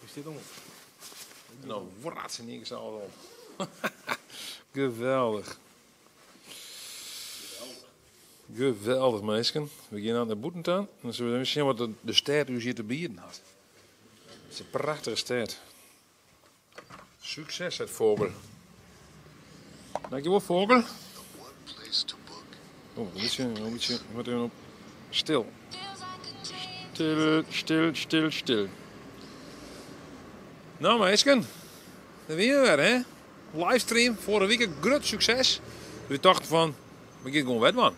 Is dit om? En dan wordt ze niet zo op. Geweldig. Geweldig, meisken. We gaan aan de boetentuin. En dan zullen we zien wat de stad u hier te bieden had. Het is een prachtige stad. Succes, het vogel. Dankjewel, vogel. Oh, een beetje, wat even op. Stil. Stil. Nou, meisken. Daar weer weer, hè? Livestream, vorige week een groot succes. We dachten van, we gaan gewoon wet, man.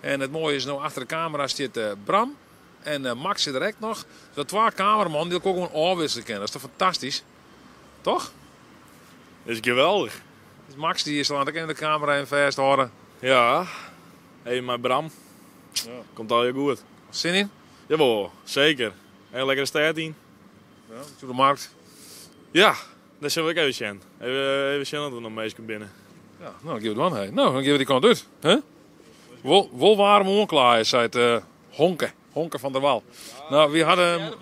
En het mooie is, nou achter de camera zit Bram. En Max zit direct nog. Zo 2 cameraman die ook gewoon afwisselen kennen. Dat is toch fantastisch? Toch? Dat is geweldig. Dus Max die is aan de camera en vasthouden. Ja. Hé, maar Bram. Ja. Komt al heel goed. Zin in? Jawel, zeker. Een lekkere start in. Ja, to de markt. Ja, dat zullen we ook even zien. Even zien dat we nog meisjes binnen. Ja, nou, dan geven we het aan. Hey. Nou, dan geven we die kant uit. Hè? Wol warm onklaar, zei het Honke van der Wal. Nou, wie hadden...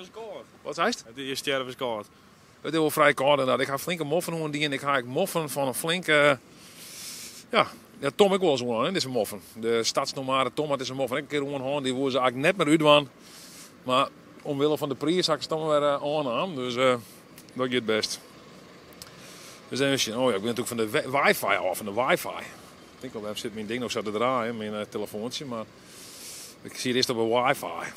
Wat zei het? Het eerste jaar gescoord. Het is wel vrij kort inderdaad. Ik ga flinke moffen doen die en ik ga moffen van een flinke... Ja, Tom ik wel zo aan, dit is een moffen. De stadsnomade Tom, het is een moffen. Ik een keer gewoon die woorden ze eigenlijk net meer uitwaan. Maar omwille van de prijs had ik ze dan weer aan. Dus dat gaat best. Dus even, oh ja, ik ben natuurlijk van de wifi af, van de wifi. Ik denk wel, zit mijn ding nog zo te draaien, mijn telefoontje, maar ik zie het eerst op een wifi.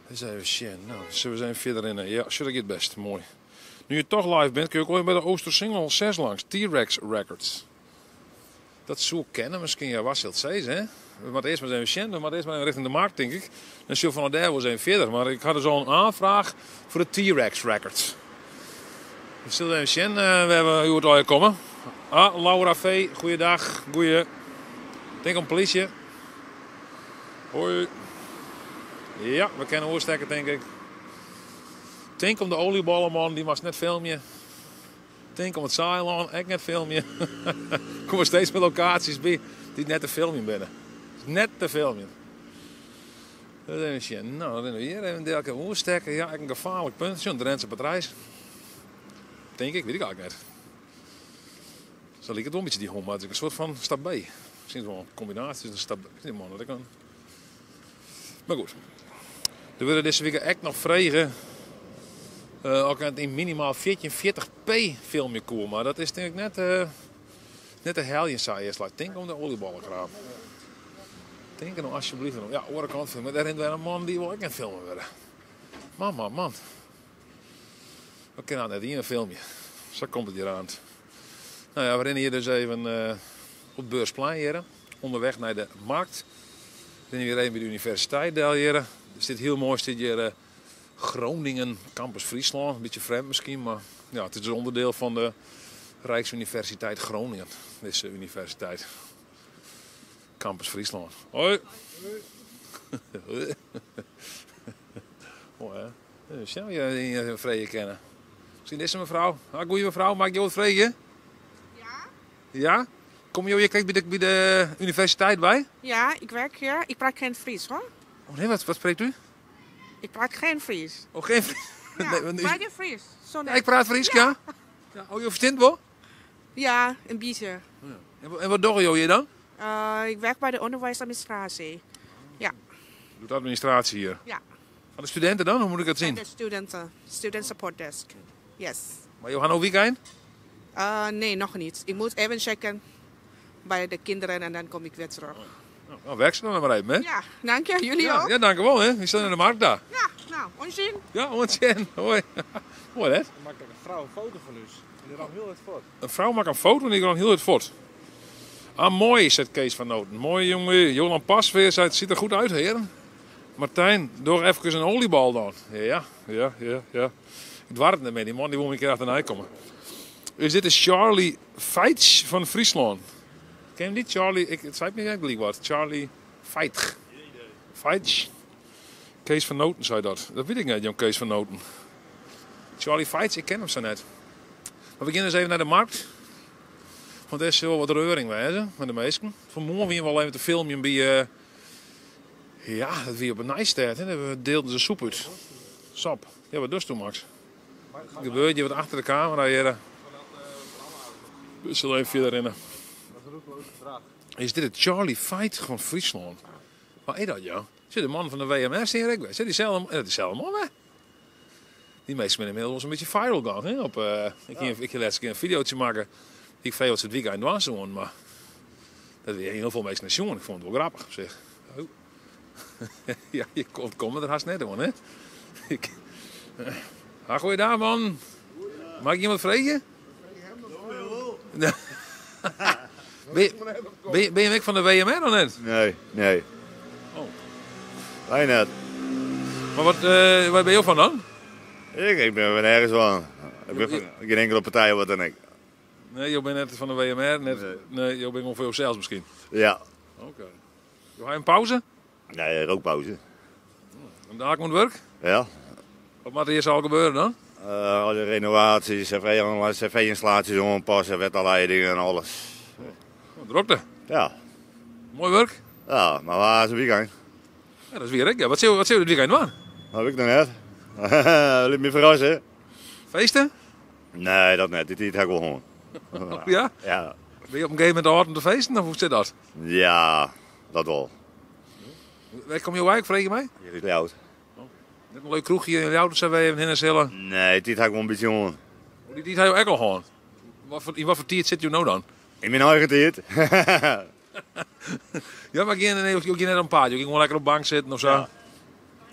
Dus even zien, nou, zullen we zijn verder in. Ja, zo dat gaat best, mooi. Nu je toch live bent, kun je ook wel bij de Oostersingel 6 langs, T-Rex Records. Dat zou kennen misschien, ja, wat zult het zeggen, hè? We moeten eerst maar even zien, we moeten eerst maar even richting de markt, denk ik. Dan zullen we van daar wel eens even verder. Maar ik had dus al een aanvraag voor de T-Rex Records. We zullen even zien, we hebben hoe het al komen. Ah, Laura V, goeiedag, goeie. Denk aan politie. Hoi. Ja, we kennen oorstekken, denk ik. Denk om de olieballenman, die was net filmen. Denk om het Zeiland, ik net filmen. Er komen steeds meer locaties bij die net te filmen binnen. Net te filmen. Dat is je. Nou, dan hebben we hier even een deeltje oorstekken. Ja, een gevaarlijk punt. Zo'n Drentse patrijs. Denk ik, weet ik eigenlijk niet. Zo lijkt het wel een beetje die hond, maar het is een soort van stap B. Misschien wel een combinatie tussen stap B. Ik weet niet man, wat ik kan. Maar goed. We willen deze week echt nog vragen. Ook in minimaal 1440p filmpje komen. Maar dat is denk ik net de helje zei eerst. Denk om de olieballengraaf. Denk er nou alsjeblieft nog. Ja, oren kan filmen. Daar is een man die wil ik aan filmen willen. Man. We kunnen net hier een filmpje. Zo komt het hier aan. Nou ja, we rennen hier dus even op het Beursplein hier. Onderweg naar de markt. We rennen hier even bij de universiteit daar hier. Er zit heel mooi zit hier Groningen, Campus Friesland. Een beetje vreemd misschien, maar ja, het is een onderdeel van de Rijksuniversiteit Groningen. Deze universiteit. Campus Friesland. Hoi. Hoi. Mooi hè. Zou je een vrije kennen? Misschien is er mevrouw. Ah, goeie mevrouw, maak je wat vrije? Ja? Ja? Kom je hier kijk bij de universiteit bij? Ja, ik werk hier. Ik praat geen Fries hoor. Oh nee, wat spreekt u? Ik praat geen Fries. Oh, geen Fries? Ja, Nee, want praat je Fries? Zo ja, net. ik praat Fries, ja. Oh, je verstaat wel? Ja, een beetje. En wat doe je hier dan? Ik werk bij de onderwijsadministratie. Ja. Je doet administratie hier. Ja. Van de studenten dan? Hoe moet ik het zien? De studenten. Student support desk. Yes. Maar je gaat nog weekend? Nee, nog niet. Ik moet even checken bij de kinderen en dan kom ik weer terug. Nou, werk ze dan maar even, hè? Ja, dank je. Jullie Ja, ook? ja, dank je wel, hè. We staan in de markt daar. Ja, nou, onzin. Ja, ontzien. Hoi. Mooi, hè? Dan maakt ook een vrouw een foto van u. En die ram heel het voort. Een vrouw maakt een foto en die kan heel het fort. Ah, mooi, zegt Kees van Noten. Mooi, jongen. Jolan Pasveer zei, het ziet er goed uit, heren. Martijn, door even een oliebal dan. Ja. Ik dwar het net mee, die man die wil een keer achterna komen. Dus dit is Charlie Feitsch van Friesland. Ken je die? Charlie, het zei me niet eigenlijk wat. Charlie Feitsch. Kees van Noten zei dat. Dat weet ik niet, Jan Kees van Noten. Charlie Feitsch, ik ken hem zo net. Maar we beginnen eens even naar de markt. Want er is wel wat reuring wijzen met de meesten. Vanmorgen weer wel even te filmen bij... ja, dat weer op een Nijstad. We deelden ze soep uit. Sap. Ja, wat doe je, Max? Gebeurt je wat achter de camera hier? Dus zal even verder rennen. Dat is roekeloos gedrag. Is dit het Charlie Fight van Friesland? Wat is dat, joh? Zit de man van de WMS hier ook bij? Zit diezelfde man bij? Die meesten zijn inmiddels een beetje viral gaan. Hè? Ik heb laatst een videootje maken. Ik weet wat ze het weekend was doen, maar dat weer heel veel mensen naar jongen. Ik vond het wel grappig op zich. Oh. Ja, je komt er haast net doen, hè? Goeie daar, man. Mag ik iemand vragen? Ben je weg van de WMR dan net? Nee. Oh. Wij net. Maar waar ben je van dan? Ik ben er nergens van. Ik ben van geen enkele partij wat dan ik. Nee, je bent net van de WMR. Nee, je bent gewoon voor jezelf misschien. Ja. Oké. Doe hij een pauze? Nee, rookpauze. En daar moet werk? Ja. Wat moet er eerst al gebeuren dan? Alle renovaties, cv-installaties aanpassen, wetleidingen en alles. Drukte. Ja. Mooi werk. Ja, maar waar is het weekend? Ja, dat is weer ik. Ja. Wat zou je dit weekend doen? Dat heb ik nog net. Liet me verrassen. Feesten? Nee, dat net. Dit heb ik wel gewoon. Oh, ja? Ja. Ben je op een gegeven moment hard om te feesten? Of hoe zit dat? Ja, dat wel. Waar kom je wijk, vraag je mij? Hier is het oud. Net een leuk kroegje in de auto's zijn we in Hinnerzillen. Nee, dit heb ik wel een beetje gewoon. Die had je ook al gewoon. In wat voor tijd zit je nou dan? In mijn eigen tijd. Ja, maar je net een paar. Je ging gewoon lekker op de bank zitten of zo.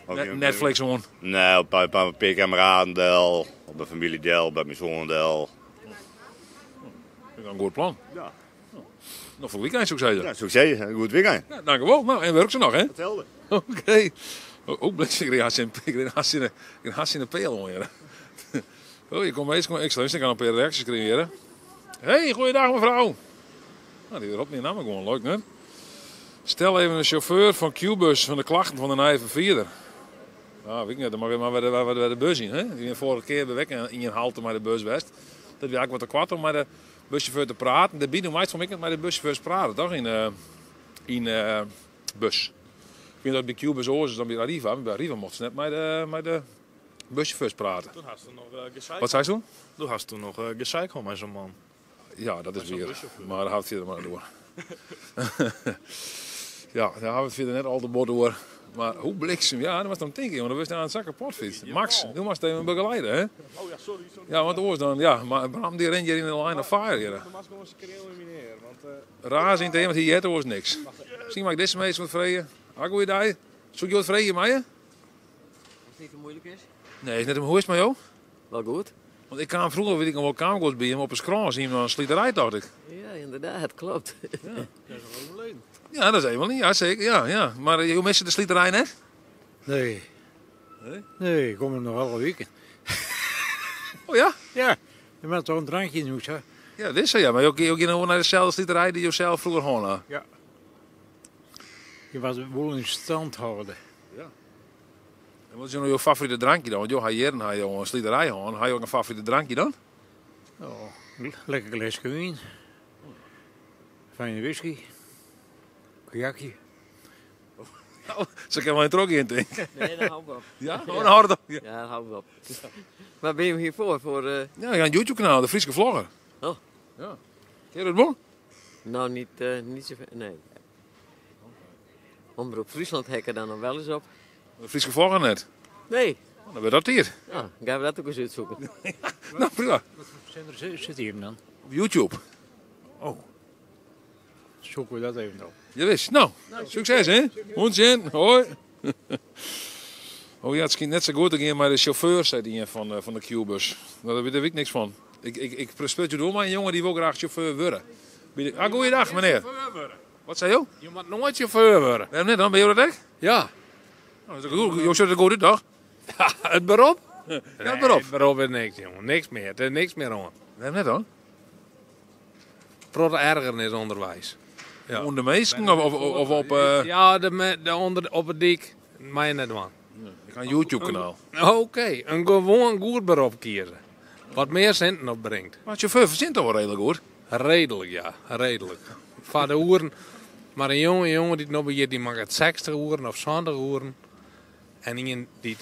Ja. Netflix gewoon. Nee, op een paar kameraden deel, op mijn familie deel, bij mijn zoon deel. Dat is een goed plan. Ja. Nog voor weekend zou ik zeggen. Ja, succes, een goed weekend. Ja, dankjewel. Nou, en werk ze nog, hè? Hetzelfde. Oké. Oh, bless, ik kreeg haast in de peel hoor. Oh, je komt meestal extra, dus ik kan een paar reacties creëren. Hey, goeiedag mevrouw. Nou, die erop niet namen gewoon leuk, hè? Stel even een chauffeur van Q-bus van de klachten van de nieuwe vervierder. Nou, weet ik niet, dan mag je maar bij de bus in, hè? Die vorige keer bij weg in je halte met de bus west. Dat we eigenlijk wat te kwart om met de buschauffeur te praten. De bieden mij van ik met de buschauffeurs praten, toch? In bus. Ik weet dat bij Q-bus oors is dan bij Arriva. Bij Arriva mochten ze net met de buschauffeurs praten. Toen had ze nog gezeik. Wat zei ze toen? Toen had ze toen nog gezeik gewoon met zo'n man. Ja, dat is zo'n weer. buschauffeur. Maar daar houdt het verder maar door. Ja, daar houden we het verder net al te bord door. Maar hoe bliksem, ja, dat was dan denken, jongen. Dat was aan het zakken potfiets. Max, nu was even begeleiden, hè? Oh ja, sorry. Ja, want oors dan, ja, maar Bram die rent hier in de line of fire hier. Dan mag ik nog eens een keer elimineren. Want Raar in het want hier het oors niks. Misschien mag ik deze meest wat vreden. Goeie dag. Zoek je wat vreden, mij? Als het niet te moeilijk is. Nee, is net hoe is het met jou? Wel goed. Want ik kwam vroeger, weet ik nog wel, kamergoeds bij hem op een scroll zien naar een slieterij, dacht ik. Ja, inderdaad, het klopt. Ja, dat is helemaal niet. Ja, zeker. Ja. Maar hoe mis je de slieterij net? Nee. Nee, ik kom er nog alle weken. Oh ja? Ja, je bent toch een drankje nu, hè? Ja, dat is zo, ja. Maar je ging gewoon naar dezelfde slieterij die je zelf vroeger gewoon had. Ja. Je was wel in stand houden. En wat is nou je favoriete drankje dan? Want joh, hij hier en een slieterij gewoon. Had je ook een favoriete drankje dan? Oh, lekker glas wien. Fijne whisky. Kajakje. Oh, ze kan wel een trokje in, denk ik. Nee, dat hou ik op. Ja, gewoon hard op. Ja. Ja, dat hou ik op. Waar ben je hier voor? Ja, we gaan een YouTube-kanaal, de Friese Vlogger. Oh. Ja. Ken je dat wel? Nou, niet zo ver. Nee. Omroep Friesland hekken dan nog wel eens op. De Friese Vlogger net. Nee. Dan ben dat hier. Ja, dan gaan we dat ook eens uitzoeken. Nou, prima. Zender zit hier dan? Op YouTube. Oh. Zoeken we dat even op. Je wist. Nou, succes hè. Hoentje, hoi. Oh ja, het schiet net zo goed again, maar de chauffeur zei die van de Q-bus. Daar weet ik niks van. Ik speel je door, maar een jongen die wil graag chauffeur worden. Goeiedag meneer. Wat zei je? Je moet nooit chauffeur worden. Ja, net dan, ben je dat echt? Ja. Nou, dat is goed. Je zit er goed in, toch? Het beroep? Ja, het beroep. Het beroep is niks, jongen. Niks meer. Er is niks meer aan. Ja, net dan. Protte ergernisonderwijs. Ja. Onder de meesten of op... Ja, op het dik. Mij net man. Ik ga een YouTube-kanaal. Oké, een gewoon goed beroep kiezen. Wat meer centen opbrengt. Maar chauffeur verzint toch wel redelijk goed. Redelijk, ja. Redelijk. Van de uren. Maar een jongen die nog begeert, die mag het 60 uren of 70 uren. En iemand die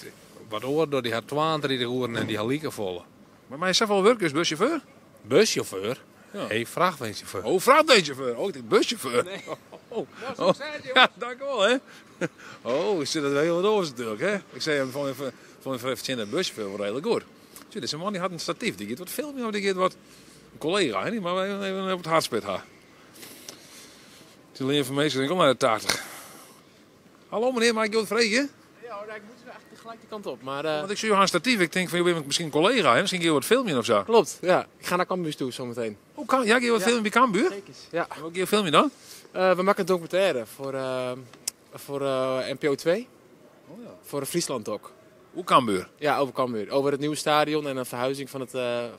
wat ouder, die had 32 uur en die had lieken vol. Maar je zegt wel werkers, buschauffeur? Buschauffeur? Ja. Hey, vrachtwagenchauffeur. Oh, vrachtwagenchauffeur. Oh, ik denk buschauffeur. Nee. Oh. Ja, dank u wel, hè. Oh, ik zit het wel heel wat over natuurlijk, hè. Ik zei hem van een buschauffeur wel redelijk goed. Zie, deze man die had een statief. Die gaat wat filmen, of die gaat wat... Een collega, hè, die maar even op het hartspit had. Die leer van meester, denk ik, al naar de 80. Hallo meneer, mag ik je wat vragen? Ja, ik moet echt gelijk die kant op. Maar, Want ik zie je een statief. Ik denk van, je bent misschien een collega, hè. Misschien kun je wat filmen of zo. klopt, ja. Ik ga naar Cambuur toe zometeen. Oh, ja, kun je wat filmen bij Cambuur? Zeker. Ja. Wat kun je filmen dan? We maken een documentaire voor NPO 2. Oh, ja. Voor Friesland ook. Hoe Cambuur? Ja, over Cambuur. Over het nieuwe stadion en een verhuizing van de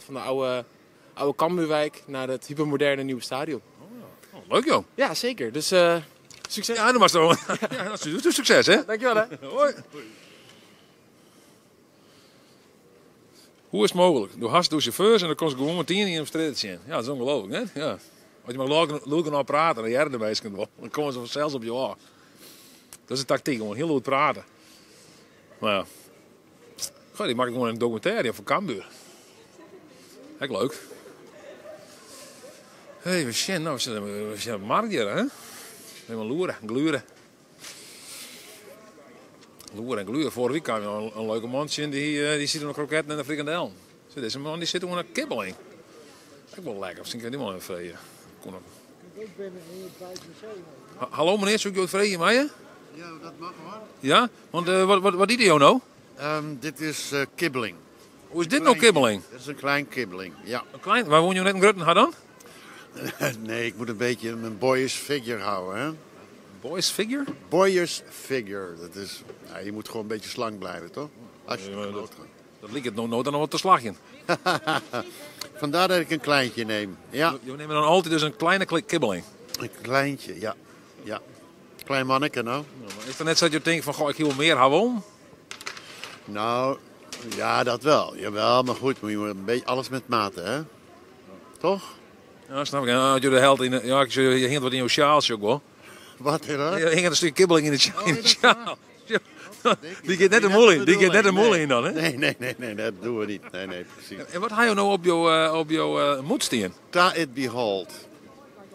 oude Cambuurwijk naar het hypermoderne nieuwe stadion. Oh, leuk joh. Ja, zeker. Dus succes. Ja, dat was toch. Ja, dat is succes, hè? Dankjewel hè. Hoi. Hoe is het mogelijk? Door hast door chauffeurs en dan komt ze gewoon met 10 in een strijd zien. Ja, dat is ongelooflijk, hè? Ja. Als je maar lopen naar praten, dan jaren de meesten wel. Dan komen ze vanzelfs op je oor. Dat is een tactiek, gewoon heel goed praten. Maar ja. Goh, die maakt gewoon een documentaire voor Cambuur. Echt leuk. Hé, hey, we zijn nou, we zijn op de markt hier, hè? Helemaal loeren, gluren. Loeren en gluren. Vorige week kwam je een leuke man zien die zit op een kroket en een frikandel. Deze man die zit gewoon een kibbeling. Ik wel lekker, misschien kan die man even vreden. Kom op. Hallo meneer, zoek je wat vreden met je? Ja, dat mag hoor. Ja? Want wat doet jou nou? Dit is kibbeling. Hoe is dit nou kibbeling? Dat is een klein kibbeling, ja. Een klein? Waar woon je net in Grutten dan? Nee, ik moet een beetje mijn boyish figure houden, hè. Boys figure? Boyish figure. Dat is, ja, je moet gewoon een beetje slank blijven, toch? Als je dat liep het nooit aan wat te slagje. Vandaar dat ik een kleintje neem. Ja. Je neemt dan altijd dus een kleine kibbeling. Een kleintje, ja. Ja. Klein manneke nou. Is het net zo dat je denkt van, goh, ik wil meer houden om? Nou, ja, dat wel. Jawel, maar goed, moet je een beetje alles met mate, hè? Toch? Ja, snap ik. Ja, je de held in ja, je hing wat in je sjaaltje ook wel. Wat er dan? Je hing een stuk kibbeling in het sjaal. Die gaat net de moel in. Die gaat net de moel in dan, hè? Nee, dat doen we niet. Nee, precies. En wat ga je nou op jouw moed staan? Ta it behold.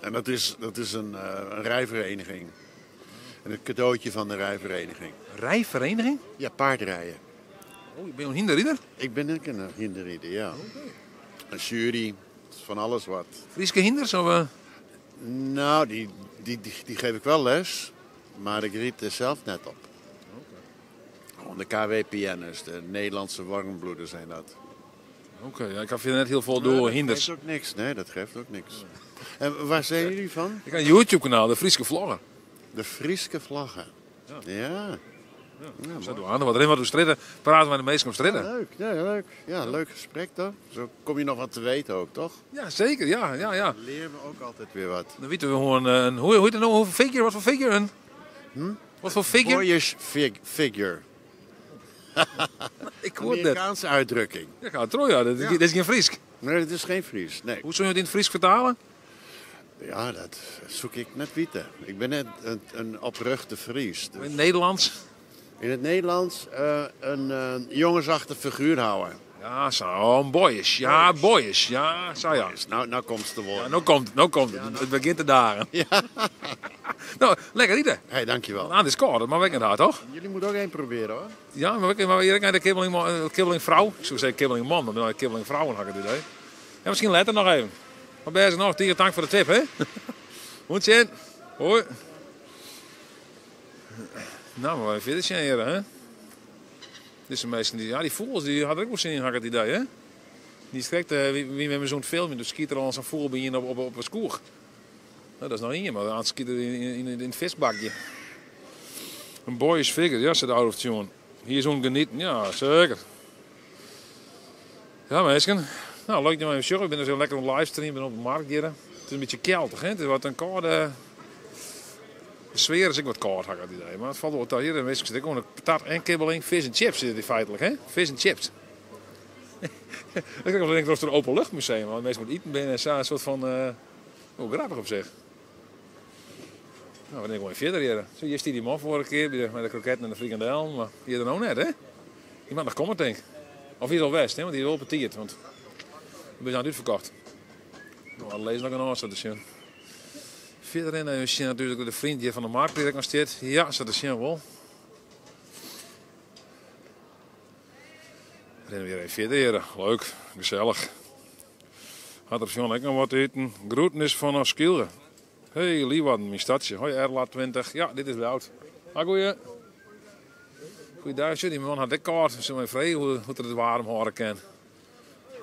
En dat is een rijvereniging. En een cadeautje van de rijvereniging. Rijvereniging? Ja, paardrijden. Oh, je bent een hinderridder? Ik ben ook een hinderridder, ja. Een jury, van alles wat. Frieske hinders? Of, Nou, die geef ik wel les. Maar ik riet er zelf net op. Gewoon de KWPN'ers, de Nederlandse warmbloeders zijn dat. Oké, ja, ik heb je net heel veel door hinders. Dat geeft ook niks, nee, dat geeft ook niks. En waar zijn jullie van? Ik heb een YouTube-kanaal, de Frieske Vlogger. De Frieske Vlaggen. Ja. Zet we aan, wat erin wat we strijden, praten we de meesten om strijden. Ja, leuk, ja, leuk. Ja, leuk gesprek toch? Zo kom je nog wat te weten ook, toch? Ja, zeker, ja. Leren we ook altijd weer wat. Dan weten we gewoon, hoe heet het nou, hoeveel figure, wat voor figure? Wat voor figure? Boyish figure. Ik hoor dat. Amerikaanse uitdrukking. Ja, ga het ja, dat is geen Fries. Nee, dat is geen Fries, nee. Hoe zou je het in het Fries vertalen? Ja, dat zoek ik net weten. Ik ben net een oprechte Fries. Dus. In het Nederlands? In het Nederlands een jongensachtig figuur houden. Ja, zo, een boyish. Ja, boyish. Ja, zo ja. Nou komt het te worden. Ja, nou komt het. Het begint te dagen. Ja. Nou, lekker eten. Hé, dankjewel. Nou, dit is kort, maar we daar toch? Jullie moeten ook één proberen hoor. Ja, maar hier kan de kibbeling vrouw. Ik zou zeggen kibbeling man, maar dan kibbeling vrouwen had ik het idee. En misschien letter nog even. Maar bij ze nog, tegen dank voor de tip, hè? Moet zien. Hoi. Nou, maar verder zijn hier, hè? Dus de meesten die voels, die hadden ook wel zin in, had ik het idee, hè? Die schrikt wie met me zo'n film, dus schiet er al zo'n voel bij je op een skoer. Nou, dat is nog niet, maar aan schieten in het visbakje. Een boyish figure, ja, zei de oude jongen. Hier zo'n genieten, ja, zeker. Ja, meisken. Nou, leuk dat je even zeggen. Ik ben er zo lekker op livestream, ben op de markt hier. Het is een beetje keltig, hè? Het is wat een koude. De sfeer is ook wat koud, had ik het idee. Maar het valt wel tot hier. En wees ik zit gewoon een patat en kibbeling, vis en chips zit die feitelijk, hè? Vis en chips. Ik denk dat het een openluchtmuseum, waar mensen met eten binnen en een soort van. Oh, grappig op zich. Nou, we denken gewoon verder hier. Zo, hier stiet die man vorige keer met de kroketten en de frikandel, maar hier dan ook net, hè? Je mag nog komen, denk ik. Of hier is al West, hè, want die is wel petiert. Want we zijn uitverkocht. Nou, lezen nog een aanzet te zien. Verder in zien natuurlijk de vriend die van de markt direct nog staat. Ja, ze te zien wel. Rennen weer even verder, heren. Leuk, gezellig. Had er John ook nog wat eten. Groetenis van Askilde. Hey, Liewaarden, mijn stadje. Hoi, Erla 20. Ja, dit is Wout. Goeie. Goeiedag, die man had ik kaart. Ze mij vrij hoe het warm horen kan.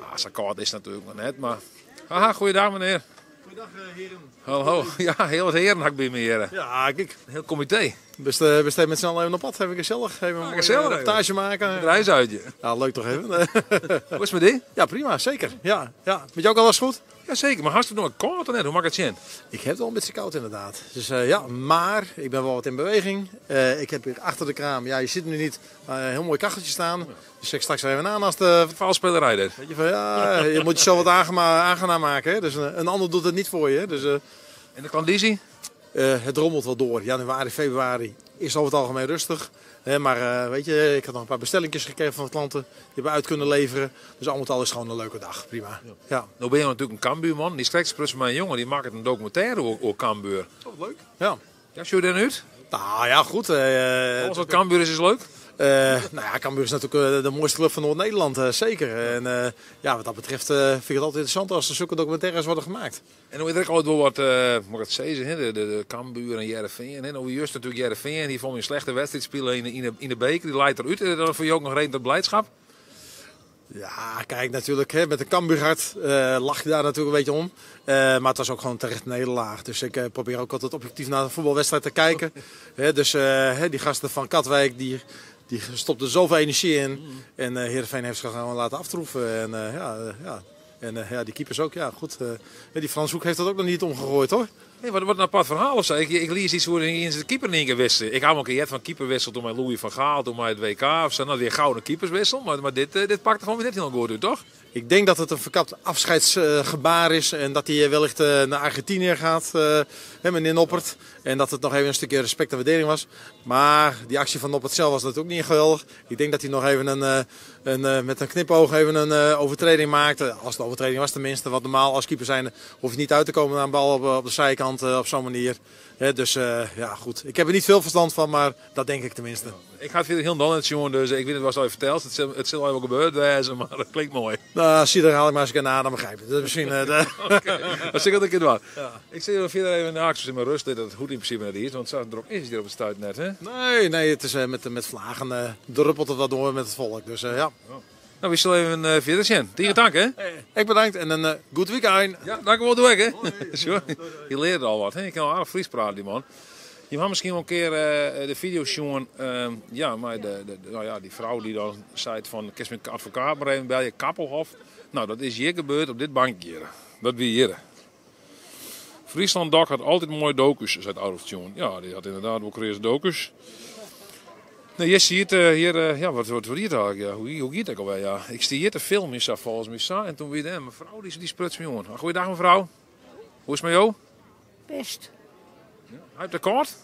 Ah, zo koud is natuurlijk nog net, maar... Haha, goeiedag meneer. Goeiedag heren. Hallo. Ja, heel wat heren had ik bij me heren. Ja, kijk. Heel comité. Besteed met z'n allen even op pad. Even gezellig. Even een gezellig, reportage maken. Een reisuitje. Ja, leuk toch even. Hoe is het met die? Ja, prima. Zeker. Ja. Met jou ook alles goed? Jazeker, maar hast u nog een koud net? Hoe mag het zien? Ik heb het wel een beetje koud inderdaad. Dus ja, maar ik ben wel wat in beweging. Ik heb hier achter de kraam, ja je ziet nu niet, een heel mooi kacheltje staan. Dus ik straks even aan als de... Valspelerij dit. Weet je van, ja, je moet jezelf wat aangenaam maken. Hè? Dus een ander doet het niet voor je. Dus, en de conditie? Het rommelt wel door. Januari, februari is over het algemeen rustig. Maar weet je, ik had nog een paar bestellingjes gekregen van klanten. Die hebben uit kunnen leveren. Dus al met al is het gewoon een leuke dag. Prima. Ja. Nou ben je natuurlijk een Cambuurman. Die straks plus mijn jongen, die maakt een documentaire over Cambuur. Oh, leuk. Ja. Ja, zie je dat uit? Nou ja, goed. Alles wat Cambuur is leuk? Nou ja, Cambuur is natuurlijk de mooiste club van Noord-Nederland, zeker. En ja, wat dat betreft vind ik het altijd interessant als er zulke documentaires worden gemaakt. En hoe is er altijd wel wat, mag ik het zeggen, de Cambuur en Jereveen. En hoe juist natuurlijk Jereveen, die vond een slechte wedstrijd spelen in de beker. Die leidt eruit. En dan voor je ook nog reden tot blijdschap? Ja, kijk, natuurlijk hè, met een Cambuurhart lach je daar natuurlijk een beetje om. Maar het was ook gewoon terecht nederlaag. Dus ik probeer ook altijd objectief naar de voetbalwedstrijd te kijken. Dus die gasten van Katwijk, die stopten zoveel energie in. En Heerenveen heeft zich gewoon laten aftroeven. En ja, die keepers ook. Ja, goed. Die Frans Hoek heeft dat ook nog niet omgegooid, hoor. Nee, wat een apart verhaal of zo. Ik lees iets hoe de keeper niet gewisseld. Ik hou een keer van keeperwissel toen met Louis van Gaal, toen met het WK of zo. Nou, weer gouden keeperswissel. Maar dit pakt er gewoon weer net heel goed uit, toch? Ik denk dat het een verkapt afscheidsgebaar is en dat hij wellicht naar Argentinië gaat, meneer Noppert. En dat het nog even een stukje respect en waardering was. Maar die actie van Noppert zelf was natuurlijk ook niet geweldig. Ik denk dat hij nog even met een knipoog even een overtreding maakte. Als het een overtreding was tenminste, wat normaal als keeper zijn hoef je niet uit te komen naar een bal op de zijkant op zo'n manier. Dus ja, goed. Ik heb er niet veel verstand van, maar dat denk ik tenminste. Ik ga het weer heel donnetjes, jongen, dus ik weet niet wat je vertelt. Het zal wel gebeurd wezen, maar dat klinkt mooi. Nou, zie, daar haal ik maar eens een keer na, dan begrijp je. Dat is misschien... Dat zeg ik het wel. Ja. Ik zie er verder even in in mijn rust dat het goed in principe net is, want het erop is hier op het stuit net, hè? Nee, het is met vlagen druppelt het wat door met het volk, dus ja. Nou, we zullen even verder zien. Tegen dank, hè? Ik bedankt en een goed weekend. Ja, dank u wel, doe ik, hè? Je leert al wat, hè? Je kan al aardig Fries praten, die man. Je mag misschien wel een keer de video's zien. Ja, maar die vrouw die dan zei van, kies met advocaat maar even bij je Kappelhof. Nou, dat is hier gebeurd op dit bankje hier. Dat wie hier. Friesland Doc had altijd mooie docus, zei Adolf-Tjoen. Ja, die had inderdaad wel creërs docus. Nee, je ziet hier, ja, wat wordt hier eigenlijk? Ja, hoe gaat het alweer? Ja. Ik zie hier te filmen, volgens mij. En toen weer een mevrouw die spruts me jongen. Goeiedag mevrouw. Hoe is het met jou? Best. Ja. Heb je kort?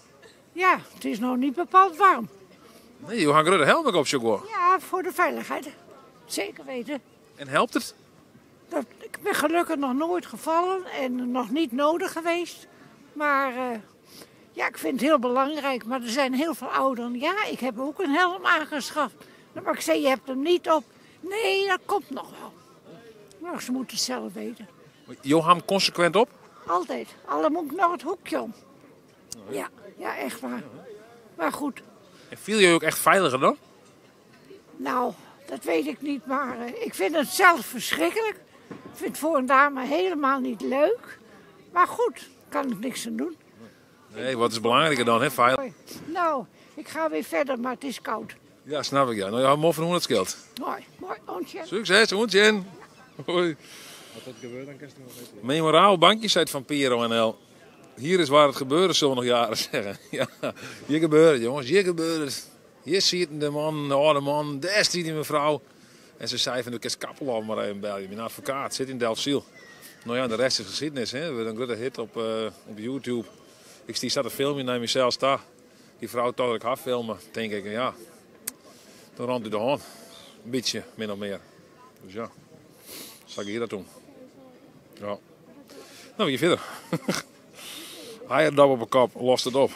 Ja, het is nog niet bepaald warm. Nee, je hangt er de helm op zo. Ja, voor de veiligheid. Zeker weten. En helpt het? Ik ben gelukkig nog nooit gevallen en nog niet nodig geweest. Maar ja, ik vind het heel belangrijk. Maar er zijn heel veel ouderen. Ja, ik heb ook een helm aangeschaft. Maar ik zei, je hebt hem niet op. Nee, dat komt nog wel. Maar ze moeten het zelf weten. Johan consequent op? Altijd. Alle moet nog het hoekje om. Ja, echt waar. Maar goed. En viel je ook echt veiliger dan? Nou, dat weet ik niet, maar ik vind het zelf verschrikkelijk. Ik vind het voor een dame helemaal niet leuk. Maar goed, kan ik niks aan doen. Nee, wat is belangrijker dan, hè? Veilig. Nou, ik ga weer verder, maar het is koud. Ja, snap ik, ja. Nou ja, mooi van hoe het scheelt. Mooi, ontje. Succes, ontje. Hoi. Wat er gebeurt, dan kan je nog weten. Memorabel bankje, zei het van Piero NL. Hier is waar het gebeurde, zullen we nog jaren zeggen. Ja, hier gebeurt het, jongens, hier gebeurt het. Hier ziet de man, de oude man, daar ziet die mevrouw. En ze zei van, ik is Kappelhof maar even bellen. Mijn advocaat zit in Delfziel. Nou ja, de rest is geschiedenis, hè. We hebben een grote hit op YouTube. Ik zat een filmpje naar mezelf staan. Die vrouw toch dat ik haar filmen. Denk ik, ja, dan rond u de hand. Een beetje, min of meer. Dus ja, zal ik hier dat doen. Ja. Nou, hier verder. Hij had dat op een kop, lost het op.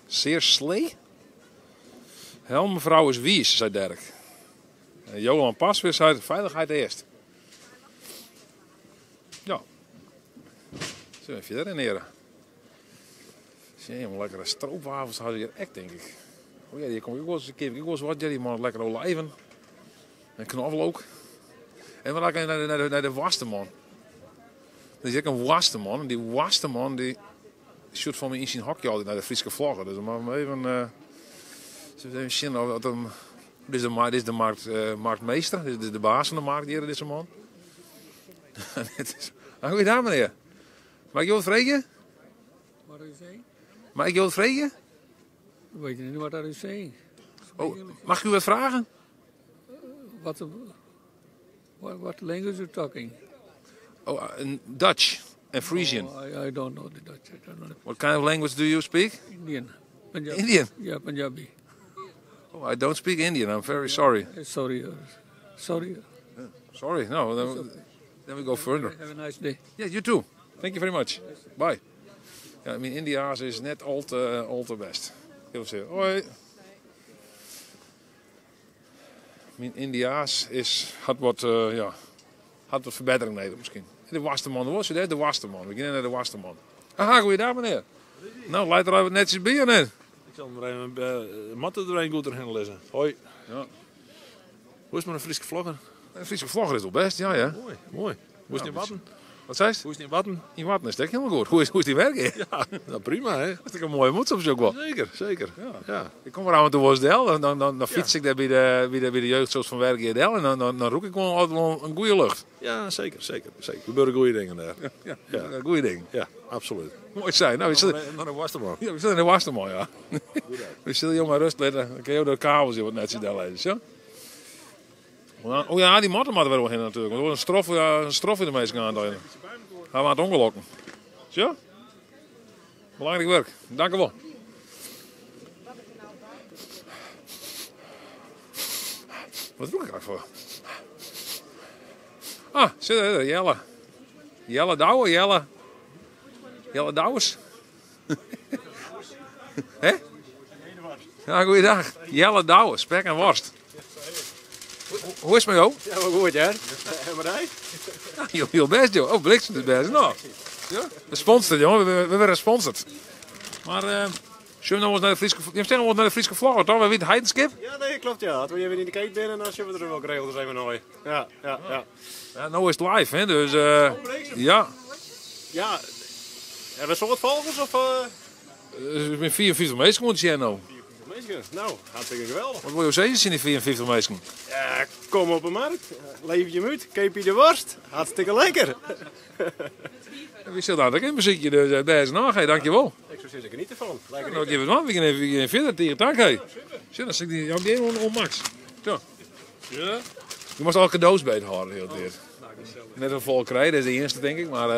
Zeer slee? Hel, mevrouw is wies, zei Dirk. En Johan Pasveer zei veiligheid eerst. Ja. Zo even verder in heren. Zie, lekkere stroopwafels hadden hier echt, denk ik. Oh ja, die kom ik wel eens een keer. Ik was wat, die man lekker olijven. En knoflook. En we gaan naar de Wasterman. Er is ook een Wasterman. En die Wasterman die shoot van me in zijn hokje altijd naar de Friese vlaggen. Dus maar even zien of dat dit is de marktmeester. Dit is de baas van de markt hier, deze man. Goeiedag meneer. Mag ik je wat vragen? Wat u zei? Mag ik je wat vragen? Weet je niet wat u zei? Oh, mag ik u wat vragen? What language are you talking? Oh, Dutch and Frisian. Oh, I don't know the Dutch. I don't know. What kind of language do you speak? Indian. Punjabi. Indian? Yeah, Punjabi. Oh, I don't speak Indian. I'm very sorry. Sorry. Sorry. No, then we go further. Have a nice day. Yeah, you too. Thank you very much. Bye. Ja, mijn Indiaas is net al te best. Heel veel. Hoi. Mijn Indiaas had wat verbetering nodig misschien. De Wasterman was het, hè? De Wasterman. We gaan naar de Wasterman. Aha, goeiedag meneer. Nou, laat er even netjes bij in. Ik zal maar even matten er een goed erin lezen. Hoi. Ja. Hoe is het met een Friese vlogger? Een Friese vlogger is al best, ja. Mooi. Hoe is het in Watten? Wat zei je? Hoe is het in Watten? In Watten is het echt helemaal goed. Hoe is die werken? Ja, nou prima hè. Dat is een mooie moed soms ook wel. Zeker. Ja. Ik kom er aan toe was Del. Dan fiets ik daar bij de jeugdsoort van werk in Del. En dan roek ik gewoon altijd wel een goede lucht. Ja, zeker. We gebeuren goede dingen daar. Ja. Goede dingen. Ja, absoluut. Mooi zijn. Nou, Naar de Wasterman. Ja, we zitten in de Wasterman, ja. We zullen je maar rust letten. Dan kun je ook de kabels hier wat netjes daar lezen, ja? Oh ja, die matten moeten we wel heen natuurlijk. Want er wordt een strof in de meeste gaan. Gaan we aan het ongelokken. Zo? Belangrijk werk. Dank u wel. Wat doe ik eigenlijk voor? Ah, zit er, Jelle. Jelle Douwe, Jelle Douwes. Hé? Ja, goeiedag. Jelle Douwe, spek en worst. Hoe is het met jou? Ja, wel goed, hè? En met jij? Ja, heel best, joh. Oh, bliksem is best. Nou, ja? We sponsoren, jongen. We werden gesponsord. Maar, zullen we nog eens naar de Friese... Je hebt nog eens naar de Friese vlogger, toch? We weten Heidenskip? Ja, nee, klopt, ja. Als we even in de kijk binnen, dan zullen we er wel geregeld, dan zijn we nooit. Ja. Ja, nou is het live, hè. Dus, ja. Ja. Hebben we soort volgers, of... Ik ben 54 mensen moeten zien, nou. Nou, hartstikke geweldig. Wat wil je zeggen, zijn die 54 mensen? Ja, kom op de markt. Leef je uit, keep je de worst. Hartstikke lekker. Wie zit daar ook in muziekje, dus deze nacht, hey, dankjewel. Ik zou zeggen, genieten van. Lekker Nou, geef het man, we gaan even verder tegen dank, hey. Zo, dan zit ik die helemaal om Max. Zo. Ja. Je moest al cadeaus bij het houden, heel de tijd. Net een vol krijgen, dat is de eerste, denk ik, maar...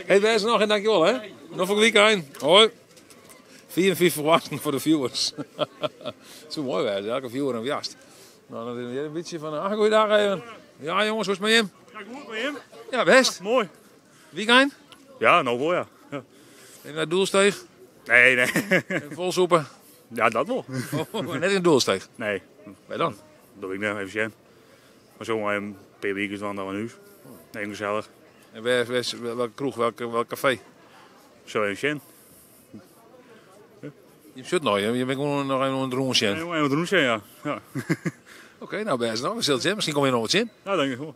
Hey, deze nog en dankjewel, hè. Nog een weekend. Hoi. 54 wachten voor de viewers. Zo mooi wijze, elke viewer een jast. Nou, dan is een beetje van, goeiedag even. Ja jongens, hoe is het met hem? Ja, goed met hem. Ja, best. Mooi. Weekend? Ja, nou wel ja. In naar Doelsteeg? Nee. Vol soepen? Ja, dat wel. Maar net in Doelsteeg? Nee. Bij dan? Dat doe ik net even zien. Maar zo maar een paar weken dan naar huis. Nee, gezellig. En welke kroeg, welk café? Zo even zien. Je zit nog, je bent gewoon nog even een droomsje. Ja, even een droomsje, ja. Oké, nou best nog. We zullen het zien. Misschien kom je nog wat in. Ja, denk ik wel.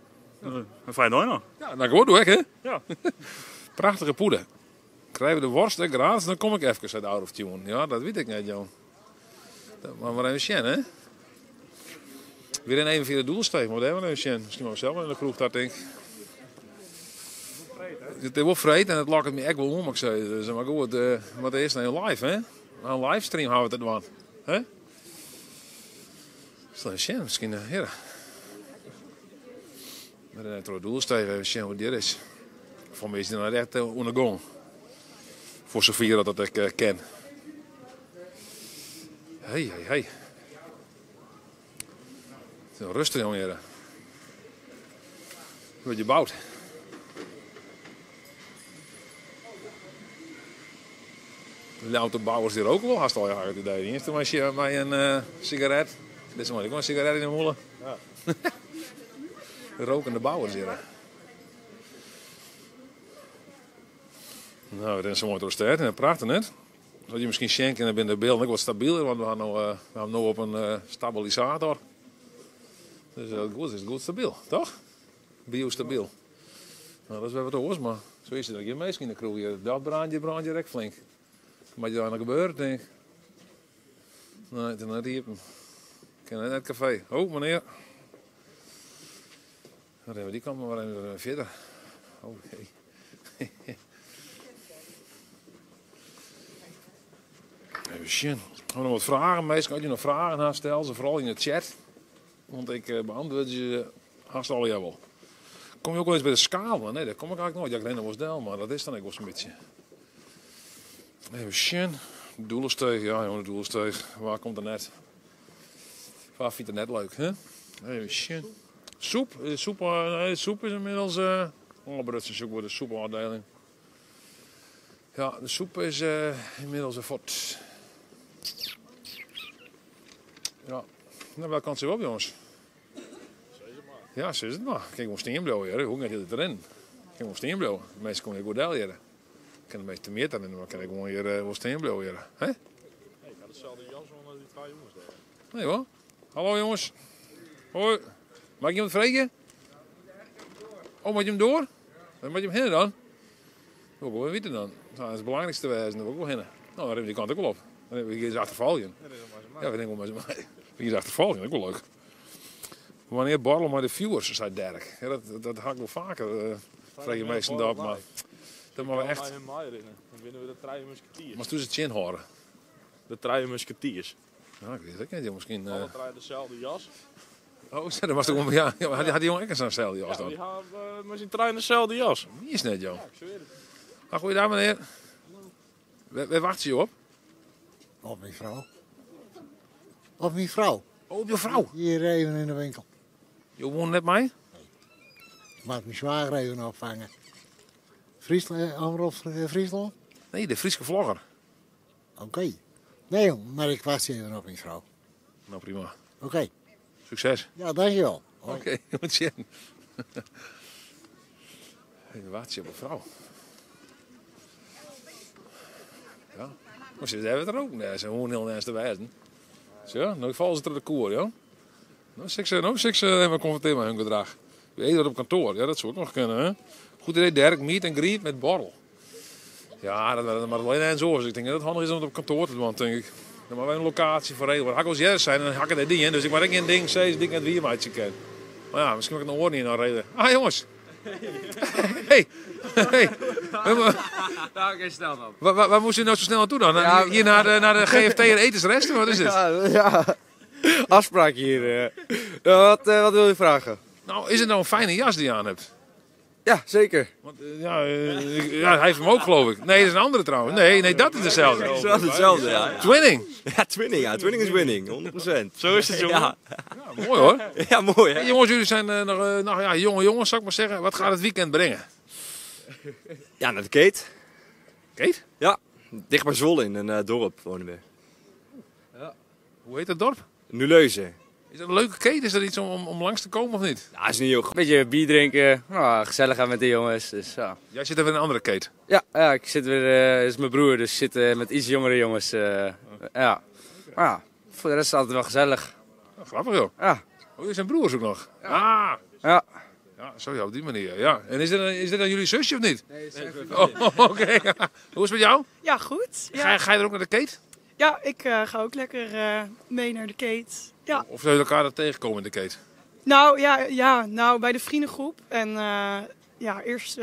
Een fijn dag nog. Ja, dan gewoon doe ik, hè? Ja. Prachtige poeder. Krijgen we de worst en gratis, dan kom ik even uit de out of tune. Ja, dat weet ik niet, Jan. Maar we even zien, hè? Weer in even via de Doelsteeg, maar dat hebben we even zien. Misschien wel zelf in de kroeg, dat denk ik. Het is wel vreed en het lacht me echt wel om, ik zei. Dus, maar goed, wat is nou live, hè? Een livestream houden we het aan. Hè? Stel je zien, misschien, ja. Maar dan door de Doelsteeg, even zien hoe dit is. Voor mij is het echt ondergang. Voor zover dat ik ken. Hey. Zo, rustig, jongen. Wat je bouwt. De autobouwers die roken wel haast al jaren te deden. Eerst was je bij een sigaret. Dit is maar ik een sigaret in de molen. Ja. De rokende bouwers hier. Nou, we zijn zo mooi door de stad en dat praten net. Dat je misschien schenken en binnen de beeld wat stabieler, want we gaan nu op een stabilisator. Dus dat is goed stabiel, toch? Biostabiel. Nou, dat is wel wat anders, maar zo is het ook. Je meestal in de kroeg, dat brand je direct flink. Wat je daar nog gebeurt, denk ik. Nee, het is net hier. Ik ken net het café. Oh, meneer. Dan hebben we die kant maar even verder. Oh, hey. Even zien. We hebben nog wat vragen. Meestal als je nog vragen aan stelt, ze vooral in de chat. Want ik beantwoord je haast al jawel. Kom je ook wel eens bij de schaal? Nee, dat kom ik eigenlijk nooit. Ja, ik ren wel snel, maar dat is dan ook wel een beetje. Even zien. Doelensteeg, ja jongen, de doelensteeg. Waar komt er net? Waar vindt het net leuk, hè? Even zien. Soep. Soep is inmiddels... Brutse zoek voor de soepafdeling. Ja, de soep is inmiddels een fort. Ja, nou, welke kant zit op, jongens? Ja, zo is het maar. Kijk, we steen blijven. Hoe gaat het erin? Kijk, we steen blijven. De meesten komen hier goed deel hier. Ik kan een beetje te meer dan in, maar kan ik gewoon hier wel steen blijven hier. Hè? Nee, ik had hetzelfde jas onder die twee jongens daar. Nee hoor. Hallo jongens. Hoi. Mag je hem vragen? Oh, moet je hem door? Dan moet je hem heen dan? Dat wil ik wel weten dan. Dat is het belangrijkste wijze. Dat wil ik wel heen. Nou, dan hebben we die kant ook wel op. Dan hebben we hier achtervallen. Ja, we denken wel met z'n mij. Hier achtervallen, dat is ook wel leuk. Wanneer borrelen maar de viewers, zei Dirk. Ja, dat had ik wel vaker. Vraag je meestal dat, maar dat maar we echt. Dan winnen we de Treien Musketiers. Maar toen ze het chin horen. De Treien Musketiers. Ja, ik weet het niet. Misschien. Alle treien dezelfde jas. Oh, dat was toch ja, had die jongen echt zo'n dezelfde jas dan? Ja, die hebben met zijn trein dezelfde jas. Wie is net, joh? Ja, ik zweer het. Ah, goeiedag meneer. Waar wacht je op? Op mijn vrouw. Op mijn vrouw. Oh, op je vrouw? Hier even in de winkel. Je woont net mij? Nee. Ik mag mijn zwager even opvangen. Friesland? Nee, de Friese vlogger. Oké. Nee jong, maar ik wacht even op mijn vrouw. Nou prima. Oké. Succes. Ja, dankjewel. Oké, wat zien. Even wacht je op een vrouw. Ja. Maar ze hebben het er ook. Nee, ze horen heel naast de wijzen. Zo, nu vallen ze er de koer, joh. Nou, seks hebben we confronteerd met hun gedrag. Je eet dat op kantoor, ja, dat zou ook nog kunnen, hè. Goed idee, Dirk, meet en greet met borrel. Ja, dat was maar alleen en zo. Dus ik denk dat het handig is om het op kantoor te doen, denk ik. Dan maar wij een locatie voor regelen. Hak als jij zijn, dan hakken die in. Dus ik maar ook geen ding steeds, ding het wie maatje ken. Maar ja, misschien mag ik het nog horen niet naar reden. Ah, jongens. Hey. Daar ga je snel op. Waar moest je nou zo snel naartoe dan? Ja, hier naar de GFT en etensresten? Wat is dit? Ja. Afspraak hier. Wat wil je vragen? Nou, is het nou een fijne jas die je aan hebt? Ja, zeker. Want, hij heeft hem ook, geloof ik. Nee, dat is een andere trouwens. Nee, dat is dezelfde. Dat is hetzelfde, ja. Twinning. Ja, twinning. Ja, twinning is winning. 100%. Zo is het, jongen. Ja, mooi hoor. Ja, mooi hè. Hey, jongens, jullie zijn nog jonge jongens, zou ik maar zeggen. Wat gaat het weekend brengen? Ja, naar de Kate. Kate? Ja, dicht bij Zwolle in een dorp wonen we. Ja. Hoe heet dat dorp? Nuleuze. Is dat een leuke kate? Is dat iets om langs te komen of niet? Ja, is niet heel goed. Een beetje bier drinken, gezellig gaan met de jongens. Dus, ja. Jij zit even in een andere kate? Ja, ik zit weer, is mijn broer, dus ik zit met iets jongere jongens. Ja. Maar ja, voor de rest is het altijd wel gezellig. Ja, grappig joh. Ja. Oh, je zijn broers ook nog? Ja. Ah! Ja. Ja, zo ja, op die manier. Ja. En is dit dan jullie zusje of niet? Nee, het is Oké. Hoe is het met jou? Ja, goed. Ja. Ga je er ook naar de kate? Ja, ik ga ook lekker mee naar de Kate. Ja. Of zou je elkaar er tegenkomen in de kate? Nou, nou bij de vriendengroep. En eerst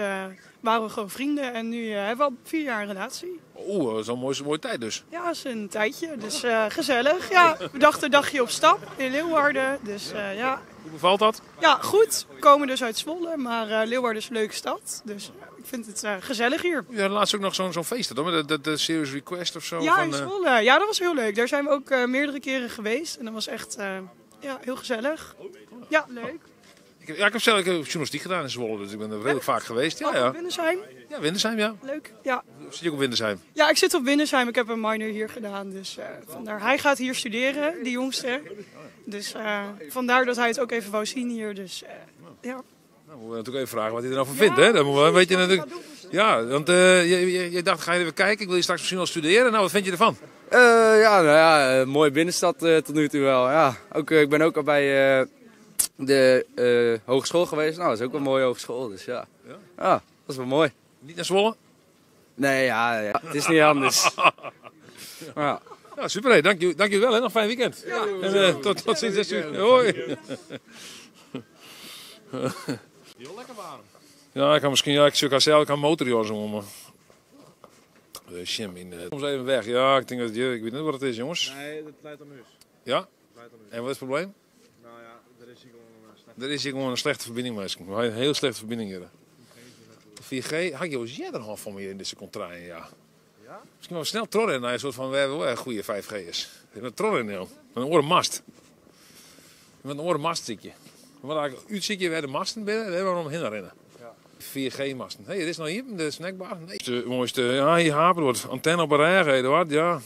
waren we gewoon vrienden en nu hebben we al 4 jaar een relatie. Oeh, dat is al een mooie tijd dus. Ja, dat is een tijdje. Dus gezellig. Ja, we dachten een dagje op stap in Leeuwarden. Dus ja. Hoe bevalt dat? Ja, goed. We komen dus uit Zwolle, maar Leeuwarden is een leuke stad. Dus ik vind het gezellig hier. Ja, laatst ook nog zo'n feest, toch? Met de Serious Request of zo. Ja, in Zwolle. Ja, dat was heel leuk. Daar zijn we ook meerdere keren geweest. En dat was echt Ja, heel gezellig. Ja, leuk. Ik heb zelf journalistiek gedaan in Zwolle, dus ik ben er redelijk vaak geweest. Ja. Windersheim? Ja, Windersheim, ja. Leuk, ja. Zit je ook op Windersheim? Ja, ik zit op Windersheim. Ik heb een minor hier gedaan, dus vandaar. Hij gaat hier studeren, die jongste. Dus vandaar dat hij het ook even wou zien hier, dus ja. Nou, moeten we natuurlijk even vragen wat hij er nou van vindt, hè? Dan weet je natuurlijk... Ja, want je dacht, ga je even kijken, ik wil je straks misschien wel studeren. Nou, wat vind je ervan? Mooie binnenstad tot nu toe wel. Ja. Ik ben ook al bij de hogeschool geweest. Nou, dat is ook wel een mooie hogeschool, dus ja. Ja, dat is wel mooi. Niet naar Zwolle? Nee, ja, het is niet anders. Ja. Ja, super, hè. Dank je wel, hè. Nog een fijn weekend. Ja. En, tot ziens, 6 uur. Hoi. Heel lekker warm. Ja, ik kan misschien, ik kan motorjas om me. Soms even weg. Ja, ik denk dat ik weet niet wat het is, jongens. Nee, dat leidt aan huis. Ja? En wat is het probleem? Nou ja, er is hier gewoon een slechte... Er is hier gewoon een slechte verbinding, mensen. We hebben een heel slechte verbinding hier. 4G, had je jij er nog van meer in deze contraien, ja. Ja? Misschien wel snel trorren naar een soort van, we hebben wel een goede 5G'ers. Je hebt een trorren nou. Met een orenmast. Met een orenmast zit je. Want eigenlijk uitzietje waar de masten binnen, daar hebben we nog heen rennen. 4G-masten. Hé, dit is nou hier, de snackbar. Nee. De mooiste, ja, hier hapert wordt. Antenne op een rij gereden, wat? Ja.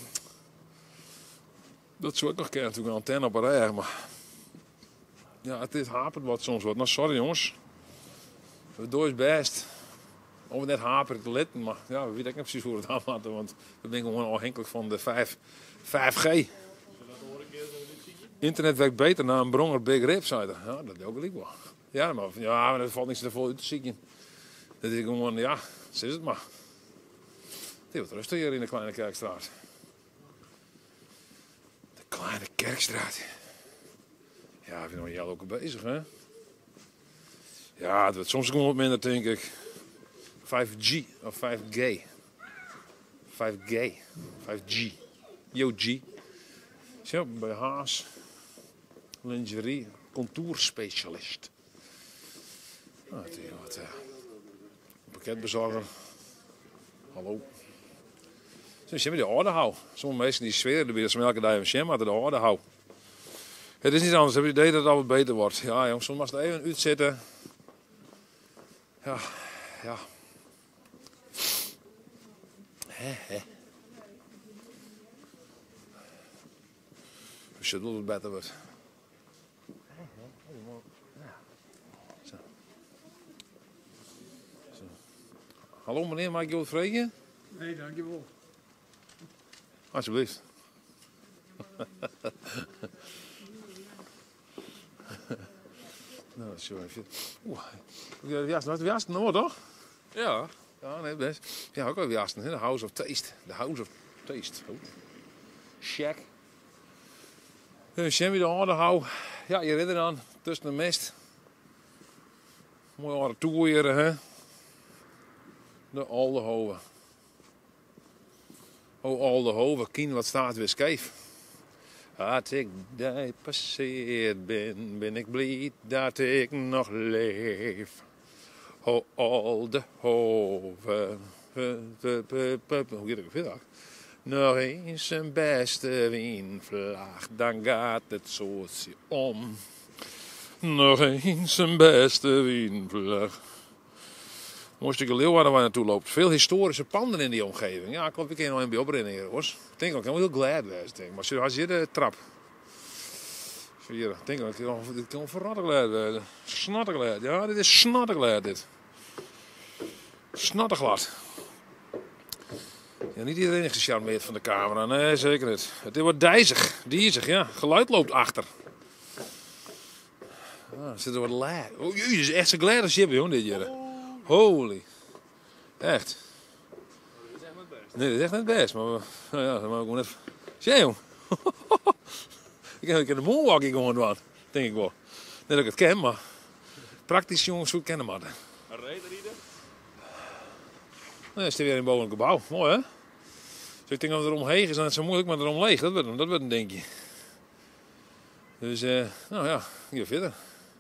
Dat zou ik nog kennen, natuurlijk, een antenne op een rij, maar... Ja, het hapert wat soms wat. Nou, sorry jongens. We doen het best. Of het net hapert te letten, maar ja, we weten niet precies hoe we het aanlaten, want we zijn gewoon afhankelijk van de 5G. Internet werkt beter naar een bronger Big Rip, zei er. Ja, dat ook wel. Ja, maar er valt niks te vol uit te zien. Dat is gewoon, ja, zo is het maar. Het is wat rustig hier in de Kleine Kerkstraat. De Kleine Kerkstraat. Ja, ik ben nog ook bezig, hè? Ja, het wordt soms gewoon wat minder, denk ik. 5G of 5G. 5G. 5G. Yo, G. Zo, bij Haas. Lingerie. Contourspecialist. Nou, het is wat... pakketbezorger. Hallo. Ze hebben de orde hou. Sommige mensen die zweren dat ze elke dag een sham hadden de orde hou. Het is niet anders. Heb je het idee dat het al wat beter wordt? Ja, jongens, soms mag het even uitzitten. Ja, ja. Dus je doet het beter wordt. Zo. Zo. Hallo meneer, mag ik je wat vragen? Nee, dankjewel. Alsjeblieft. Nou, zo even. Oeh, wat jasten nou, toch? Ja. Ja, nee, best. Ja, ook wel jasten, hè? The House of Taste. The House of Taste. Oh. Shack. Jimmy de orde hou. Ja, je ridder dan tussen de mist. Mooi orde toehoeren, hè? De Oude Hoven. Oh, Oude Hoven, kien wat staat weer scheef. Als ik daar passeerd ben, ben ik blij dat ik nog leef. Oh, Oude Hoven. Hoe gaat het verder? Nog eens een beste windvlaag, dan gaat het zo om. Nog eens een beste windvlaag. Mooi stukje Leeuwarden waar je naartoe loopt. Veel historische panden in die omgeving. Ja, ik kan nog een beetje opbrengen hier, hoor. Ik denk ook, ik ben heel glad wezen. Maar als je de trap. Hier, ik denk ook, dit kan verratten glad wezen. Snatterglad. Ja, dit is snatterglad, dit. Snatterglad. Ja, niet iedereen is gecharmeerd van de camera. Nee, zeker niet. Het wordt dijzig, ja. Geluid loopt achter. Ah, er zit er wat laag. Oh, jezus, is echt zo'n glad als je hebt, joh, dit hier. Holy. Echt. Nee, dat is echt niet best. Maar ja, dat mag ik gewoon even... Zie je, jong? Ik heb de moonwalking gewoon doen, denk ik wel. Net dat ik het ken, maar... Praktisch jongens goed kennen maar. Een rederrieder? Nee, is er weer een boven een gebouw. Mooi, hè? Dus ik denk dat het eromheen is, dan is het zo moeilijk, maar erom leeg. Dat wordt een denkje. Dus, nou ja, hier verder.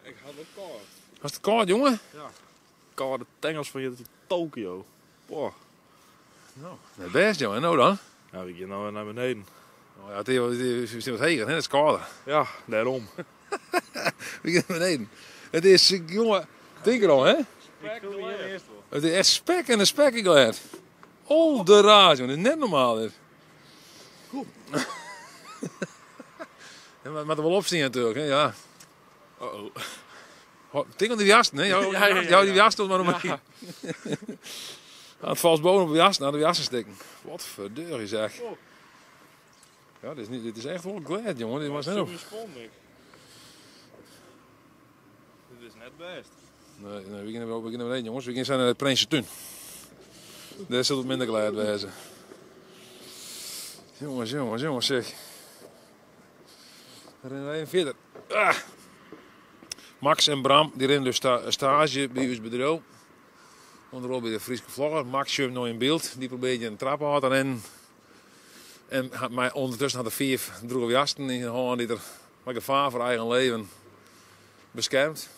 Ik had het koud. Was het koud, jongen? Ja. Koude tengels van je Tokio. Boah. Nou, dat best, joh. En nou dan? Nou, ik ga nou naar beneden. Oh, ja, het is wat heger, hè? Het is kouder. Ja, daarom. We gaan naar beneden. Het is, jongen, denk erom, hè? Het is echt spek en een spekkenglad. Oh, de raad, jongen. Dat is net normaal, dit. Goed. Ja, maar er wel opstaan natuurlijk, hè? Ja. Ting op die jas, nee? Jou die jas stond maar nog maar. Aan het vals boven op de jas, naar de jassen steken. Wat verdeur je zeg. Ja, dit is echt wel glad, jongen. Dit was net op. Dit is net best. Nee, we gaan naar beneden, jongens. We gaan naar het Prinsentuin. Daar zult het minder glad wezen. Jongens, zeg. We rennen even verder. Ah. Max en Bram, die rennen dus stage bij ons bedrijf. Onderop bij de Friese vlogger. Max is nog in beeld. Die probeert je een trap uit te rennen. En ondertussen had er 4 droege jassen in de hand die er met gevaar voor eigen leven beschermt.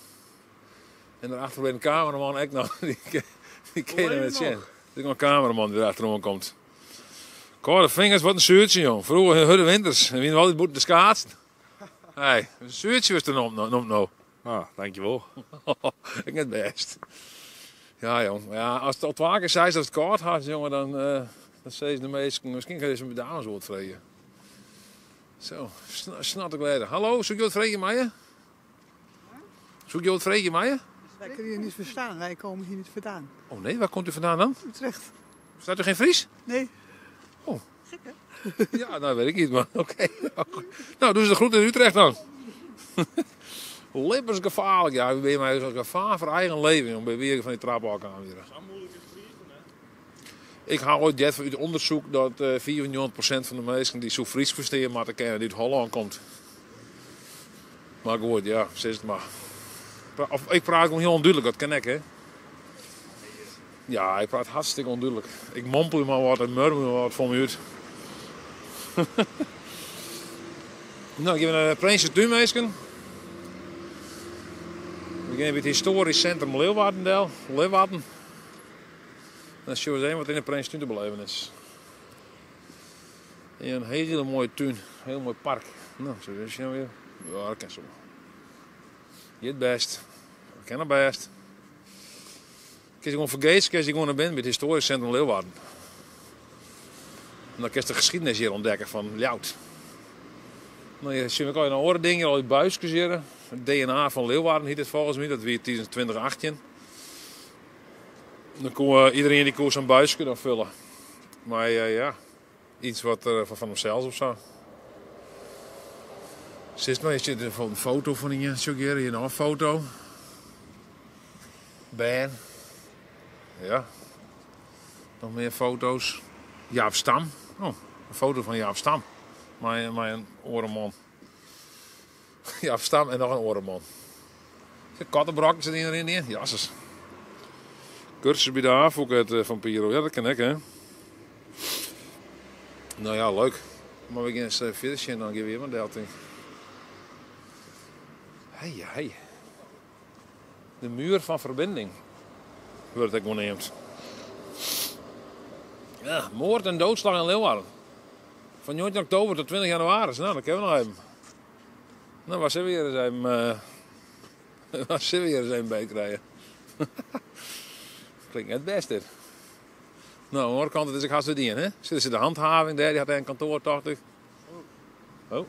En daarachter bij een cameraman ook nog. Die ken je het zien. Er is nog een cameraman die achterom komt. Korte vingers, wat een zuurtje, jong. Vroeger Hudde Winters. En wie nog altijd boeten de schaatsen. Hey, een zuurtje was er nog nou. Ah, dankjewel. Ik het best. Ja, jong. Ja, als het al 2 keer zei dat het koud had, jongen, dan zei ze de meesten. Misschien kan je ze met de dames wat vregen. Zo, snat ik leden. Hallo, zoek je wat vregen, Maya? Zoek je wat vregen, Maya? Wij kunnen hier niet verstaan, wij komen hier niet vandaan. Oh nee, waar komt u vandaan dan? Utrecht. Staat u geen Fries? Nee. Oh. Gek, hè? Ja, nou weet ik niet, maar oké. Nou, doen ze de groeten in Utrecht dan. Levensgevaarlijk, ja. We ben mij een gevaar voor eigen leven, om bij weer van die trappenhak aan weer. Ik haal ooit dit uit onderzoek dat 94% van de mensen die zo Fries verstaan, maar te kennen die uit Holland komt. Maar goed, ja, zit het maar. Of, ik praat gewoon heel onduidelijk, dat ken ik, hè. Ja, ik praat hartstikke onduidelijk. Ik mompel maar wat en murmel maar wat voor me uit. Nou, ik ga naar Prinsentuin, meisken. We gaan bij het historisch centrum Leeuwarden. Dan zullen we zien wat in de Prinsentuin te beleven is. En een hele mooie tuin, een heel mooi park. Nou, zo is je nou weer. Ja, dat kan zo. Je het best. Ik ken het best. Als je gewoon vergeet, als je gewoon naar binnen bij het historisch centrum Leeuwarden. En dan kun je de geschiedenis hier ontdekken van Ljout. Nou, je ziet ook al een andere dingen, al die buisjes hier. Het DNA van Leeuwarden heet het volgens mij, dat weer 2018. Dan kon iedereen die koers een buisje dan vullen. Maar ja, iets wat van hemzelf of zo. Zit maar, je zit er een foto van je, hier nog een foto. Ben. Ja. Nog meer foto's. Jaap Stam. Oh, een foto van Jaap Stam. Mijn orenman. Jaap Stam en nog een orenman. Kattenbrokken zit erin in. Jasses. Cursus bij de advocaat van Piro. Ja, dat ken ik, hè. Nou ja, leuk. Maar we gaan eens verder zien, dan gaan we weer met Delting. Hey. De muur van verbinding. Wordt ik genoemd. Ja, moord en doodslag in Leeuwarden. Van 19 oktober tot 20 januari. Nou, dat kunnen we nog even. Nou, waar zullen we weer eens een bij krijgen? Klinkt het best dit. Nou, aan de andere kant, het is ik haast weer die, hè? Zitten ze de handhaving daar, die had een kantoor, dacht ik. Oh,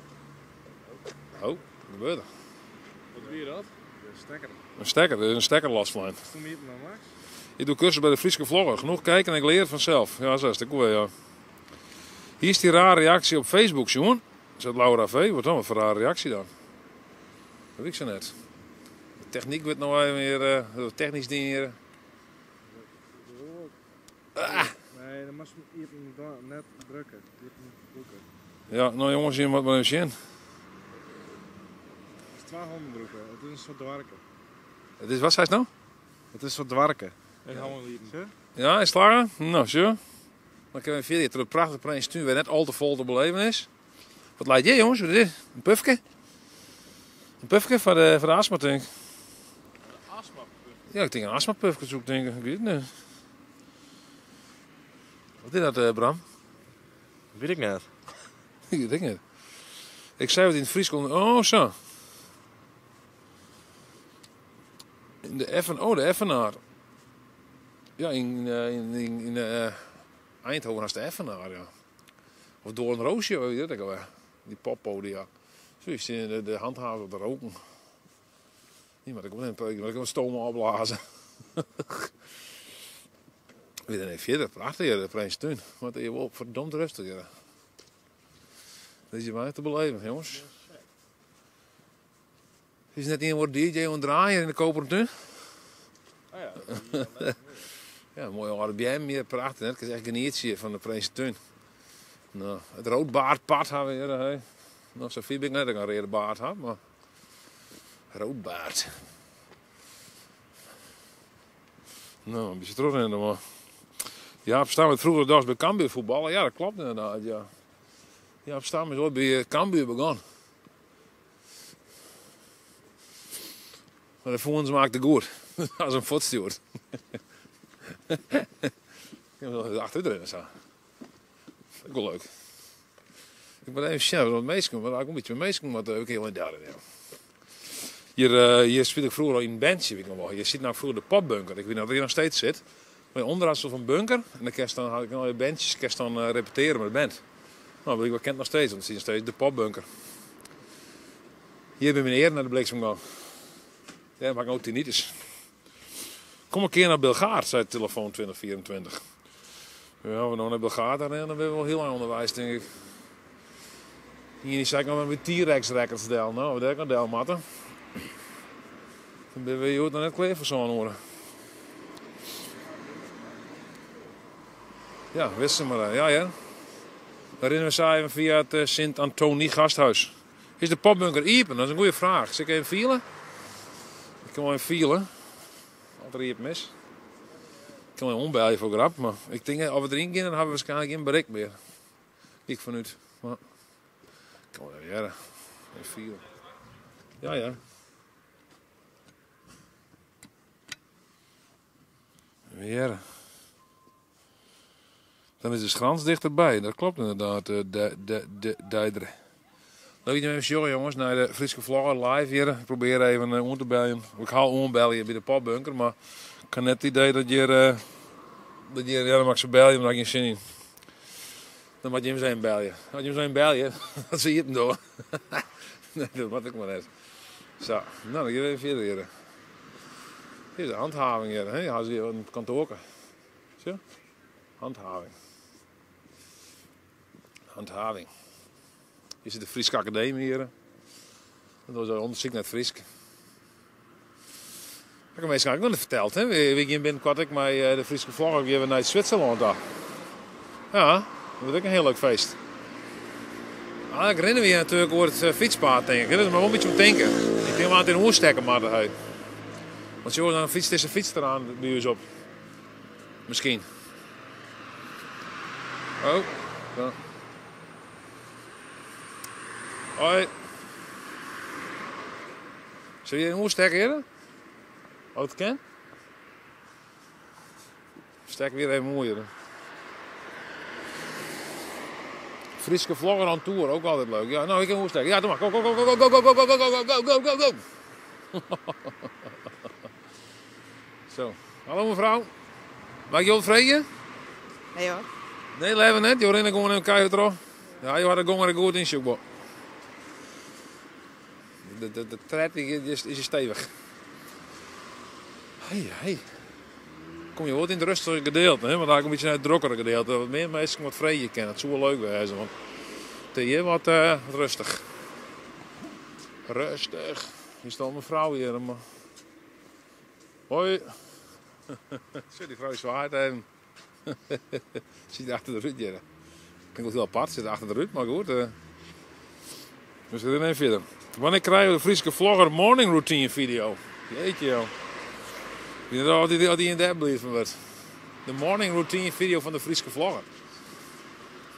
wat gebeurt er? Wat weer dat? Een stekker. Een stekker, er is een stekkerlastlijn. Is het niet naar Max? Ik doe cursus bij de Friese vlogger. Genoeg kijken en ik leer het vanzelf. Ja, zo is het wel, ja. Hier is die rare reactie op Facebook, jongen. Zet Laura V. Wat dan? Wat voor rare reactie dan? Dat weet ik zo net. De techniek wordt nog even weer technisch dingen. Nee, dan moet je net drukken. Ja, nou jongens, je moet maar even zien. Het is 2 handen drukken. Het is een soort dwarken. Het is, wat zei je nou? Het is een soort dwarken. En handen lieten. Ja, is het klaar? Nou, zo. Dan kunnen we verder. Het prachtige Prinsentuin waar net al te vol te beleven is. Wat lijkt je, jongens? Wat is dit? Een pufke? Een pufke voor de astma, denk ik. Een astma-pufke? Ja, ik denk een astma-pufke zoek, denk ik. Ik weet het niet. Wat is dat, Bram? Weet ik net. Ik weet het niet. Ik zei wat in het Fries kon. Oh, zo. De Effenaar. Ja, in Eindhoven was de Effenaar, ja. Of door een roosje, weet je dat ook wel. Die poppodia. Zo is de handhaven op de roken. Nee, maar ik kan een stoom opblazen. We zijn even verder, prachtig hier, de Prinsentuin. Wat je wel verdomd rustig hier. Dat is je maar te beleven, jongens. Is net een woord DJ aan het draaien in de Kopertuin? Ah ja. Ja, mooi RBM hier, prachtig. Het is echt een iets van de Prinsentuin. Nou, het roodbaardpad hebben we hier. Hey. Nou, zo viel ben ik net dat ik een rode baard had, maar... Roodbaard. Nou, een beetje terug in de man. Ja, Stam met vroeger dags bij Cambuur voetballen. Ja, dat klopt inderdaad, ja. Ja, Stam is ooit bij Cambuur begonnen. Maar de voens maakte goed. Als een fotstuurt. Ik heb nog achterin staan. Dat is wel leuk. Ik ben even chef, want meestal, maar ik een beetje meestal, maar ik heel in derde. Hier speel ik vroeger al in een bandje, weet ik nog wel. Je ziet nou vroeger de popbunker. Ik weet niet of je nog steeds zit. Maar onderaan stond een bunker en dan had ik nog bandjes, ik dan repeteren met de band. Nou, ik kent nog steeds, want het is nog steeds de popbunker. Hier ben ik eerder naar de Bleeksemgang. Ja, dat maakt ook tinnitus. Kom een keer naar Belgaard, zei de telefoon 2024. Ja, we gaan naar Belgaard en dan hebben we wel heel lang onderwijs, denk ik. Hier zei ik nog met T-Rex records delen. Nou, dat kan delen, matten. Dan ben je nog net klaar voor zo'n horen. Ja, wisten we maar. Ja, ja. Daarin zijn we via het Sint-Antonie gasthuis. Is de popbunker open? Dat is een goede vraag. Zal ik even vielen? Ik kan wel even vielen. Altijd hier mis. Ik kan wel ombellen voor grap, maar ik denk als we erin gaan, dan hebben we waarschijnlijk geen bereik meer. Ik vanuit. Maar ik kan wel even jaren. Even vielen. Ja, ja. Weer. Dan is de Schrans dichterbij. Dat klopt inderdaad. Deidre. Leuk je even jongen, jongens, naar de Friese Vlogger live hier. Ik probeer even om te bellen. Ik haal ombellen hier bij de popbunker, maar ik kan net het idee dat je ja, dan mag ze bellen, maar daar heb ik geen zin in. Dan moet je hem zijn bellen. Als je hem zijn bellen, dan zie je het hem door. Nee, dat moet ik maar net. Zo, nou dan gaan we even verder hier. Hier is de handhaving hier, hè? Hij is hier op kantoor. Zo? Handhaving. Handhaving. Hier zit de Friese Academie hier. Dat was een onderzoek naar het Fries. Ik heb meestal ook nog niet verteld, hè? Wie je binnenkort ik met de Friese vlog weer naar Zwitserland daar. Ja, dat wordt ook een heel leuk feest. Ah, ik herinner me je natuurlijk over het fietspaard, denk ik. Dat is maar wel een beetje om te denken. Ik denk maar aan het in oorstekken, maar uit. Want je hoort dan fietst is een fiets eraan bij ons op. Misschien. Oh, ja. Hoi. Zul je een oorstekken hier? Wat het ken? Stek weer even mooier. Friese vlogger aan tour, ook altijd leuk. Ja, nou ik kan oorstekken. Ja, doe maar. Go, go, go, go, go, go, go, go, go, go, go, go, go, go. Zo. Hallo mevrouw. Mag ik je wat vragen? Nee hoor. Nee, leven net. Je hoort gewoon een keihard erop. Ja, je had er gewoon goed in zoeken. De tred is stevig. Hey. Kom je wat in het rustige gedeelte, hè? Want daar een beetje naar het drokkere gedeelte. Wat meer mensen wat vrije kennen. Het zou wel leuk wezen. Want het is hier wat rustig. Rustig. Hier staat mevrouw hier. Maar... Hoi. Zit die vrouw is zwaar even. Zit achter de rut hier. Ik denk wel heel apart. Zit achter de rut, maar goed. Dus we gaan even verder. Wanneer krijgen we de Friese Vlogger morning routine video? Jeetje joh. Ik weet niet of die in de blijft van wordt. De morning routine video van de Friese Vlogger.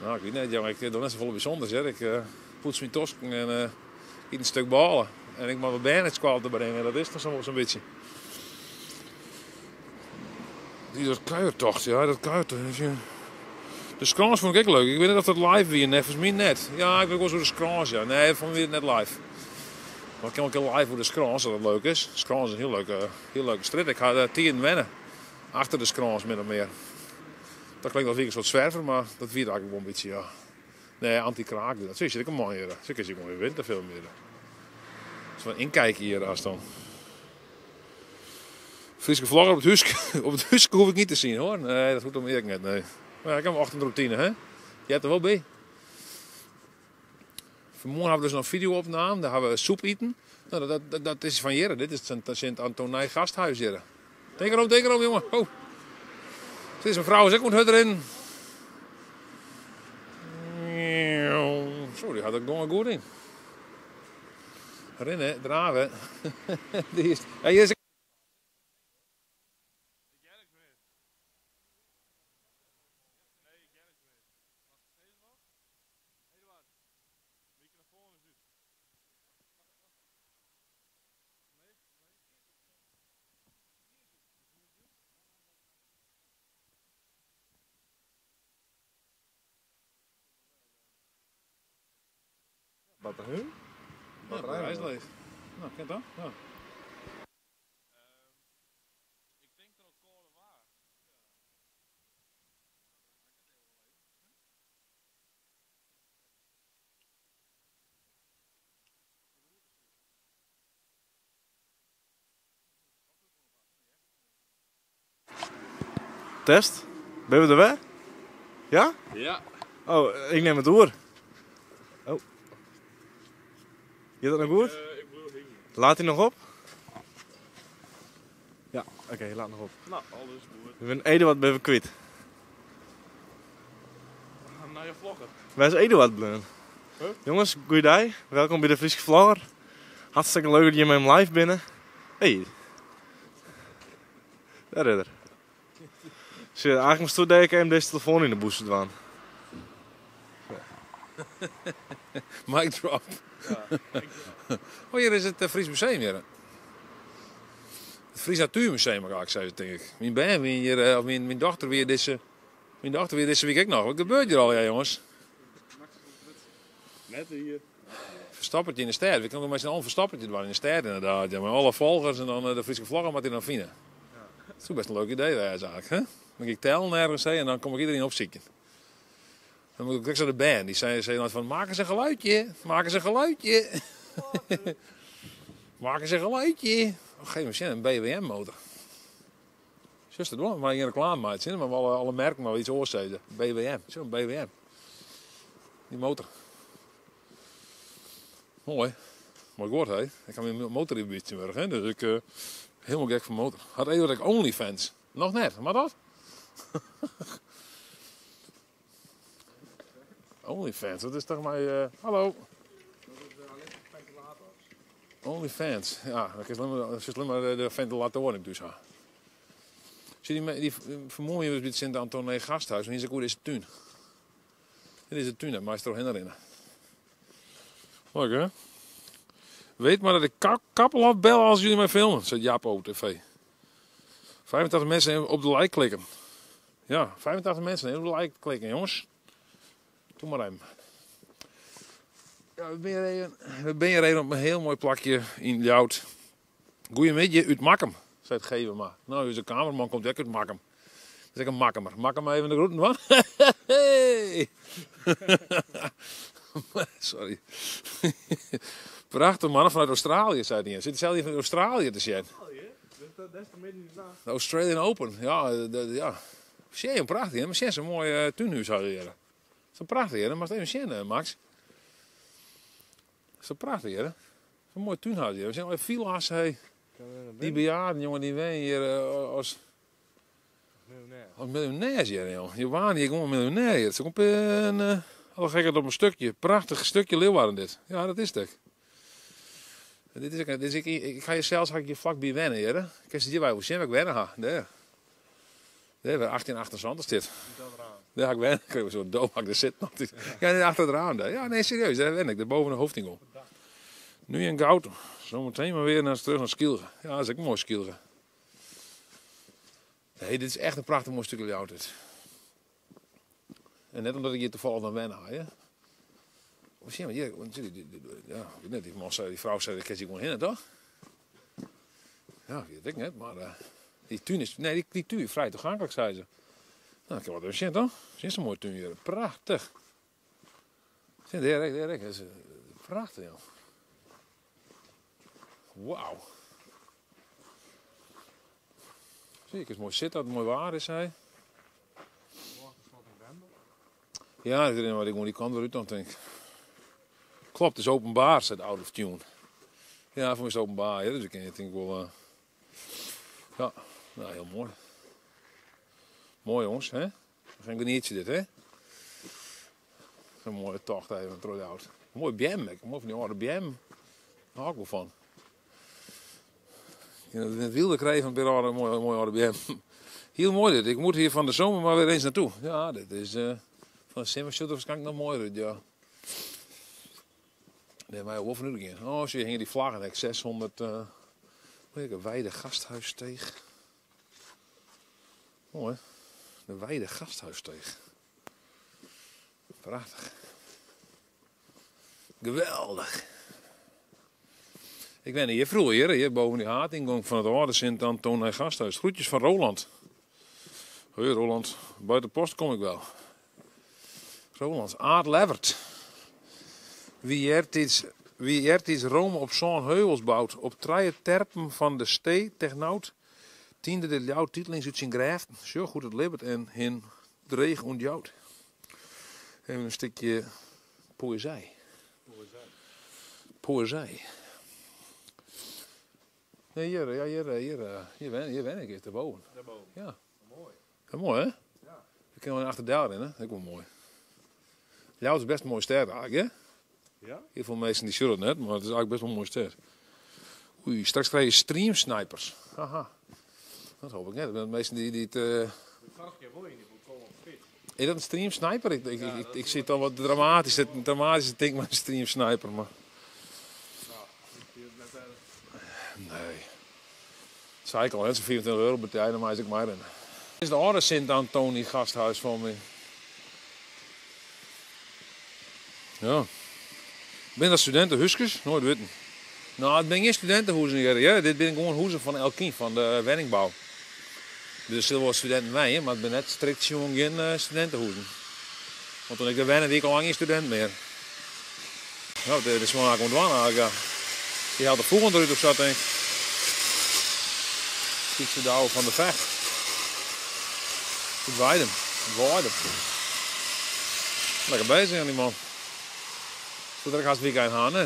Nou, ik weet niet jongen. Ik doe net zo vol bijzonders. Hè. Ik poets mijn tosken en eet een stuk ballen. En ik mag mijn bijnetskwal te brengen. Dat is toch zo'n beetje. Dat kuiertocht, ja, dat kuiertocht. De scrans vond ik ook leuk. Ik weet niet of dat live weer net, volgens mij net. Ja, ik ben wel zo de scrans, ja. Nee, vond ik net live. Maar ik kan ook heel live voor de Scrans, als dat leuk is. Scrans is een heel leuke strid. Ik ga 10 wennen. Achter de Scrans min of meer. Dat klinkt als een soort zwerver, maar dat weet eigenlijk wel een beetje, ja. Nee, anti-kraak. Dat zie je ook een mooie. Zo kun je gewoon weer winnen, veel meer. Zo'n inkijken hier als dan. Friese vlogger op het huis. Op het huis hoef ik niet te zien hoor. Nee, dat hoeft om eerlijk net. Nee. Maar ja, ik heb een ochtendroutine, hè? Je hebt er wel bij. Vanmorgen hebben we dus nog een video-opname. Daar hebben we soep eten. Nou, dat is van Jere. Dit is het Sint-Antonij gasthuis, Jere. Denk erom, jongen. Oh. Het is een vrouw, ik moet erin. Zo, die gaat er gewoon goed in. Rennen, draven. Die is... Ja, hier is... Batterij? Batterij is leeg. Nou, kent dat? Ja. Test? Ben we er weer? Ja? Ja. Oh, ik neem het door. Oh. Je dat nog goed? Laat hij nog op? Ja, oké, laat nog op. Nou, alles goed. We zijn Eduard ben we kwijt. We gaan naar je vlogger. Wij zijn Eduard blun. Huh? Jongens, goeiedag. Welkom bij de Friese Vlogger. Hartstikke leuk dat je met hem live binnen. Hey. Daar is er. Zie je, eigenlijk moest ik hem deze telefoon in de boes doen. Mic drop. Ja, oh, hier is het Fries Museum hier. Het Fries Natuurmuseum, ga ik zeggen, denk ik. Mijn dochter weer deze week ook nog. Wat gebeurt hier al, ja, jongens? net hier. Verstappertje in de stad. We kunnen met z'n allen verstappertje doen in de stad inderdaad. Ja, met alle volgers en dan de Friese vlaggen met in dan vinden. Dat is ook best een leuk idee eigenlijk. Hè? Dan ga ik tellen nergens heen en dan kom ik iedereen opzieken. Dan moet ik direct zo de band. Die zei van, maak eens een geluidje. Maak eens een geluidje. Maak eens een geluidje. Oh, geef me zin, een BWM-motor. Juist het wel, maar hier reclame maakt. Maar alle merken maar iets oorzijden. BWM, zo'n BWM. Die motor. Mooi. Mooi woord, hè. Ik ga mijn motor in een beetje werken, dus ik helemaal gek van motor. Had even dat ik OnlyFans. Nog net, maar dat? OnlyFans, dat is toch mijn... hallo. OnlyFans, ja, dat is alleen maar de ventilatoren dus. Zie je die vermoeien bij het Sint-Antonij gasthuis, en hier is ook deze tuin. Dit is de tuin, maar is er nog herinneren. Leuk hè? Weet maar dat ik kappel afbel als jullie mij filmen, zegt Jaap op tv. 85 mensen op de like klikken. Ja, 85 mensen op de like klikken, jongens. Doe maar even. Ja, we ben hier even op een heel mooi plakje in Jout. Goeiemiddag, uit Makkum, zei het geven maar. Nou, de kamerman komt ook uit Makkum. Dat is ik een Makkemer. Maak hem even de groeten, man. Hey! Sorry. Prachtig man, vanuit Australië, zei hij. Zit zelf hier in Australië te zien. Dat is toch midden in de nacht. De Australian Open, ja. Ja. Zie je, prachtig, hè? Maar zie je, zo'n mooi tuinhuis hadden hier. Zo prachtig, hè? Dat mag je even zien, Max. Zo prachtig, hè? Zo'n mooi tuinhuis hier. We zijn al villa's, hey. Die bejaarden, jongen, die wonen hier als miljonairs hier, jongen. Die waren hier gewoon miljonair hier. Het is ook een... Alle gekheid op een stukje. Prachtig stukje Leeuwarden dit. Ja, dat is het. Ik ga je zelfs vlakbij wennen, hè? Ik heb hier bij hoe zien ik wennen ga. Daar. Daar, 1828 is dit. Daar ga ik wennen. Ik heb zo'n doofhak, daar zit nog. Ja, nee, achter het raam daar. Ja, nee, serieus, daar wen ik. Daar boven de hoofdingel. Nu in Goud. Zometeen maar weer terug naar Skilge. Ja, dat is ook een mooi Skilge. Nee, dit is echt een prachtig mooi stukje Leeuwarden. En net omdat ik hier toevallig naar wennen ga, hè? Ja, die man zei, die vrouw zei, dat kan je gewoon heen, toch? Ja, weet ik niet, maar die tuin is, nee, die tuin is vrij toegankelijk, zei ze. Nou, ik heb wat even zien, toch? Zie je zo'n mooie tuin hier, prachtig. Zie je, dat is prachtig, joh. Wauw. Zie ik, is mooi zitten, dat het mooi waar is, hij. Ja, ik denk maar die kant weer uit dan denk ik. Klopt, het is openbaar, zei de oude tune. Ja, voor mij is het openbaar, ja, dus ik denk wel... Ja, nou, heel mooi. Mooi jongens, hè? Geen genietje dit, hè? Een mooie tocht even door de auto. Mooi BM, mooi van die oude BM. Daar hou ik wel van. In het wielde krijgen van een mooi oude BM. Heel mooi dit, ik moet hier van de zomer maar weer eens naartoe. Ja, dit is van de Simmershoot waarschijnlijk nog mooier, ja. Nee, maar hoe van nu again. Oh, zie je, hingen die vlaggen, 600... een Weide Gasthuisteeg. Mooi. De Weide Gasthuisteeg. Prachtig. Geweldig. Ik ben hier vroeger, hier boven die haatingang van het oude Sint-Antonie Gasthuis. Groetjes van Roland. Hoi Roland, buiten de post kom ik wel. Roland, Aard Levert. Wie er iets Rome op zo'n heuvels bouwt, op 3 terpen van de stee, technout, tiende de jouw titelings uit zijn graaf, zo goed het libbert en hin dreig ontjouwt. Even een stukje poëzie. Poëzie. Nee, hier ben ik, daarboven. Ja. Mooi. Ja, mooi, hè? Ja. Ik kan wel een achterdaal in, hè? Dat is wel mooi. Jouw is best een mooie ster eigenlijk, hè? Ja? Heel veel mensen die zullen het net, maar het is eigenlijk best wel een mooie ster. Oei, straks krijg je streamsnipers. Haha. Dat hoop ik net. De meesten die het... Is dat een streamsniper? Ik zit al wat dramatische ding met een streamsniper, maar... Nee. Zei ik al, net zo'n 24 euro betalen, dan maak ik maar in. Dit is de oude Sint-Antonie gasthuis van me. Ja. Ben dat studentenhuisjes? Nooit weten. Nou, het ben geen studentenhuizen hier. Ja. Dit ben gewoon huizen van Elkien, van de woningbouw. Dus er zullen wel studenten bij, maar het ben net strikt geen studentenhuizen. Want toen ik er ben, ik al lang geen student meer. Nou, de smaak komt wel ja. Die had de volgende eruit op zat, denk ik. Iets de oude van de vecht. Goed Weidem. Lekker bezig aan die man. Zodat ik hartstikke aan gaan, hè.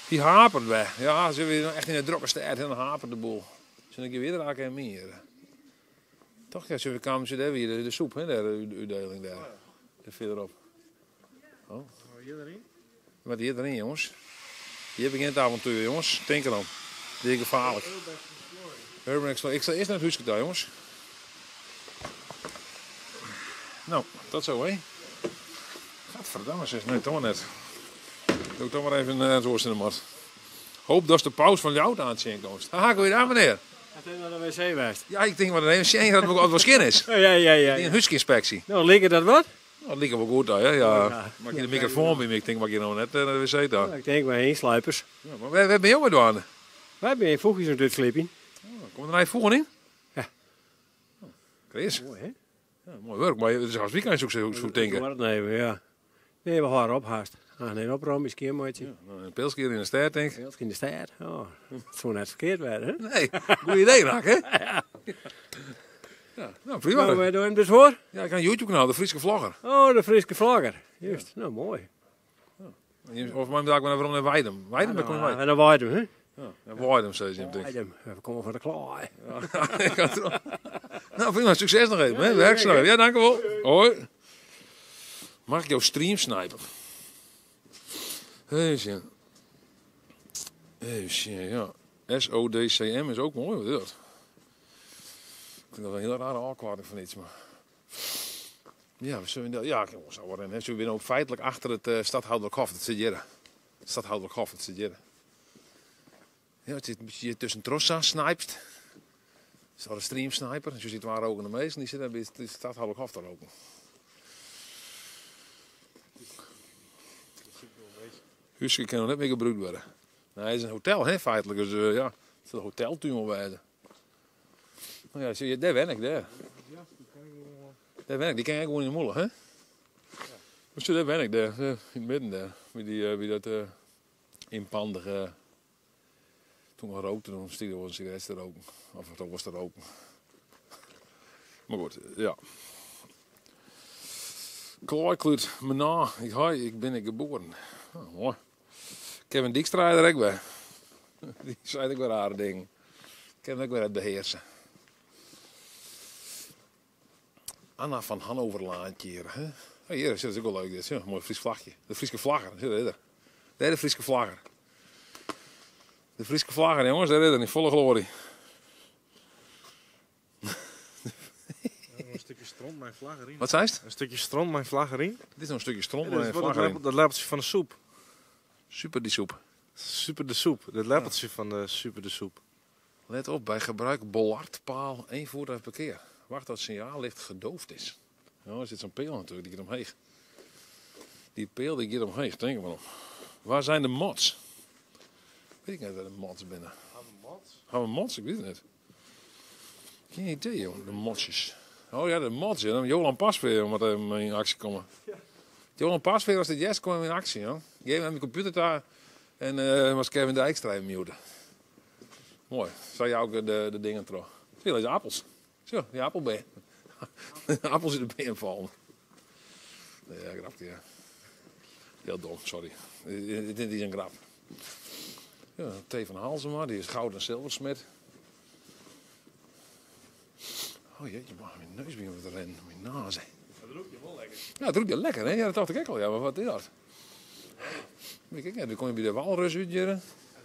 Die hapert weg. Ja, ze weer echt in de drukke stad en dan hapert de boel. Zullen ik weer raak en meer. Toch, ja, ze kwamen ze daar weer de soep, hè, de uitdeling daar. De verderop. Oh. Hier erin? Wat hier erin, jongens? Hier begint het avontuur, jongens. Denk erom. Dit is gevaarlijk. Urban Explorer. Ik zal eerst naar het huisje daar, jongens. Nou, dat zo, hè. Gadverdamme, zeg. Nee, toch maar net. Doe toch maar even het woord in de mat. Hoop dat de pauze van jou aan het zien komt. Haha, goeie daar, meneer. Het is naar de wc geweest. Ja, ik denk maar dat even dat het wat skin is. Ja. Een huisinspectie. Nou, leek dat wat? Nou, dat lijkt wel goed, hè. Ja. Maak je de microfoon bij me. Ik denk, maak je nou net naar de wc daar. Ja, ik denk maar heen sluipers. Ja, maar waar ben je ook aan? Wij hebben een voegjes aan het uitslepen. Komt er nou voegen in? Ja. Chris. Mooi, hè? Ja, mooi werk, maar het is als weekend zo denken. Nee, ja. Nee, we gaan erop haast. Nee, opruimen is een maatje. Ja, nou, een pilskeer in de stad, denk ik. Een pilskeer in de stad? Oh, dat zou net verkeerd werden, hè? Nee, goed idee, Rak, hè? Ja, nou prima. Wat wij doen dus voor? Ja, ik heb een YouTube-kanaal, de Friese Vlogger. Oh, de Friese Vlogger. Juist, ja. Nou mooi. Ja. Of mijn dag waarom naar Weidem. Weidem, daar kom je bij. En naar Weidem, hè? Ja, Weidem, zei ze, denk ik. Weidem, we komen van de klaai. Ja. Nou, prima, succes nog even, hè? Werk zo. Ja, dank u wel. Hoi. Mag ik jouw stream snipen? Even ja. SODCM is ook mooi, wat is dat? Ik vind dat wel een hele rare afkorting van iets, maar... Ja, we zullen... Ja, we zijn ook feitelijk achter het stadhoudelijk hof, dat zit hier. Het stadhoudelijk hof, dat zit hier. Ja, het zit een beetje tussen Trossa, sniped. Er staat een stream sniper, dus je ziet waar ook in de meesten, die zitten bij het stadhoudelijk hof daar ook. Huisje kan nog net meer gebruikt worden. Nee, het is een hotel, hè, feitelijk. Dus ja, het is een hoteltuin wijzen. Nou ja, zie je, daar ben ik, daar. Daar ben ik, die kan ik gewoon in de molen, hè? Dus daar ben ik, daar, in het midden daar. Wie dat inpandige... Toen we rookten, toen stieg er wel een sigaret te roken. Of toen was te roken. Maar goed, ja. Klaaikloed, Mena, ik ben geboren. Oh, mooi. Kevin Dijkstra er ook bij. Die zei ook weer rare dingen. Ik heb hem ook weer het beheersen. Anna van Hannoverlaantje hier. Hè? Oh, hier, dat is ook wel leuk. Dit. Ja, een mooi Fries vlagje. De Friese vlagger. Zit er. Daar de Friese vlagger. De Friese vlagger, jongens. Daar is er in volle glorie. Een stukje stront mijn vlagger in. Wat zei het? Een stukje stront mijn vlagger in. Dit is nog een stukje stront Ja, mijn vlagger in. dat lepeltje van de soep. Super die soep. Super de soep. Dat lepeltje van de super de soep. Let op, bij gebruik bollardpaal 1 voertuig per keer. Wacht tot het signaallicht gedoofd is. Nou, er zit zo'n peel natuurlijk, die gaat omheen. Die peel die gaat omheen, denk ik maar om. Waar zijn de mods? Weet ik niet waar de mods binnen. Gaan we mods? Ik weet het niet. Geen idee, joh, de modsjes. Oh ja, de mods, ja. Johan Pasveer moet even in actie komen. Johan Pasveer, als dit yes, kwam in actie, joh. Geef hem de computer daar en was Kevin Dijkstra in mute. Mooi. Zou je ook de dingen terug? Zie je, deze appels. Zo, die appelbeen. Appels in de been vallen. Nee, ja, grapje, ja. Heel dom, sorry. Dit is een grap. Ja, T. van Halsema, die is goud en zilversmid. Oh jeetje, maar mijn neus begint te rennen. Mijn naast. Dat roept je wel lekker. Ja, dat roept je lekker, hè? Ja, dat dacht ik ook al. Ja, maar wat is dat? Kijk, ja, dan kom je bij de walrus uit, Jere. Ja,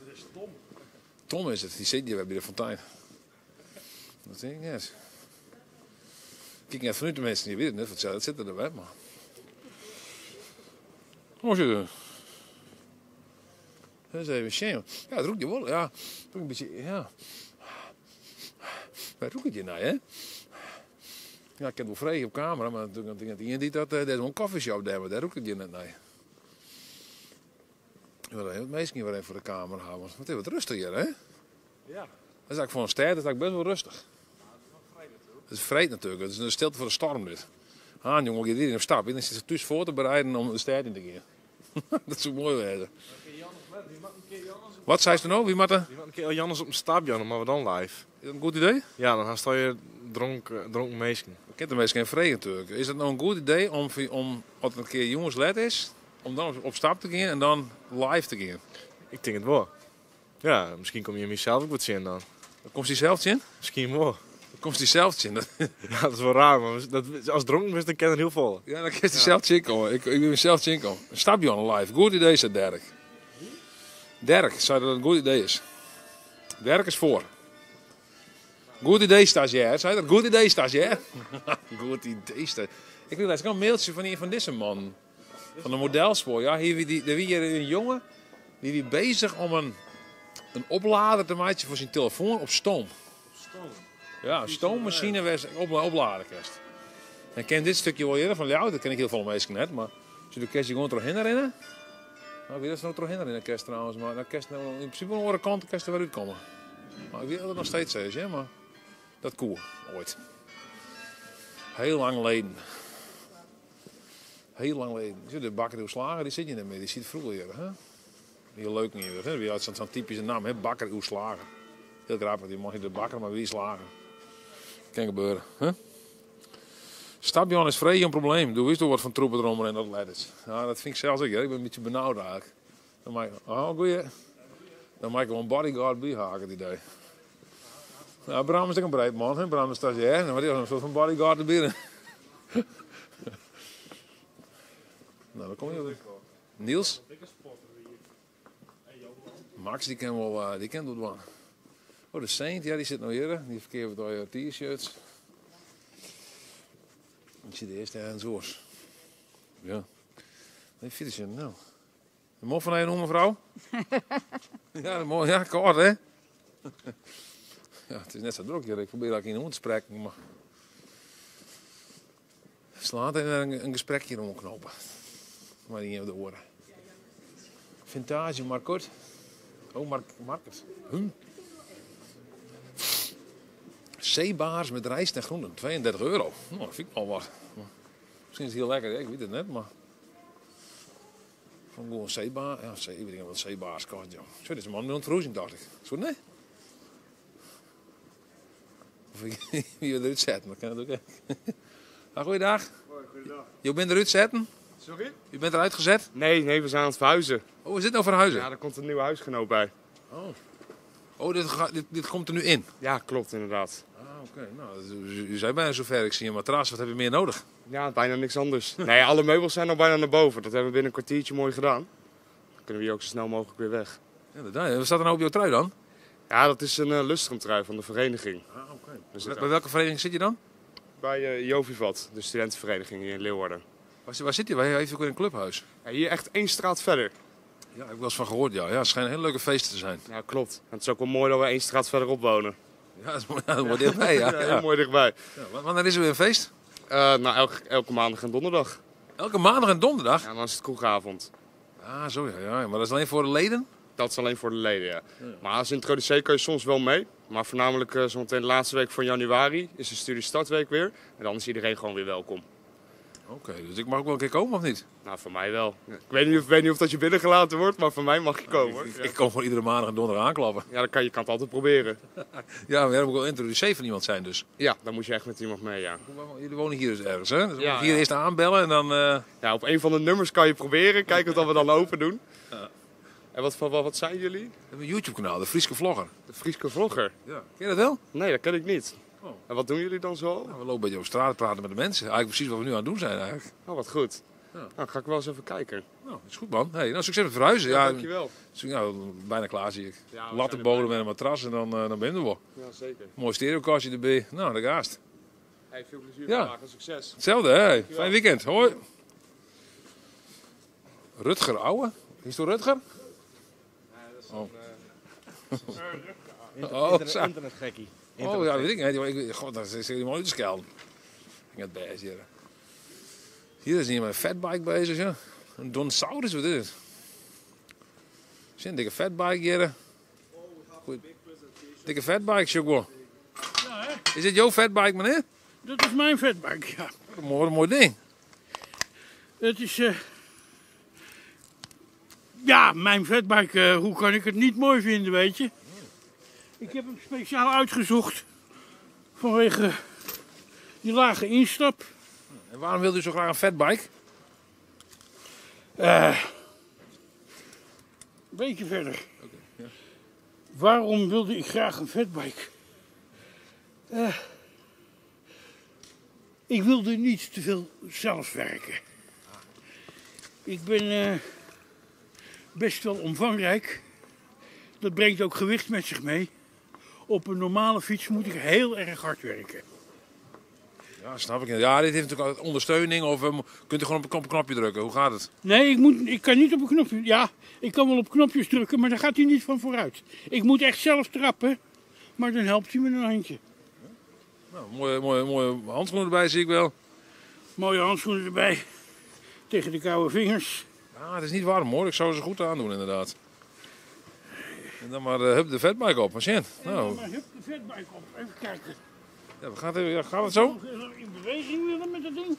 dat is Tom. Tom is het, die zit hier bij de fontein. Dat denk ik net. Kijk net vanuit de mensen, die weten het niet, dat zit erbij, maar... Hoe zit het? Dat is even shame. Ja, dat roept je wel, ja. Toch een beetje, ja. Waar roept het je naar, hè? Ja, ik ken het wel vrij op camera, maar natuurlijk denk ik niet dat er zo'n koffieshop daar, maar daar roept het je net naar. Ik wil het meestal weer even voor de camera houden. Wat is wat rustig hier, hè? Ja. Dat is eigenlijk voor een stad, dat is best wel rustig. Het is vreed natuurlijk, het is een stilte voor de storm dit. Haan jongen, je hier op stap, dan zit ze thuis voor te bereiden om de stad in te gaan. Dat is mooi wezen. Wat zei ze nou? Wie moet er? Die mag een keer Jannes op een stapje, maar we dan live. Is dat een goed idee? Ja, dan sta je dronken meesken. Ik ken de meesten geen vrede natuurlijk. Is het nou een goed idee om als het een keer jongens let is, om dan op stap te gaan en dan live te gaan? Ik denk het wel. Ja, misschien kom je jezelf ook wat zien dan. Komt hij zelf in? Misschien wel. Komt hij zelf in? Ja, dat is wel raar, maar als dronken bent, dan ken je het heel vol. Ja, dan kan hij zelf in komen. Ik wil mezelf in komen. Een stapje on live. Goed idee, zei Dirk. Dirk zei dat het een goed idee is. Dirk is voor. Goed idee, stagiair. Zei dat? Goed idee, stagiair. Goed idee, stagiair. Ik kreeg laatst een mailtje van een van deze man. Van de modelspoor. Ja, hier een jongen die was bezig om een oplader te maken voor zijn telefoon op stoom. Ja, een stoommachine was opladen kerst. En ik ken dit stukje wel eerder van jou, dat ken ik heel veel mensen net, maar als je de kerst gewoon terug herinneren. Nou, wie is er nog terug herinneren in de kerst trouwens, maar de kerst in principe aan de andere kant de kerst er weer uitkomen. Maar ik weet dat het nog steeds zo is, ja, maar dat koe, ooit. Heel lang geleden. Heel lang geleden. De bakker die slagen, die zit je niet meer, die ziet vroeger hier, hè? Heel leuk niet meer, hè? Wie had zo'n typische naam, hè? Bakker uw slager. Heel grappig, die mag je de bakker, maar wie slagen. Kan gebeuren, hè? Stapjan is vrij een probleem. Doe eens door wat van troepen eromheen en dat leidt het. Ja, dat vind ik zelfs ook. Ik ben een beetje benauwd eigenlijk. Dan maak ik wel een bodyguard bijhaken die idee. Ja, Bram is ook een breed man, hè? Bram is stagiair. Maar die was een soort van bodyguard erbij. Nou, dan kom je weer. Niels? Max, die kent wel, die kent het wel. Oh, de Saint, ja, die zit nog hier. Die verkeert door je t-shirts. Ik zie de eerste en zo's. Ja. Nee, vind je nou. De mof van een jonge mevrouw? Ja, kort, hè? Ja, het is net zo druk hier. Ik probeer eigenlijk in hond te spreken, maar... Slaat en een gesprekje omknopen. Maar niet op de oren. Vintage Markot. Oh, Market. Zeebaars met rijst en groenten. 32 euro. Nou, dat vind ik al wat. Misschien is het heel lekker, hè? Ik weet het net, maar... Gewoon zeebaar. Ja, ik weet niet wat zeebaars kost, joh. Zo, dit is een man met een verroezing, dacht ik. Zo, nee? Of ik wie eruit zetten, dat kan het ook, hè? Goeiedag. Hoi, goeiedag. Je bent eruit zetten? Sorry? Je bent eruit gezet? Nee, we zijn aan het verhuizen. Oh, is dit nou verhuizen? Ja, er komt een nieuwe huisgenoot bij. Oh, dit komt er nu in? Ja, klopt inderdaad. Ah, oké. Nou, u zei bijna zover. Ik zie een matras. Wat heb je meer nodig? Ja, bijna niks anders. Nee, alle meubels zijn al bijna naar boven. Dat hebben we binnen een kwartiertje mooi gedaan. Dan kunnen we hier ook zo snel mogelijk weer weg. Ja, inderdaad. Wat staat er nou op jouw trui dan? Ja, dat is een Lustrum-trui van de vereniging. Ah, oké. Bij welke vereniging zit je dan? Bij Jovivat, de studentenvereniging hier in Leeuwarden. Waar zit je? Waar heeft u ook in een clubhuis? Ja, hier echt 1 straat verder. Ja, ik heb wel eens van gehoord, ja. Ja, het schijnen hele leuke feesten te zijn. Ja, klopt. En het is ook wel mooi dat we 1 straat verderop wonen. Ja, dat is mooi, ja, dat is mooi dichtbij, ja. Ja, heel mooi dichtbij. Ja, wanneer is er weer een feest? Nou, elke maandag en donderdag. Elke maandag en donderdag? Ja, dan is het kroegavond. Ah, zo ja. Maar dat is alleen voor de leden? Dat is alleen voor de leden, ja. Maar als introducee kun je soms wel mee. Maar voornamelijk zometeen de laatste week van januari is de studiestartweek weer. En dan is iedereen gewoon weer welkom. Oké, dus ik mag ook wel een keer komen of niet? Nou, voor mij wel. Ik weet niet of dat je binnengelaten wordt, maar voor mij mag je komen. Hoor. Ik kom gewoon iedere maandag en donderdag aanklappen. Ja, je kan het altijd proberen. Ja, maar dan moet ik wel introducee van iemand zijn dus. Ja, dan moet je echt met iemand mee, ja. Jullie wonen hier dus ergens, hè? Dus ja, hier eerst aanbellen en dan... Ja, op een van de nummers kan je proberen. Kijken wat we dan open doen. Ja. En wat zijn jullie? We hebben een YouTube-kanaal, de Frieske Vlogger. De Frieske Vlogger? Ja. Ken je dat wel? Nee, dat ken ik niet. Oh. En wat doen jullie dan zo? Nou, we lopen een beetje op straat, praten met de mensen. Eigenlijk precies wat we nu aan het doen zijn eigenlijk. Oh, wat goed. Ja. Nou, ga ik wel eens even kijken. Nou, dat is goed man. Hey, nou, succes met verhuizen. Ja, dankjewel. Nou, bijna klaar zie ik. Ja, lattenbodem en een matras en dan ben je er wel. Ja, zeker. Mooi stereokastje erbij. Nou, daar gaast. Hey, veel plezier ja. vandaag en succes. Hetzelfde, hè. Fijn weekend. Hoi. Rutger Ouwe. Is het Rutger? Oh. Internetgekkie. Oh ja, weet ik niet. God, dat is helemaal uit te schelden. Ik het best hier. Hier is iemand met een fatbike bezig, ja. Een Don Saurus, wat is het? Zie een dikke fatbike hier. Goed. Dikke fatbike, Choco. Ja, hè? Is dit jouw fatbike, meneer? Dat is mijn fatbike, ja. Een mooi ding. Het is... Ja, mijn fatbike, hoe kan ik het niet mooi vinden, weet je? Ik heb hem speciaal uitgezocht vanwege die lage instap. En waarom wilde u zo graag een fatbike? Een beetje verder. Okay, ja. Waarom wilde ik graag een fatbike? Ik wilde niet te veel zelf werken. Ik ben best wel omvangrijk. Dat brengt ook gewicht met zich mee. Op een normale fiets moet ik heel erg hard werken. Ja, snap ik. Ja, dit heeft natuurlijk ondersteuning of kunt u gewoon op een knopje drukken? Hoe gaat het? Nee, ik kan niet op een knopje. Ja, ik kan wel op knopjes drukken, maar daar gaat hij niet van vooruit. Ik moet echt zelf trappen, maar dan helpt hij met een handje. Nou, mooie handschoenen erbij zie ik wel. Mooie handschoenen erbij. Tegen de koude vingers. Ja, het is niet warm hoor. Ik zou ze goed aandoen inderdaad. En dan maar hup de fatbike op, patiënt. Nou. Maar hup de fatbike op. Even kijken. Ja, gaat het zo? In beweging willen met dat ding?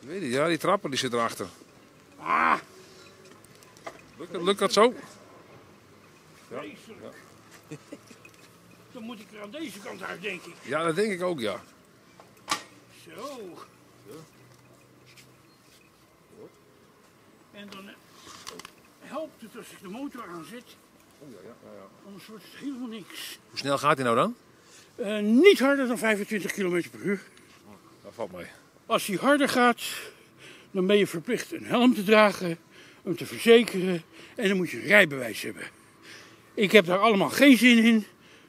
Ik weet niet, ja, die trappen die zit erachter. Ah! Lukt dat zo? Ja. Ja. Dan moet ik er aan deze kant uit, denk ik. Ja, dat denk ik ook, ja. Zo. En dan helpt het als ik de motor aanzet. Anders wordt het helemaal niks. Hoe snel gaat hij nou dan? Niet harder dan 25 km per uur. Dat valt mee. Als hij harder gaat, dan ben je verplicht een helm te dragen, hem te verzekeren en dan moet je een rijbewijs hebben. Ik heb daar allemaal geen zin in,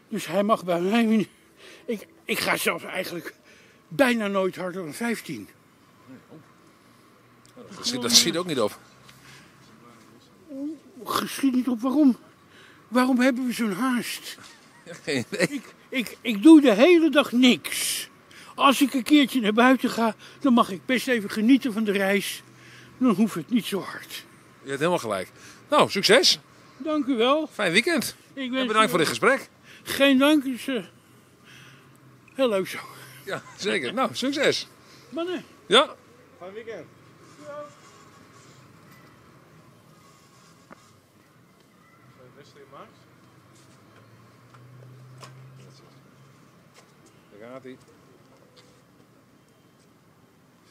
dus hij mag bij mij... Ik ga zelfs eigenlijk bijna nooit harder dan 15. Dat schiet ook niet op. Geschiet niet op, waarom? Waarom hebben we zo'n haast? Ja, geen idee. Ik doe de hele dag niks. Als ik een keertje naar buiten ga, dan mag ik best even genieten van de reis. Dan hoeft het niet zo hard. Je hebt helemaal gelijk. Nou, succes. Dank u wel. Fijn weekend. Ik En bedankt voor dit gesprek. Geen dank, is heel leuk zo. Ja, zeker. Nou, succes. Mannen. Ja. Fijn weekend. Daar gaat hij.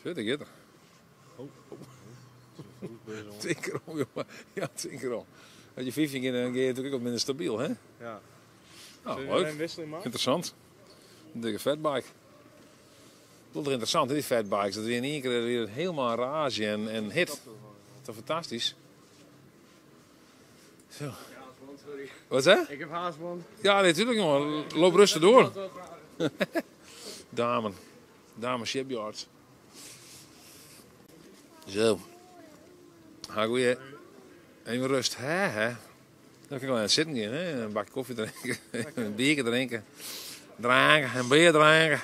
Zit ik het. Twee keer om, jongen. Ja, 2 keer om. Als je 15 keer dan ga je natuurlijk ook minder stabiel, hè? Ja. Nou, Zullen we leuk. een wisseling maken? Interessant. Een dikke fatbike. Dat is interessant, hè, die fatbikes. Dat weer in één keer weer helemaal rage en hit. Dat is toch fantastisch? Zo. Wat hè? Ik heb haastband. Ja, natuurlijk jongen. Loop rustig door. Dames shipyards. Zo. Ga goed, even rust. Hè? Dan kan ik wel aan het zitten gaan, hè? Een bak koffie drinken, een biertje drinken, een bier drinken.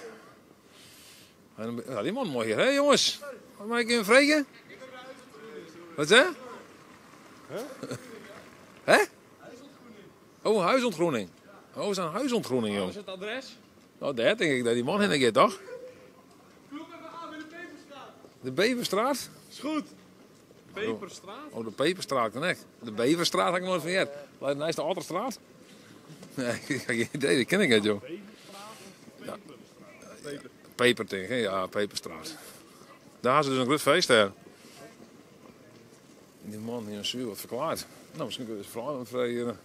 Ja, die man mooi hier, hè jongens? Wat mag ik even vragen? Wat hè? Hè? Oh, huisontgroening. Oh, is dat een huisontgroening, joh? Wat is het adres? Nou, daar denk ik dat die man heen gaat, toch? De Beverstraat? Is goed. Peperstraat? Oh, de Peperstraat, kan echt. De Beverstraat heb ik nooit van gehad. Lijkt naast de Otterstraat? Nee, ik heb geen idee, dat ken ik niet, joh. Ja. Peperting, hè? Ja, Peperstraat. Daar is dus een groot feest, hè. Die man die een zuur wat verklaard. Nou, misschien kun je eens vragen vragen.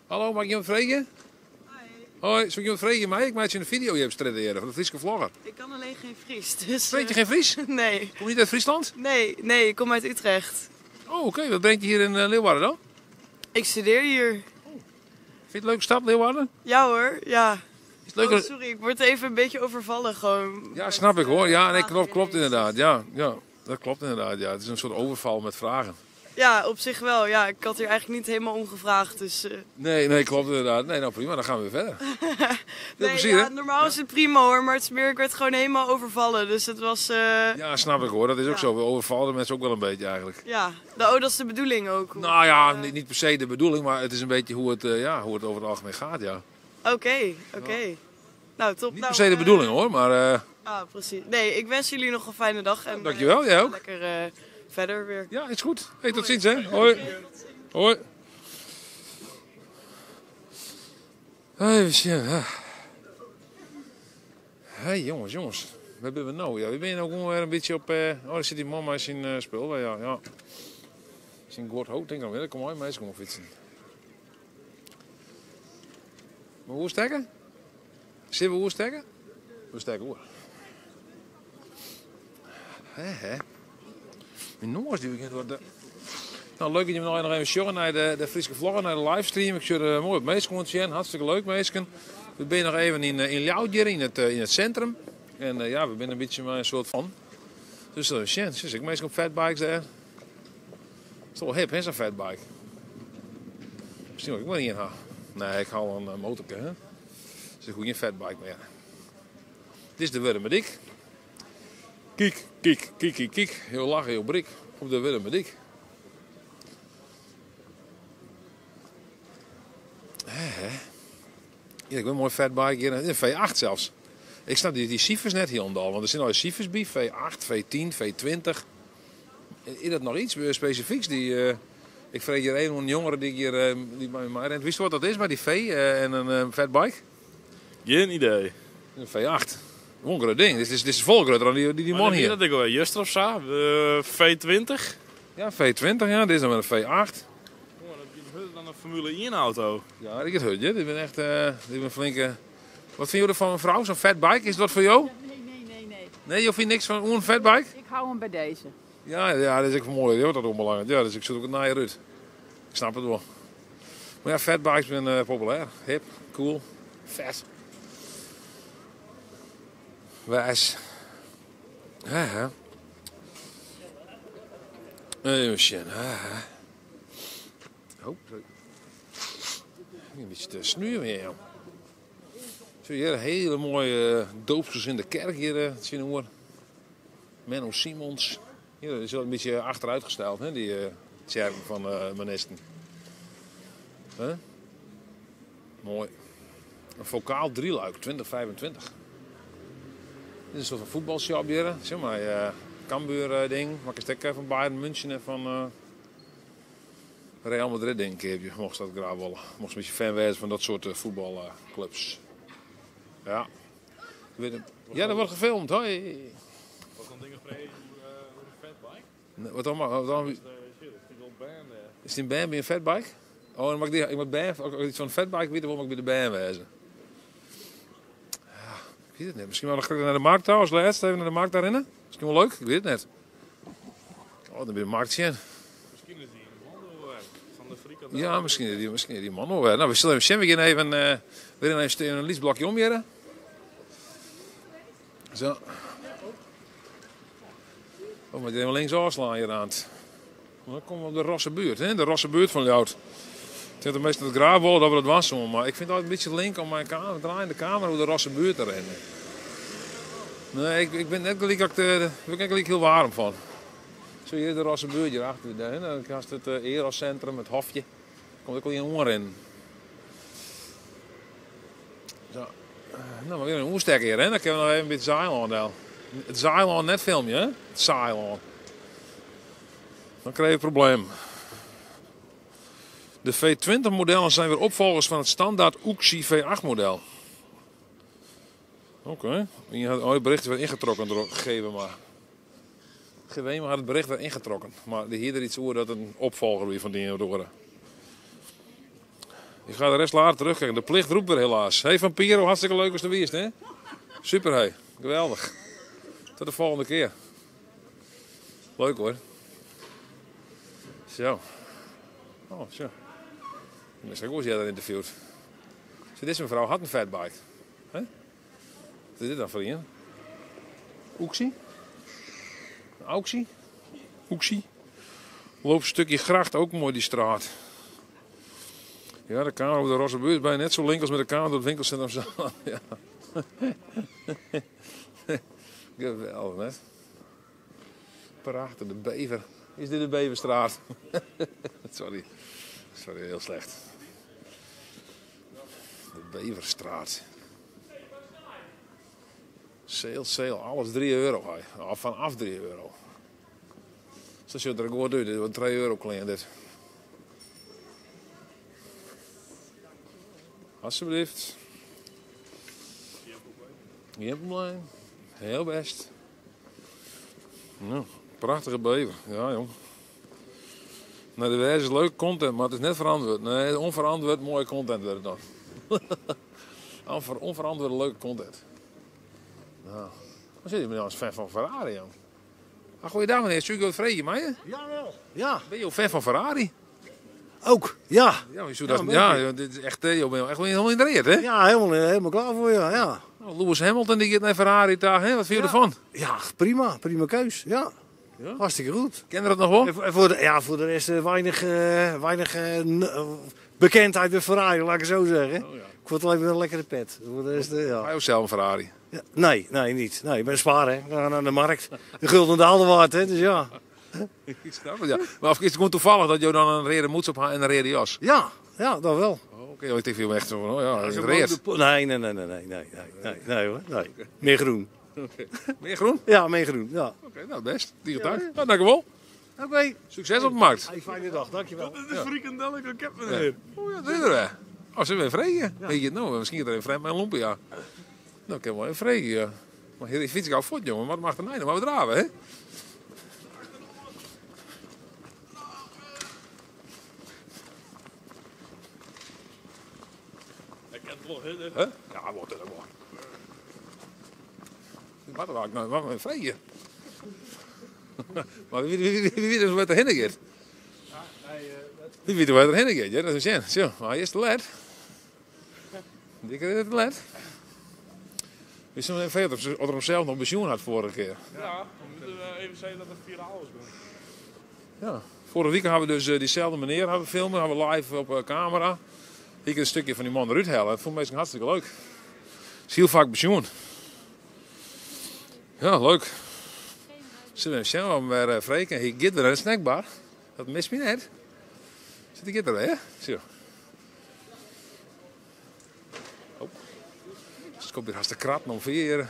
Hallo, mag ik je wat vragen? Hoi, zou ik je wat vragen? Maar ik maak je een video hebt streden van de Friese vlogger. Ik kan alleen geen Fries. Dus, Spreek je geen Fries? Nee. Kom je niet uit Friesland? Nee, ik kom uit Utrecht. Oh, oké. Wat brengt je hier in Leeuwarden dan? Ik studeer hier. Vind je het een leuke stad, Leeuwarden? Ja hoor, ja. Is het leuker... sorry, ik word even een beetje overvallen gewoon. Ja, snap ik hoor. Ja, nee, klopt inderdaad. Ja, dat klopt inderdaad. Ja. Het is een soort overval met vragen. Ja, op zich wel. Ja, ik had hier eigenlijk niet helemaal om gevraagd, dus... Nee, klopt inderdaad. Nee, nou prima, dan gaan we weer verder. Nee, plezier, ja, hè? normaal is het prima hoor, maar het is meer, ik werd gewoon helemaal overvallen, dus het was... Ja, snap ik hoor. Dat is ook zo. We overvallen de mensen ook wel een beetje eigenlijk. Ja, dat is de bedoeling ook. Nou ja, niet per se de bedoeling, maar het is een beetje hoe het over het algemeen gaat, ja. Oké. Nou, top. Niet per se de bedoeling hoor, maar... precies. Nee, ik wens jullie nog een fijne dag. En, dankjewel, jij ook. Lekker verder weer. Ja, is goed. Hey, tot ziens hè. Hoi. Hoi. Even zien. Hey jongens. Wat hebben we nou? Ja, we zijn ook weer een beetje op... daar zit die man met zijn spul. Ja. Zijn goord hout, denk ik dan weer. Kom maar, meisje, kom op fietsen. Maar hoe stekken? Zullen we hoe stekken? We stekken hoor. Hè? Mijn jongens die weekend worden. Nou, leuk dat je nog even sjorren naar de Friese vlogger, naar de livestream. Ik zie er mooi op meisjes komen zien. Hartstikke leuk meisjes. We zijn nog even in Ljouwtje, in het centrum. En we zijn een beetje een soort van. Dus dat is zien. Zie ik meestal op fatbikes daar. Dat is toch wel hip, hè, zo'n fatbike. Misschien ook ik wel niet in ha. Nee, ik haal een motorke, hè. Dus ik hoef geen fatbike meer. Dit is de Wurmerdik. Kijk. Heel lachen, heel brik op de Wurmerdik. Ja, ik ben een mooi fatbike hier. Een V8 zelfs. Ik snap die cijfers net hier onder, want er zijn al cijfers bij. V8, V10, V20. Is dat nog iets specifieks? Ik vreeg hier een jongere die bij mij rent. Wist je wat dat is bij die V en een fatbike? Geen idee. Een V8. Een ding. Dit is vol groter dan die man hier. Dat denk ik wel. Juster of zo. V20. Ja, V20. Ja. Dit is dan wel een V8. Dan een Formule 1 auto. Ja, ik het hutje. Dit ben echt dit ben flinke... Wat vind je ervan een vrouw, zo'n fatbike? Is dat voor jou? Nee. Nee, je vindt niks van een fatbike? Ik hou hem bij deze. Ja, dat is ook mooi. Dat is onbelangrijk. Ja, dus ik zoek ook naar je uit. Ik snap het wel. Maar ja, fatbikes zijn populair. Hip, cool, vet. Wijs. Ja. Even zien. Oh, een beetje te snuren weer, joh. Zo hier een hele mooie doopsels in de kerk hier zien hoor. Menno Simons. Hier is wel een beetje achteruitgesteld, hè, die tjerken van Manisten. Huh? Mooi. Een vocaal drieluik, 2025. Dit is een soort van voetbalshop hier. Zeg maar, Cambuur ding. Maar ik stek van Bayern München en van Real Madrid denk ik. Mocht dat graag willen. Mocht een beetje fan wezen van dat soort voetbalclubs. Ja. Ja, dat wordt gefilmd. Hoi. Wat dan dingen vrij hoe een fatbike? Wat dan? Is die een band bij een fatbike? Oh, dan mag ik met band, ook iets van een fatbike weten, wil ik bij de band wezen. Ja, ik weet het niet. Misschien wel nog naar de markt daar als laatste, even naar de markt daarin. Misschien wel leuk, ik weet het net. Oh, dan ben je de markt zien. Misschien is die een man van de frikandel. Ja, misschien is die man wel. Nou, we zullen even weer een liesblokje omjeren. Zo. Oh, maar die links afslaan hier aan het. Dan komen we op de Rosse buurt, hè? De Rosse buurt van Ljout. Het heeft meestal het graaf wel dat we het was, maar ik vind het altijd een beetje link om mijn camera, draaiende camera hoe de Rosse buurt erin. Nee, ik ben net gelijk heel warm van. Zo hier de Rosse buurt hierachter, dan krijg je het Eroscentrum, het hofje. Daar komt ook wel een honger in. Zo. Nou, maar weer een oerstekker hier, hè? Dan kunnen we nog even een beetje Zeiland. Het Zeiland net filmpje, hè? Het Zeiland. Dan krijg je een probleem. De V20-modellen zijn weer opvolgers van het standaard Uxi V8-model. Oké. Je had het bericht weer ingetrokken gegeven, maar... Geween had het bericht weer ingetrokken. Maar die hier er iets over dat het een opvolger weer van die worden. Ik ga de rest later terugkijken. De plicht roept er helaas. Hey Vampiro, hartstikke leuk als de wierst, hè? Super, hey. Geweldig. Tot de volgende keer. Leuk hoor. Zo. Oh, zo. Misschien ook eens jij dat interviewd. Zo, deze mevrouw had een fatbike. Hè? Wat is dit dan voor je? Oeksie? Een Auxie? Oeksie? Loopt een stukje gracht, ook mooi die straat. Ja, de kamer op de Rosse buurt is bijna net zo link als met de kamer door het winkelcentrum. Ja. Geweldig, hè? Prachtig, de Bever. Is dit de Beverstraat? Sorry, heel slecht. De Beverstraat. Sale, alles €3. Vanaf €3. Zoals je het er gewoon doet, dit wordt €3 klein dit. Alsjeblieft. Geen probleem. Heel best. Nou, prachtige bever. Ja, jong. Nou, de wijze is leuke content, maar het is net verantwoord. Nee, onverantwoord mooie content wordt het dan. Onverantwoord leuke content. Nou, dan zit je nou als fan van Ferrari, jong. Goeiedag meneer, Hugo Vreetje, mij? Jawel. Ja. Ben je ook fan van Ferrari? Ook, ja. Ja, dit is echt, je bent echt helemaal geïnteresseerd, hè? Ja, helemaal klaar voor je, ja. Nou, Lewis Hamilton die gaat naar Ferrari daar, hè? Wat vind je ervan? Ja, prima keus, ja. Hartstikke goed. Ken je dat nog wel? Voor de rest weinig bekendheid met Ferrari, laat ik het zo zeggen. Oh, ja. Ik vond het alleen een lekkere pet. Voor de rest, ja. Hij ook zelf een Ferrari? Ja. Nee, niet. Nee, ik ben sparen, hè. Naar de markt. De gulden daalde waard, hè, dus ja. Ik snap het, ja. Maar is het gewoon toevallig dat je dan een reden moeds op en een reden jas? Ja, dat wel. Oké, ik denk veel echt zo van, een reed. Nee hoor, nee. Meer groen. Okay. Meer groen? Ja, meer groen, ja. Oké, nou best. Die getuig. Ja. Nou, dankjewel. Oké. Succes op de markt. Hey, fijne dag, dankjewel. Dat is frikandel, ik heb me erin. Oh ja, dat is er weer. Oh, ze weer vregen. Ja. Weet je het nou? Misschien is er een vreemd met een lompje, ja. Nou, ik heb wel een vregen, ja. Maar hier fiets ik al voort, jongen. Maar dat mag er niet, maar we draven, hè. Huh? Ja, wordt het ook wel. Wat was ik nou? Wat een vrije. Maar wie weet er wat er heen gaat? Wie weet er wat er heen gaat? Ja, dat is een zo, maar eerst te laat. Dikker is het te laat. Wist je nog even of er hemzelf nog pensioen had vorige keer? Ja, we moeten even zeggen dat het viraal is. Ja, vorige week hebben we dus diezelfde meneer filmen, hebben we live op camera. Ik een stukje van die man eruit halen. Dat vond ik hartstikke leuk. Is heel vaak pensioen. Ja, leuk. Zullen we even zien waar Freken? Hij gaat weer naar de snackbar. Dat mist me net. Zit ik er weer, hè? Zo. Oh. Dus komt weer hartstikke kratten om 4.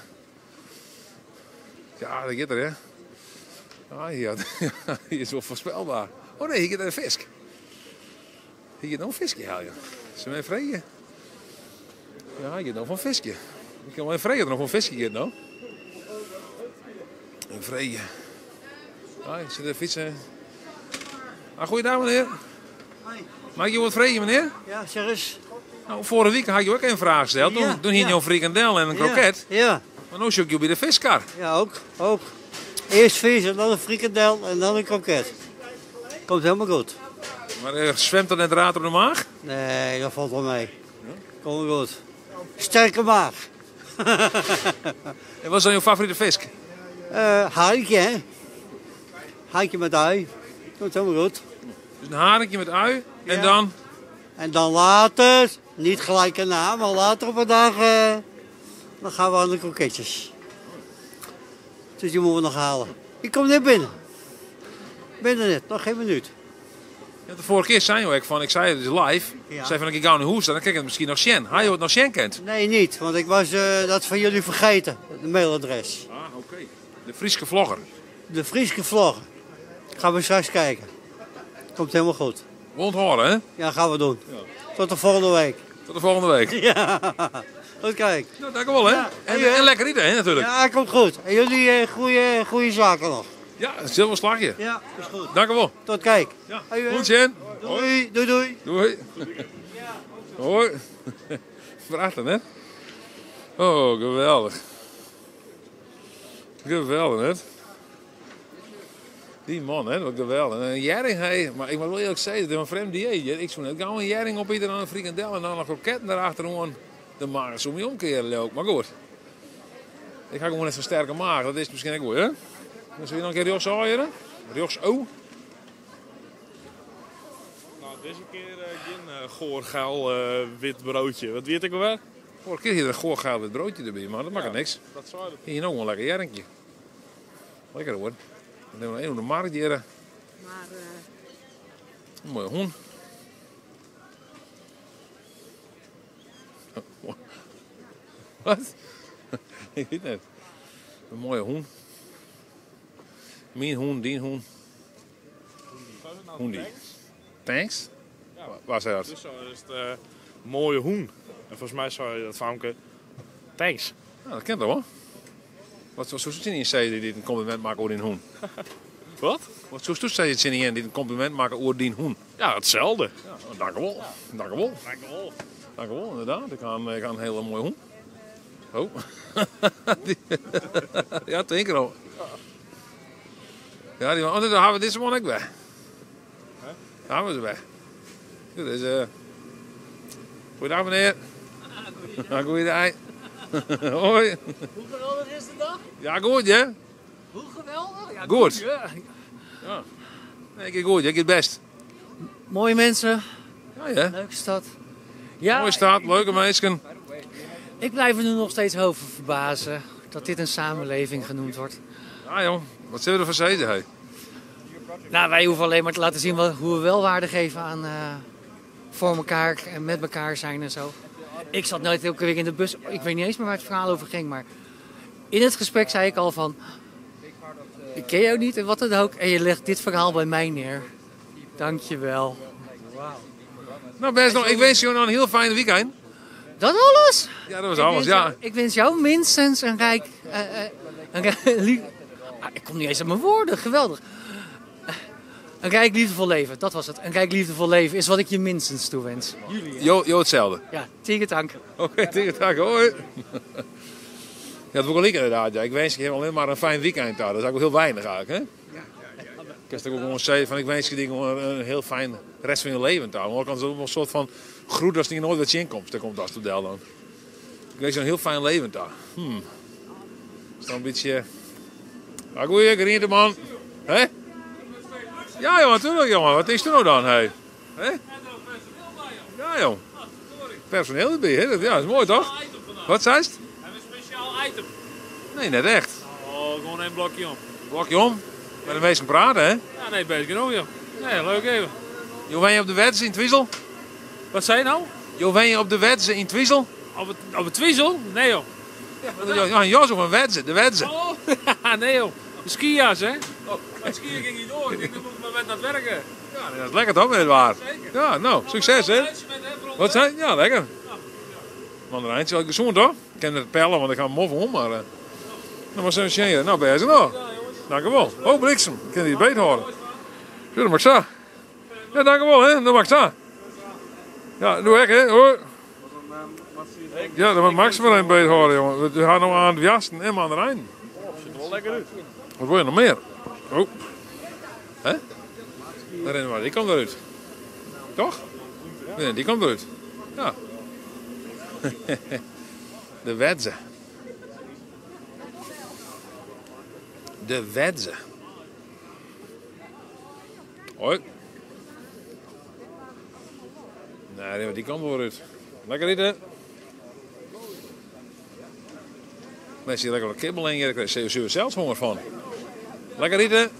Ja, dat gaat er, hè? Ah, hier is wel voorspelbaar. Oh nee, hier gaat er een vis. Hier gaat nog een visje halen. Zullen we even vregen? Ja, hier gaat nog een visje. Ik kan wel even vregen dat er nog een visje gaat, nou. Een vregen. Ah, ik zit er fietsen. Ah, goeiedag, meneer. Mag ik je wat vregen, meneer? Ja, zeg eens. Nou, vorige week had je ook een vraag gesteld. Toen hier een frikandel en een kroket. Ja. Maar nu zoek je bij de viskar. Ja, ook. Eerst vis en dan een frikandel en dan een kroket. Komt helemaal goed. Maar zwemt er net raad op de maag? Nee, dat valt wel mee. Komt wel goed. Sterke maag. En wat is dan je favoriete vis? Haringje, hè? Haringje met ui. Komt helemaal goed. Dus een haringje met ui en dan? En dan later, niet gelijk erna, maar later op een dag, dan gaan we aan de kroketjes. Dus die moeten we nog halen. Ik kom net binnen. Ben er net, nog geen minuut. Ja, de vorige keer zei je ook van, ik zei het is live. Ja. Ik zei van, ik ga naar de hoes, dan kijk ik het misschien nog Sjen. Had je het nog Sjen kent? Nee, niet, want ik was dat van jullie vergeten, het mailadres. Ah, oké. De Frieske vlogger. De Frieske vlogger. Gaan we straks kijken. Komt helemaal goed. Wond horen, hè? Ja, gaan we doen. Ja. Tot de volgende week. Tot de volgende week. Ja, goed kijk. Nou, dank u wel, hè? Ja. En lekker eten, hè, natuurlijk. Ja, komt goed. En jullie goede zaken nog. Ja, een zilver slagje. Ja, is goed. Dank u wel. Tot kijk. Ja. Goed, Sjen. Doei, doei, doei. Doei. Hoi. Praten, hè? Oh, geweldig. Geweldig, hè? Die man, hè, wat geweldig. En een jering, hey, maar ik moet wel eerlijk zeggen, het is een vreemd dieet. Ik zou net gauw een jering op ieder een frikandel en dan een kroket daarachter gewoon de maag zo mee omkeren ook. Maar goed, ik ga gewoon net zo'n sterke maag, dat is misschien ook goed, hè? Dan zul je nog een keer rechts aaien. Rechts o. Nou, deze keer geen goorgeil wit broodje. Wat weet ik alweer? Vorige keer hier een goorgeil wit broodje erbij, maar dat maakt niks. Dat zou het. Hier nog wel een lekker jeringje. Lekker hoor. Dan hebben we nog één op de markt hier. Maar een mooie hoen. Wat? Ik weet het. Een mooie hoen. Mijn hoen, die hoen. Hoen die. Thanks? Ja. Waar zei dat? Dus zo is het mooie hoen. En volgens mij zou je dat famke thanks. Ja, dat kent toch wel. Wat zou je in zeggen die een compliment maken over die hoen? Wat? Wat zou je het zin in die een compliment maken over die hoen? Ja, hetzelfde. Ja, dank u wel. Dank u wel. Dank u wel. Dank u wel, inderdaad. Ik ga een hele mooie hoen. Oh. Ja, 2 keer al. Ja, die man. Oh, dan hebben we deze man ook weg. Dan hebben we ze weg. Dit is, Goeiedag, meneer. Goeiedag. Hoi. Hoe geweldig is de dag? Ja, goed, hè? Hoe geweldig? Ja, goed. Ja. Ja. Nee, ik goed, ik het best. Mooie mensen. Ja, ja. Leuke stad. Ja, mooie stad, leuke mensen. Ik blijf er nu nog steeds over verbazen dat dit een samenleving genoemd wordt. Ja, joh. Wat zullen we ervan zeggen, hey? Nou, wij hoeven alleen maar te laten zien hoe we wel waarde geven aan voor elkaar en met elkaar zijn en zo. Ik zat nooit elke week in de bus. Ik weet niet eens meer waar het verhaal over ging, maar in het gesprek zei ik al van, ik ken jou niet en wat dan ook. En je legt dit verhaal bij mij neer. Dankjewel. Nou, best nog. Ik wens je nog een heel fijn weekend. Dat alles? Ja, dat was alles, ja. Ik wens jou minstens een rijk... ik kom niet eens aan mijn woorden, geweldig. Een rijk liefdevol leven, dat was het. Een rijk liefdevol leven is wat ik je minstens toewens. Jo, hetzelfde. Ja, tegen dank. Oké, tegen dank, hoi. Ja, dat is ook wel lekker inderdaad. Ja. Ik wens je alleen maar een fijn weekend daar. Dat is ook wel heel weinig eigenlijk, hè? Ik kan ook gewoon zeggen van ik wens je gewoon een heel fijn rest van je leven daar. Maar kan het ook wel een soort van groet als je nooit wat je inkomst. Dan komt dat Astudel dan. Ik wens je een heel fijn leven daar. Is dan een beetje... Ja, goeie, geriente man. Hè? Ja, joh, natuurlijk, jongen. Wat is er nou dan, hé? Ja, joh. Personeel erbij, hè? Ja, dat is mooi, toch? Wat zei het? Hebben we een speciaal item? Nee, net echt. Oh, gewoon 1 blokje om. Blokje om. Met de meesten praten, hè? Ja, nee, bezig genoeg, joh. Nee, leuk even. Jo, ben je op de wedze in Twiesel? Wat zei je nou? Jo, ben je op de wedze in Twiesel? Op het Twiesel? Nee, joh. Ja, Jos op een wedze, de wedze. Oh, nee, joh. De skias, hè? Oh, het skiën ging niet door. Ik denk, dan moet ik maar met naar het werken. Ja, dat is lekker toch, met waar? Ja, nou, succes, hè? Wat zei? Ja, lekker. Mandarijntje, wel gezond, toch? Ik ken het pellen, want ik ga hem moffen om, maar... Nou, maar zo zien. Nou, ben je ze nog. Dank u wel. Oh, bliksem. Ik kan die beet horen. Ja, dat mag zo. Ja, dank u wel, hè. Dat mag zo. Ja, doe ik, hè. Hoor. Ja, dat mag Max wel een beet horen, jongen. We gaan nog aan de jasten en mandarijn. Ziet er wel lekker uit. Wat wil je nog meer? Oh. Hè? Daar rennen we maar. Die komt eruit. Toch? Nee, die komt eruit. Ja. De wedze. De wedze. Hoi. Nee, die komt wel uit. Lekker eten. Mensen die lekker wat kibbel in, daar krijg je zelfs honger van. Lekker eten.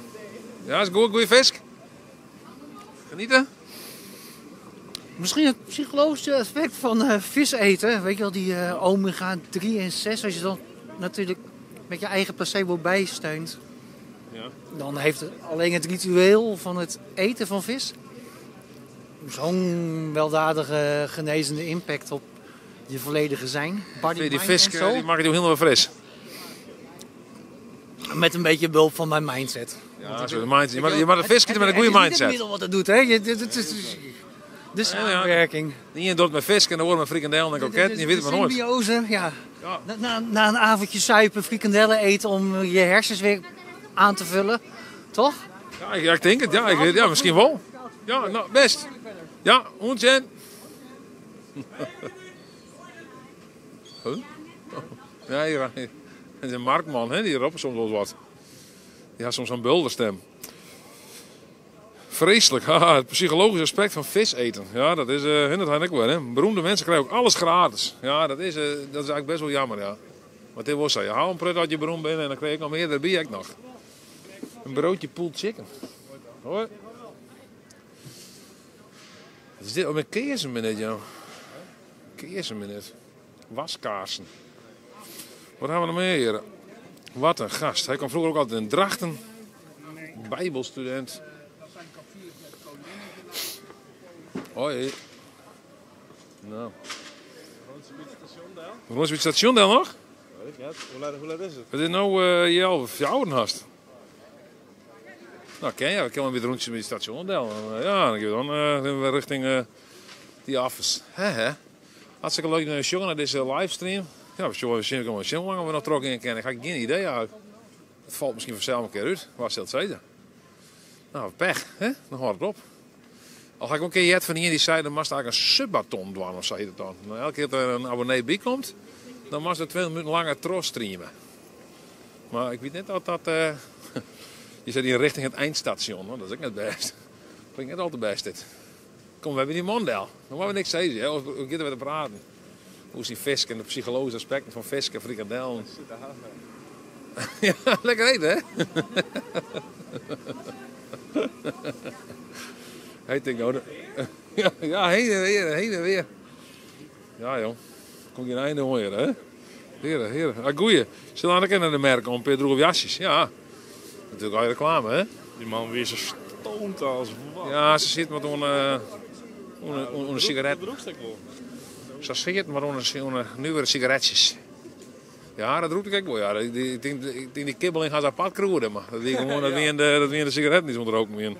Ja, is goed, goeie vis. Genieten. Misschien het psychologische effect van vis eten. Weet je wel, die omega 3 en 6. Als je dan natuurlijk met je eigen placebo bijsteunt. Ja. Dan heeft het alleen het ritueel van het eten van vis zo'n weldadige genezende impact op je volledige zijn. Body, die vis die maakt het helemaal fris. Met een beetje behulp van mijn mindset. Ja, zo de mindset. Je mag de vis met een goede mindset. Het is het middel wat het doet, hè? De samenwerking. Niet doet met vis en dan hoort met frikandel en kroket. Je weet het maar nooit. Symbiose, ja. Na een avondje suipen, frikandellen eten om je hersens weer aan te vullen. Toch? Ja, ik denk het. Ja, misschien wel. Ja, nou, best. Ja, ontzettend. Huh? Ja, hier is een marktman, hè, die roept soms wel wat. Die had soms een bulderstem. Vreselijk, haha, het psychologische aspect van vis eten. Ja, dat is ik wel, hè. Beroemde mensen krijgen ook alles gratis. Ja, dat is eigenlijk best wel jammer, ja. Maar dit was dat. Je haalt een prut uit je beroemd bent en dan krijg ik nog meer, daar ben ik nog. Een broodje pulled chicken. Hoi. Wat is dit? Oh, met keersenminute, joh. Keersenminute. Waskaarsen. Wat hebben we nog meer hier? Wat een gast. Hij kwam vroeger ook altijd in Drachten. Bijbelstudent. Hoi. Nou. Hoe lang is het station dan nog? Hoe laat is het? Het is nou je al verjouden. Nou, ken je? We kunnen weer rondjes met het station. Ja, dan gaan we richting die afs. Hartstikke leuk naar jongen naar deze livestream. Ja, we zullen hoe lang we nog trokken in kennen. Ik heb geen idee uit. Het valt misschien vanzelf een keer uit. Waar zal het zijn? Nou, pech, hè? Dan hoort het op. Al ga ik ook een keer jet van hier die zei, dan mag er eigenlijk een subbaton doen, of zei het dan. Nou, elke keer dat er een abonnee bij komt, dan mag er 2 minuten langer tros streamen. Maar ik weet net dat dat... je zit hier richting het eindstation, hoor. Dat is ook net best. Dat klinkt net al te best dit. Kom, we hebben die mondel. Dan moeten we niks zeggen, hè. Hoe kunnen we te praten? Hoe is die vis en de psychologische aspecten van vis en frikandel? Ja, lekker eten, hè? Hij denkt, ja, heen en weer. Ja, joh. Kom je een einde hoor, hè? Heren. Ah, goeie. Zullen we naar de merken om Pedro of jasjes? Ja. Natuurlijk al je reclame, hè? Die man weer zo stoned als wat. Ja, ze zit met een sigaret. Ze zit met een nieuwe sigaretjes. Ja, dat roept ik wel. Ja. Ik denk die kibbeling gaat apart kroeden, maar dat is gewoon dat we in de sigaret niet zonder roken meer.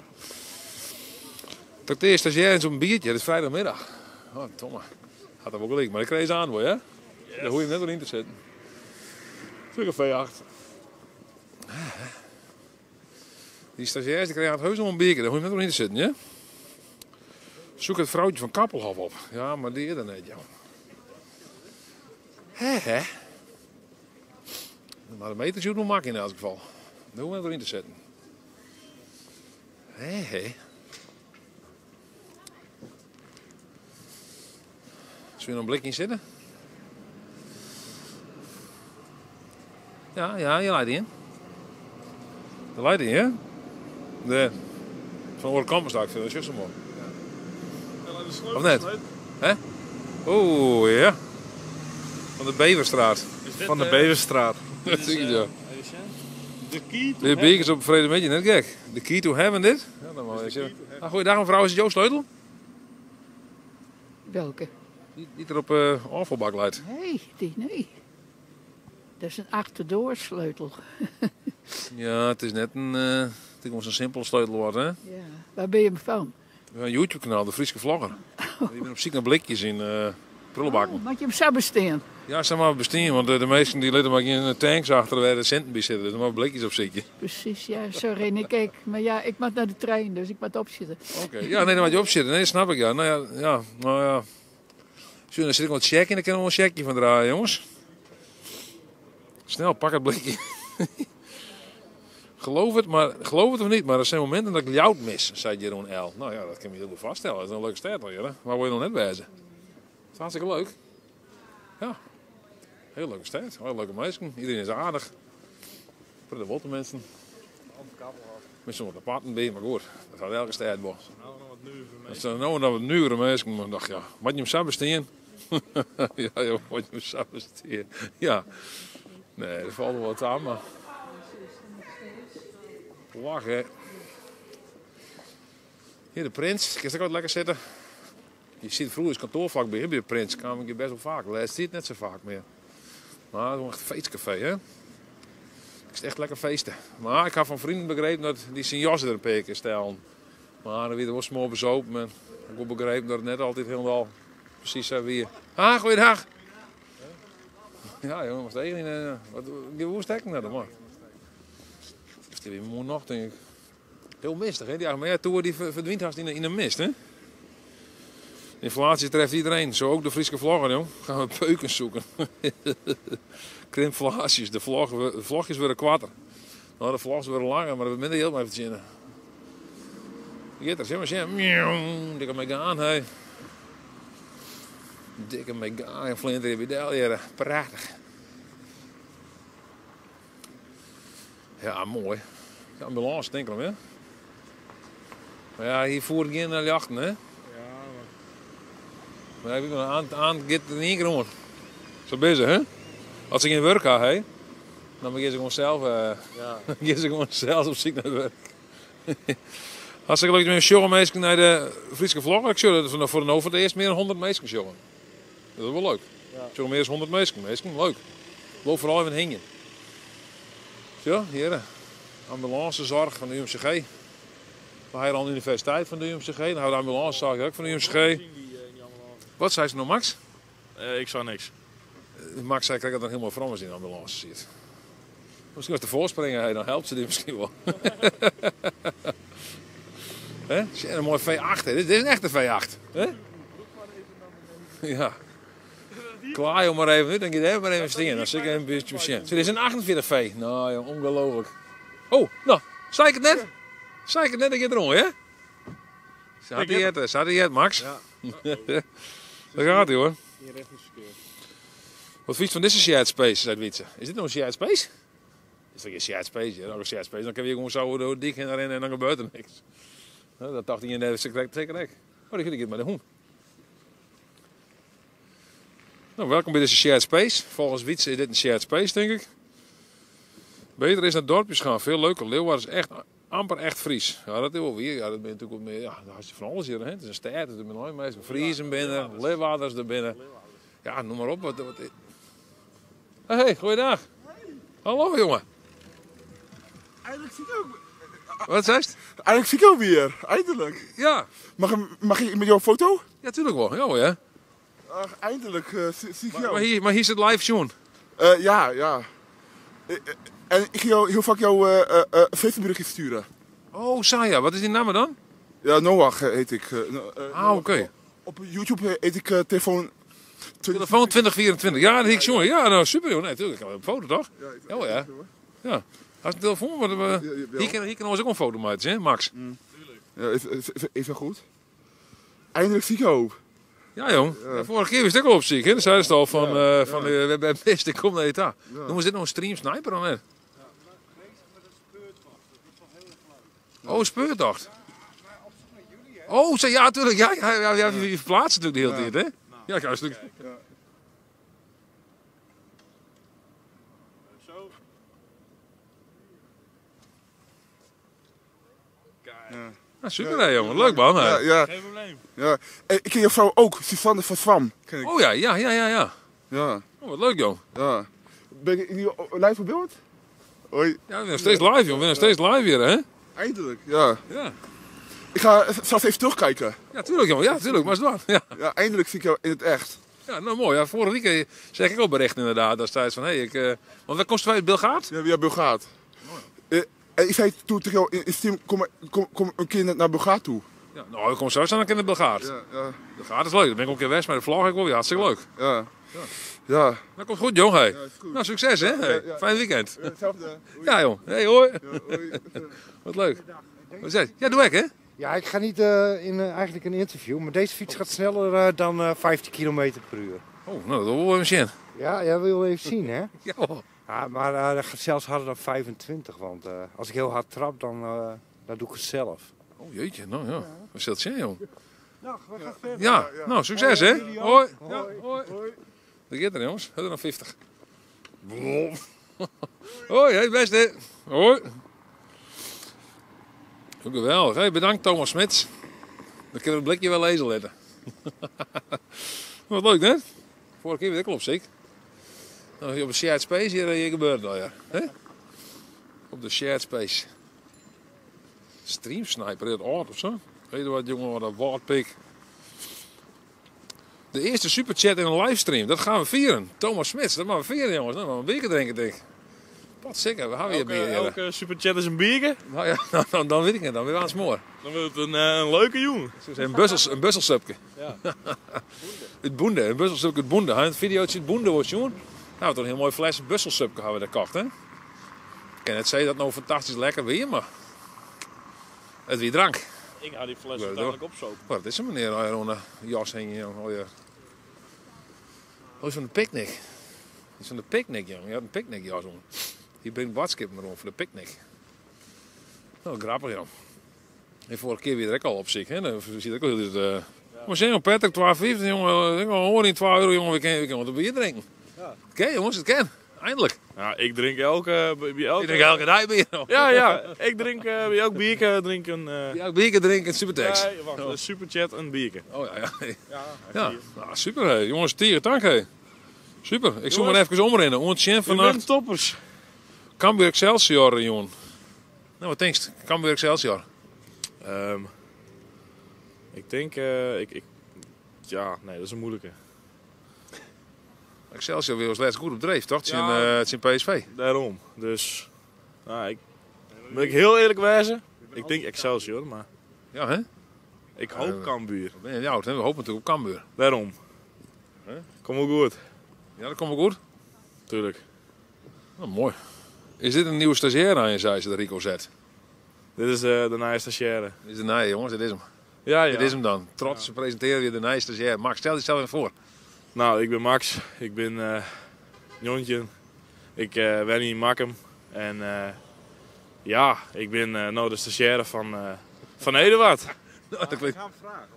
Tot de eerste stagiair in zo'n biertje, dat is vrijdagmiddag. Oh, Tomme. Gaat dat ook gelijk, maar ik kreeg ze aan, hoor, hè? Yes. Daar hoef je net wel in te zitten. Terug een V8. Die stagiairs die kregen het heus nog een biertje, daar hoef je net wel in te zitten, ja? Zoek het vrouwtje van Kappelhof op. Ja, maar die eerder net, joh. Hè? Maar de meters moet nog maken in elk geval. Daar hoef je net wel in te zitten. Hè? Zullen we nog een blikje in zitten? Ja, je laat die in. De leiding, hè? De. Van Oorkampen sta ik veel, dat is juist zo mooi. Of net? Hè? Oeh, ja. Van de Beverstraat. Van de Beverstraat. Dat denk ik, ja. De key to De bekers op vrede met je, net gek. De key to heaven dit. Ja, dan maar eens. Goeiedag mevrouw, is het jouw sleutel? Welke? Die er op afvalbak leidt. Nee. Dat is een achterdoorsleutel. Ja, het is net een... het is gewoon zo'n simpele sleutel wordt, hè? Ja. Waar ben je van? Een YouTube-kanaal, de Friese Vlogger. Je bent op zoek naar blikjes in prullenbakken. Want je hem zou bestaan. Ja, zeg maar bestien, want de meesten die laten maar in tanks achter waar de centen bij zitten. Dus dan maar blikjes op zitten. Precies, ja. Sorry, nee, kijk. Maar ja, ik moet naar de trein, dus ik moet opzitten. Oké. Ja, nee, dan moet je opzitten. Nee, dat snap ik, ja. Nou ja. Zo, dan zit ik wat checken en dan kan ik wel een checkje van draaien, jongens. Snel, pak het blikje. Geloof het of niet, maar er zijn momenten dat ik Ljout mis, zei Jeroen L. Nou ja, dat kan je heel goed vaststellen. Dat is een leuke stad hoor. Waar word je nog net wezen? Dat is hartstikke leuk. Ja, heel leuke stad. Heel leuke mensen. Iedereen is aardig. Voor de wotte mensen. Met zo'n aparten bij, maar goed. Dat gaat elke stad wel. Dat zijn nou nog wat nieuwere mensen. Maar ik dacht, ja, wat je hem zou besteden? Ja, joh, wat je hem zou besteden. Ja. Nee, dat valt wel wat aan, maar... Lachen. Hier de Prins. Kun je ook lekker zitten? Je ziet vroeger is kantoorvlak bij de Prins. Kwam ik hier best wel vaak. Laatst zie je het net zo vaak meer. Maar het is echt een feestcafé, hè? Het is echt lekker feesten. Maar ik heb van vrienden begrepen dat die zijn jas er een paar keer stellen. Maar dan weer wel smal bezopen. En ik heb begrepen dat het net altijd helemaal precies zo weer. Ah, goeiedag. Ja, jongen, was het eigenlijk hoe stek naar de man? Heeft hij weer mooi nog, denk ik. Heel mistig, hè? Die Agmertour die verdwijnt haast in de mist, hè? Inflatie treft iedereen, zo ook de Friese Vlogger, jong. Gaan we peukens zoeken. Krimflaties, de vlogjes worden kwarter. Nou, de vlogs worden langer, maar dat minder heel even zinnen. Gitter, zeg maar, zeg maar. Dikke megaan, hé. Dikke megaan en flinter in Bidel hier. Prachtig. Ja, mooi. De ambulance, denk ik wel, hè? Maar ja, hier voer ik in naar jachten, hè? Maar ik aan gaat er niet rond. Zo bezig, hè? Als ik geen werk had, hè, dan begin ik gewoon zelf, op zoek naar het werk. Hartstikke leuk met een show mensen naar de Friese Vlogger. Ik zou dat voor de over het eerst meer dan 100 mensen showen. Dat is wel leuk. Ja. Show meer dan 100 mensen. Leuk. Loop vooral even hingen. Zo, hier. Ambulancezorg van de UMCG. We hebben al de universiteit van de UMCG. Dan hebben we de ambulancezorg ook van de UMCG. Wat zei ze nou, Max? Ik zou niks. Max zei, krijg dat dan helemaal van als in de ambulance zit. Misschien als de voorspringer, dan helpt ze die misschien wel. Hè? Een mooi V8, hè? Dit is een echte V8. Hè? Ja. Klaar joh, maar even, dan ga je er maar even stingen. Dan zit ik een beetje patiënt. Dit is een 48 V. Nou ja, ongelooflijk. Oh, nou, zei ik het net? Zei ik het net, ik ga erom, hè? Zat hij het, Max? Ja. Daar gaat hij hoor. Wat vind je van deze shared space, zei Wietse? Is dit nou een shared space? Is dat geen shared space? Ja, een shared space. Dan kan je gewoon zo door dik en erin en dan gebeurt er niks. Dat dacht hij in de zeker. Oh, die ga ik maar de hoen. Nou, welkom bij deze shared space. Volgens Wietse is dit een shared space, denk ik. Beter is naar dorpjes gaan. Veel leuker. Leeuwarden is echt amper echt Fries. Ja, dat is wel weer. Ja, dat ben je natuurlijk ook meer. Ja, daar had je van alles hier. Hè? Het is een stad. Het is nooit meestal Friesen binnen, Leeuwarders er binnen. Ja, noem maar op. Wat... Hey, goeiedag. Hallo, jongen. Eindelijk zie ik ook. Wat zei het? Eindelijk zie ik ook weer. Eindelijk. Ja. Mag ik met jou een foto? Ja, tuurlijk wel. Ja, hoor, hè. Eindelijk zie ik jou. Maar hier zit live John. Ja. En ik ga jou heel vaak jouw Facebook sturen. Oh, Saya. Wat is die naam dan? Ja, Noach heet ik. Oké. Op YouTube heet ik telefoon... Telefoon 2024. Ja, dat ik jongen. Ja, nou super joh. Nee, natuurlijk. Ik heb een foto toch? Ja. Ja. Als een telefoon, maar hier kan ons ook een foto maken, hè, Max? Ja, is dat goed? Eindelijk zie ik jou. Ja, jong. Ja. Vorige keer was ik ook al op ziek, hè? Dan zeiden ze al van we hebben best, ik kom naar je ta. Noemen ze dit nog een stream sniper dan net? Oh, speurtocht. Oh, ja, natuurlijk. Ja, je verplaatst natuurlijk de hele tijd, hè? Ja, juist. Ja. Ja, super hè, jongen. Leuk man. Hè. Ja. Geen probleem. Ja. En ik ken je vrouw ook, Suzanne van Swam. Oh ja. Ja. Oh, wat leuk joh. Ja. Ben je hier live op beeld? Hoi. Ja, we zijn nog steeds live joh. We zijn nog steeds live hier hè. Eindelijk, ja. Ja. Ik ga zelfs even terugkijken. Ja, tuurlijk jongen. Ja, tuurlijk. Maar is het waar. Ja, eindelijk zie ik jou in het echt. Ja, nou mooi. Ja, vorige week zeg ik ook bericht inderdaad. Destijds van, want wat kost wij het Bilgaard? Ja, Bilgaard. En ik zei toen tegen jou in Steam, kom een keer naar Bilgaard toe. Ja, nou, ik kom zo snel een keer naar Bilgaard. Ja. Bilgaard is leuk. Dan ben ik ook een keer weg met de vlag. Ik wel weer hartstikke leuk. Ja. Dat komt goed, jong. Hey. Ja, is goed. Nou, succes hè. Hey. Ja. Fijn weekend. Hetzelfde. Ja, jong. Hey, hoi. Ja, hoi. Wat leuk. Wat zei je? Ja, doe ik hè? Ja, ik ga niet in eigenlijk een interview, maar deze fiets gaat sneller dan 15 km per uur. Oh, nou, dat wil we zien. Ja, jij wil even zien, hè? Ja. Ja, maar dat gaat zelfs harder dan 25, want als ik heel hard trap, dan doe ik het zelf. Oh jeetje, nou ja. Wat zit het zijn, joh? Nou, we gaan verder. Ja, nou, succes hè. Hoi. Ja, hoi. Dat gaat er jongens. Heb er nog 50. Hoi, hey, beste. Hoi. Ook geweldig. Hey, bedankt Thomas Smits. Dan kunnen we het blikje wel lezen letten. Wat leuk hè? Vorige keer weer ik al op ziek. Nou, op de shared space hier gebeurt het al ja. Hè? Op de shared space. Stream sniper, dat oud of zo? Weet je wat jongen, wat een woordpik. De eerste superchat in een livestream, dat gaan we vieren. Thomas Smits, dat gaan we vieren jongens. Dan gaan we een biertje drinken denk ik. Wat zeker, we hebben hier bier. Elke superchat is een biertje. Nou ja, dan weet ik het, dan weer aan het smoor. Dan wordt het een leuke jongen. Een busselsupje. Ja. Het boende, een busselsupje, het boende. Een videootje het boende wordt jongen. Nou, toch een heel mooi fles busselsupje hebben we daar gekocht hè. Ik kan net zeggen dat het nou fantastisch lekker weer, maar het weer drank. Ik ga die fles uiteindelijk opzopen. Wat is er meneer? Al een jas heen, jongen. Oh, is van de picknick. Dat is van de picknick, jongen. Je had een picknickjas om. Hier ben ik badskippen rond voor de picknick. Nou, grappig, joh. En vorige keer weer direct al op zich, hè. Dan zie je ook wel dit. Maar zijn Patrick, 12,50, jongen. Ik hoor niet €12, jongen. We kunnen wat bier drinken. Ja. Oké, jongens, het kan. Eindelijk. Ja, ik drink elke dag bier. Ja. Ik drink bij elk biertje drinken. Elk biertje drinken, supertex. Nee, wacht. Een superchat, een biertje. Oh ja. Nou, super, hè. Jongens, tieren, dank, hè. Super. Ik zal maar even omrennen. Ontjen vannacht. Toppers. Cambuur Excelsior, jongen. Nou, wat denk je? Cambuur Excelsior. Ik denk, ja, nee, dat is een moeilijke. Excelsior weer als laatste goed op dreef, toch? Het is in PSV. Daarom. Dus, nou, ben ik heel eerlijk wijzen. Ik denk Excelsior, maar... Ja, hè? Ik hoop Cambuur. Ben je oud, hè? We hopen natuurlijk op Cambuur. Daarom. Kom ook goed. Ja, dat komt ook goed. Tuurlijk. Nou, mooi. Is dit een nieuwe stagiair aan je, zei ze, de Rico zet? Dit is de nieuwe stagiaire. Dit is de nieuwe, jongens, dit is hem. Ja. Dit is hem dan. Trots, ze presenteren weer de nieuwe stagiair. Max, stel jezelf even voor. Nou, ik ben Max. Ik ben Jontje. Ik woon in Makkum. En ja, ik ben nou de stagiaire van Eduard.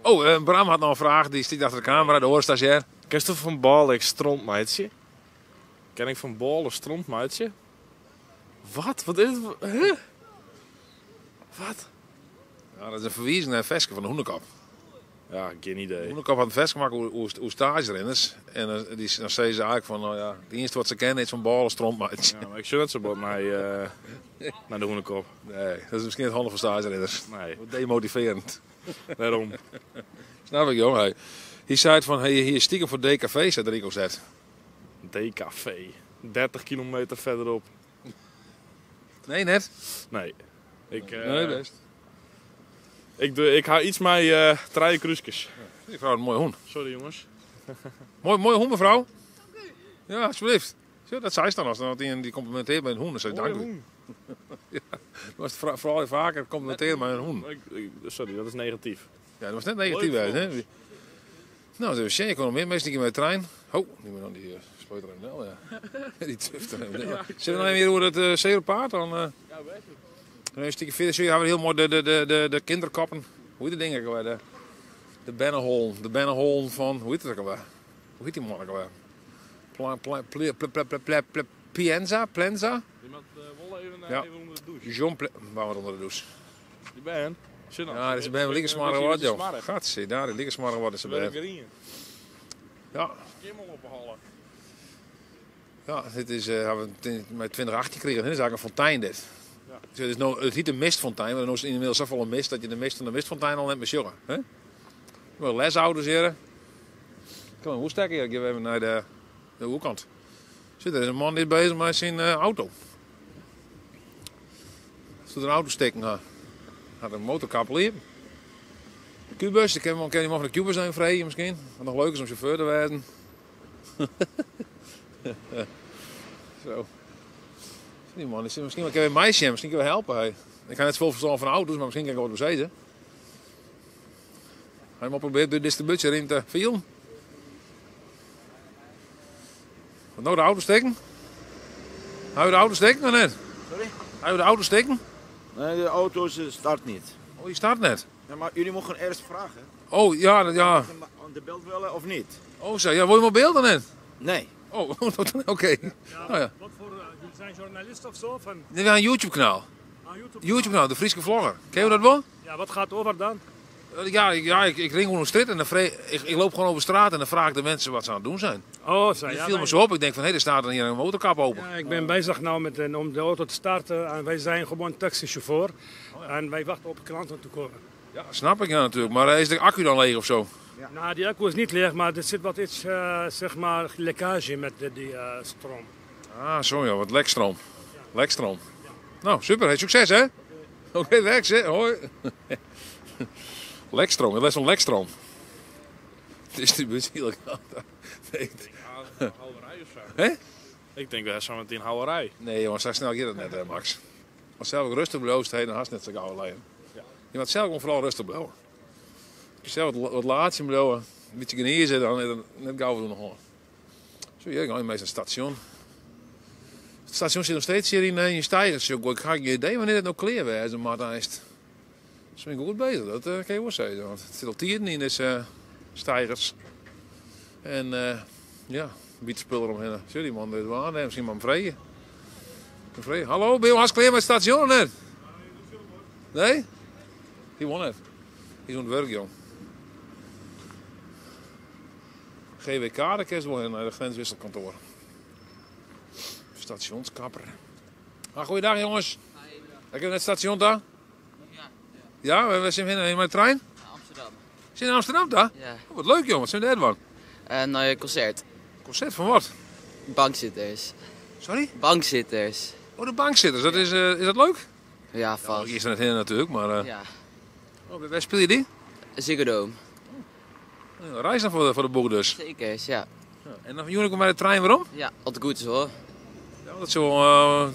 Oh, Bram had nog een vraag. Die stiet achter de camera, de hoorstagiair. Ken je van Balen strontmeidje? Ken ik van Balen strontmeidje? Wat? Wat is het? Huh? Wat? Ja, dat is een verwijzing naar Veske van de Hoenekop. Ja, geen idee. De Hoenekop had een Veske gemaakt hoe stagerenners. En dan zei ze eigenlijk van, nou ja, het eerste wat ze kennen is van Balen strontmeidje. Ja, maar ik zou net zo bot naar de Hoenekop. Nee, dat is misschien het handig voor stagerenners. Nee. Wat demotiverend. Daarom. Snap ik, jongen. Hij zei van, hey, hier stiekem voor DKV, zei Rico zet. DKV. 30 kilometer verderop. Nee, net? Nee. Nee, best. Ik hou iets met treien kruisjes. Ja, ik vrouw een mooie hoen. Sorry jongens. Mooie hoen, mevrouw. Ja, alsjeblieft. Zo, dat zei ze dan als die complimenteert bij een hoen. Dan zei dank u. Ja, was vooral vaker complimenteren bij een hoen. Sorry, dat is negatief. Ja, dat was net negatief uit, hè? Nou, dus je kon nog meer mensen die met de trein. Oh, die moet dan die speuter hem wel, ja. Die tufter hem. Ja. Zullen we nou weer over het zeepaard dan? Ja, weet je. een stukje verder zie je heel mooi de kinderkappen. Hoe heet dat ding ook alweer? De Benneholm van, hoe heet het ook alweer? Hoe heet die man ook alweer? Pienza? Je moet wel even onder de douche. John waar we onder de douche? Die ben je? Ja, dat is bij een linkersmarre wat, joh. Gatsie, daar, die linkersmarre wat is er bij. Ja. Kimmel ophalen. Ja, dit is, hebben we met 2018 gekregen. Dit is eigenlijk een fontein dit. Ja. Dus het heet een mistfontein, maar dan is het inmiddels zoveel een mist dat je de mist van de mistfontein al net met jongen. We leshouders hier. Kom maar, hoe sterk hier? Ik ga even naar de hoekkant. Er is een man die bezig met zijn auto. Als er een auto steken gaat een motorkapel hier. Cubus, ik ken die man van de Cubus zijn vrij misschien. Wat nog leuk is om chauffeur te werden. Zo. Die man is misschien wel een meisje, misschien kunnen we helpen. Hey. Ik ga net veel verstaan van auto's, maar misschien kan ik wat bezeten. Hij moet proberen de distributie erin te filmen. Wat nou de auto steken? Hou je de auto steken of net? Sorry? Hou je de auto steken? Nee, de auto start niet. Oh, die start net? Ja, maar jullie mogen eerst vragen. Oh, ja. De beeld willen of niet? Oh, zo. Ja, wil je maar beelden net? Nee. Oh, oké. Ja, Nou ja. Wat voor, jullie zijn journalist of zo? Van... Dit is een YouTube-kanaal. YouTube-kanaal, de Friese Vlogger. Ken je dat wel? Ja, wat gaat het over dan? Ja, ik ring gewoon op straat en ik loop gewoon over straat en dan vraag ik de mensen wat ze aan het doen zijn. Oh, zo. Die viel me zo op. Ik denk van, hé, er staat dan hier een motorkap open. Ja, ik ben bezig nou om de auto te starten en wij zijn gewoon taxichauffeur. En wij wachten op klanten te komen. Ja, snap ik ja natuurlijk. Maar is de accu dan leeg of zo? Ja. Nou, die accu is niet leeg, maar er zit wat iets, zeg maar, lekkage met die stroom. Ah, zo ja, wat lekstroom. Lekstroom. Nou, super. Hey, succes hè? Oké, Lex hè. Hoi. Lekstroom, dat is zo'n lekstroom. Distributie illegaal. Houwerij of zo. Hè? Ik denk dat zo meteen houwerij. Nee jongens, zo snel gaat het net hè, Max. Als zelf rustig blijft, dan had je net zo gauw alleen. Ja. Je moet zelf gewoon vooral rustig blijven. Als je zelf wat laatje blijven, een beetje neer zitten, dan is het net gauw doen nog gewoon. Zo, je gaat meestal het station. Het station zit nog steeds hier in je stijgers. Ik heb geen idee wanneer het nou klaar is, maar is. Dat ben ik goed bezig, dat kan je wel zeggen. Want het zit al tijden in deze stijgers. En ja, een beetje spullen omheen. Zie die man, dit waar, nee, misschien maar een vrije. Hallo, ben je al hartstikke klaar met het station net? Nee? Die won net. Die is aan het werk, jong. GWK, daar kan je wel in, naar de grenswisselkantoor. Stationskapper. Goeiedag jongens. Heb je net het station daar? Ja, we zijn in met de trein? Amsterdam. Zijn in Amsterdam daar? Ja. Oh, wat leuk jongen, wat zijn we daar van? Een concert. Concert van wat? Bankzitters. Sorry? Bankzitters. Oh, de bankzitters, dat is dat leuk? Ja, vast. Ja, ik is er net heen natuurlijk, maar... Ja. Oh, waar speel je die? Ziggo Dome. Ja, reis dan voor de boeg dus. Zeker, ja. En dan jullie komen bij de trein waarom? Ja, wat goed is hoor. Ja, dat is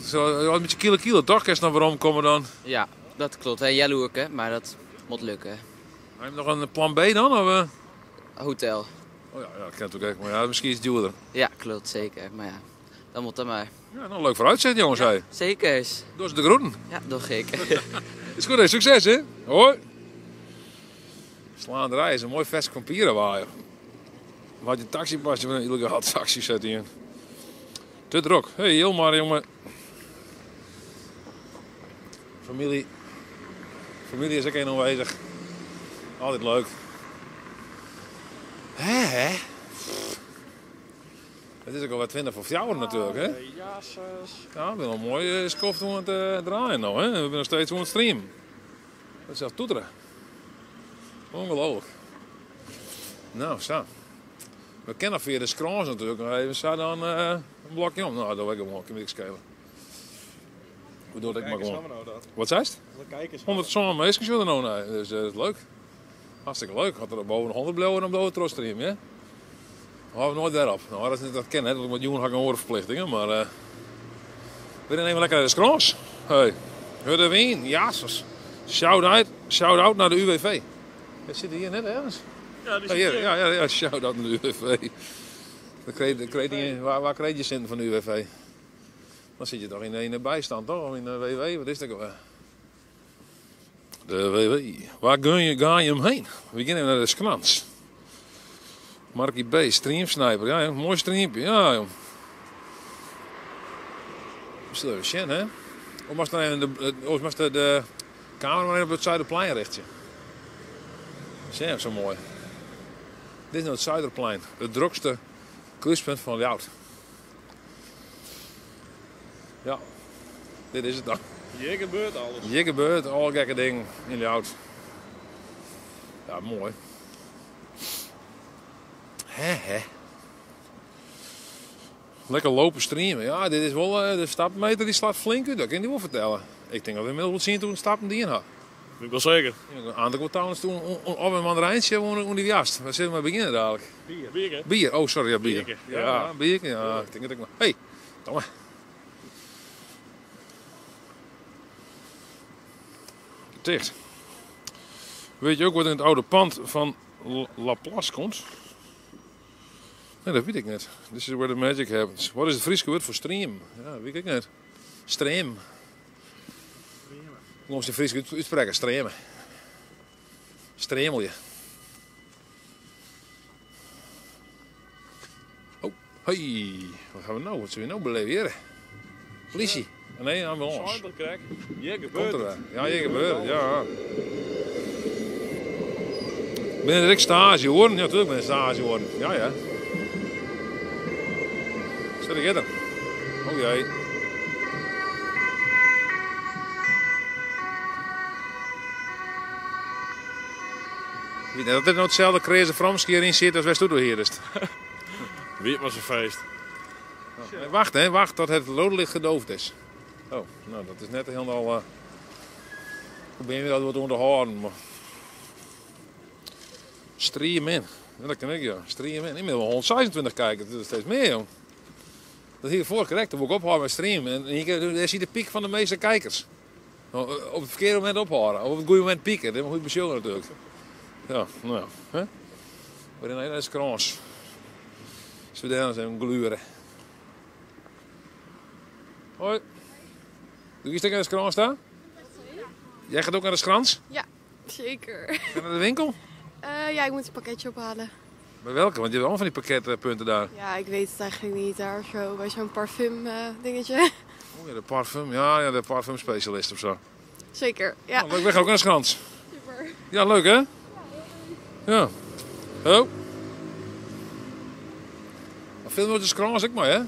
zo een beetje kilo toch? Kerst dan waarom komen dan? Ja, dat klopt. Hè. Jaloerken, maar dat moet lukken. Heb je nog een plan B dan? Of, Hotel. Oh ja, dat kan natuurlijk ook, maar ja, misschien is het duurder. Ja, klopt, zeker. Maar ja, dan moet dat maar. Ja, nou leuk vooruitzicht jongens. Ja, zeker. Doe ze de groeten. Ja, doe ik. Is goed, hè? Succes hè? Hoi. Slaanderij is een mooi vers kampieren waar. Wat je taxipasje van een illegaal taxi zet hier. Te druk. Hé, hey, Hilmar jongen. Familie is ook een aanwezig. Altijd leuk. Hè? Het is ook al wat 20 voor jou natuurlijk, hè? Ja, ja, we zijn al mooi skoft om het draaien nou, hè? We zijn nog steeds om het streamen. Dat is zelfs toeteren. Ongelooflijk. Nou, zo. We kennen via de scrolls natuurlijk. We staan dan een blokje om. Nou, dat wil ik hem ook. Ik kan niks schelen. Hoe doe ik maar gewoon. Wat zei het? 100 zo'n mensen zullen er nou. Dus dat is leuk. Hartstikke leuk. Had er boven 100 blijven op de auto stream, ja? We hebben nooit daarop. Nou, dat is niet dat kennen, want met jongen had ik een horenverplichtingen, maar we nemen lekker naar de scrolls. Hey, Hudde Wien, Jassers. Shout-out naar de UWV. Dat zit hier net ergens. Ja, die zit hier. Ja, shout-out naar de UWV. Waar kreeg je zin van de UWV? Dan zit je toch in de bijstand, toch? Of in de WW, wat is dat? De WW. Waar ga je hem heen? We gaan naar de Skrans. Markie B, streamsniper. Ja, joh. Mooi streampje. Ja, joh. Dat is even zien, hè? Of moest de camera maar even op het Zuiderplein richten? Dat is zo mooi. Dit is nou het Zuiderplein. Het drukste kruispunt van Ljouwert. Ja, dit is het dan. Hier gebeurt alles. Hier gebeurt al gekke dingen in Ljouwert. Ja, mooi. Hè. Lekker lopen streamen. Ja, dit is wel de stapmeter die slaat flink uit. Dat kan je wel vertellen. Ik denk dat we inmiddels wel zien toen stappen die in had. Ben ik wel zeker. Aan de kant trouwens toen op een mandarijntje onder die jast. Waar zullen we beginnen dadelijk? Bier. Bier, oh sorry, ja, bier. Bierke. Ja, bierke. Ja, ik denk dat ik nog. Hey, kom maar. Dicht. Weet je ook wat in het oude pand van Laplace komt? Nee, dat weet ik niet. This is where the magic happens. Wat is het Friese woord voor stream? Ja, weet ik niet. Stream. Hoe moest je Fries uitspreken? Streamen. Stremel je. Oh, hey. Wat gaan we nou? Wat zullen we nou beleven? Politie. Nee, ambulance. Zuiderkrek. Hier Komt gebeurt er het. wel. Ja, hier gebeurt het. Ja. Ben je direct stage hoor? Ja, natuurlijk ben je stage hoor. Ja. Zet ik er. Oh jee. Weet je dat er nou hetzelfde crazy Fromski erin zit als wij Studio hier is? Wie was een feest. Wacht tot het rode licht gedoofd is. Oh, nou dat is net helemaal... Probeer je dat wat onderhouden, maar... Stream in. Ja, dat kan ik, ja. Stream in. Ik wil wel 126 kijken, dat is steeds meer, joh. Dat hiervoor correct, dan moet ik ophouden met stream. En hier zie je de piek van de meeste kijkers. Op het verkeerde moment ophouden, op het goede moment pieken. Dat is een goed beschouwen natuurlijk. Ja, nou, hè? Waarin hij is krans. Studenten zijn gluren. Hoi. Doe je stuk aan de krans staan? Jij gaat ook naar de Skrans? Ja, zeker. Ga je naar de winkel? Ja, ik moet een pakketje ophalen. Bij welke? Want je hebt allemaal van die pakketpunten daar. Ja, ik weet het eigenlijk niet daar zo. Bij zo'n parfum dingetje. Oh ja, de parfum. Ja, de parfumspecialist of zo. Zeker, ja. Oh, leuk, wij gaan ook naar de Skrans. Super. Ja, leuk hè? Ja. Oh. Veel wordt de Skrans ook maar hè?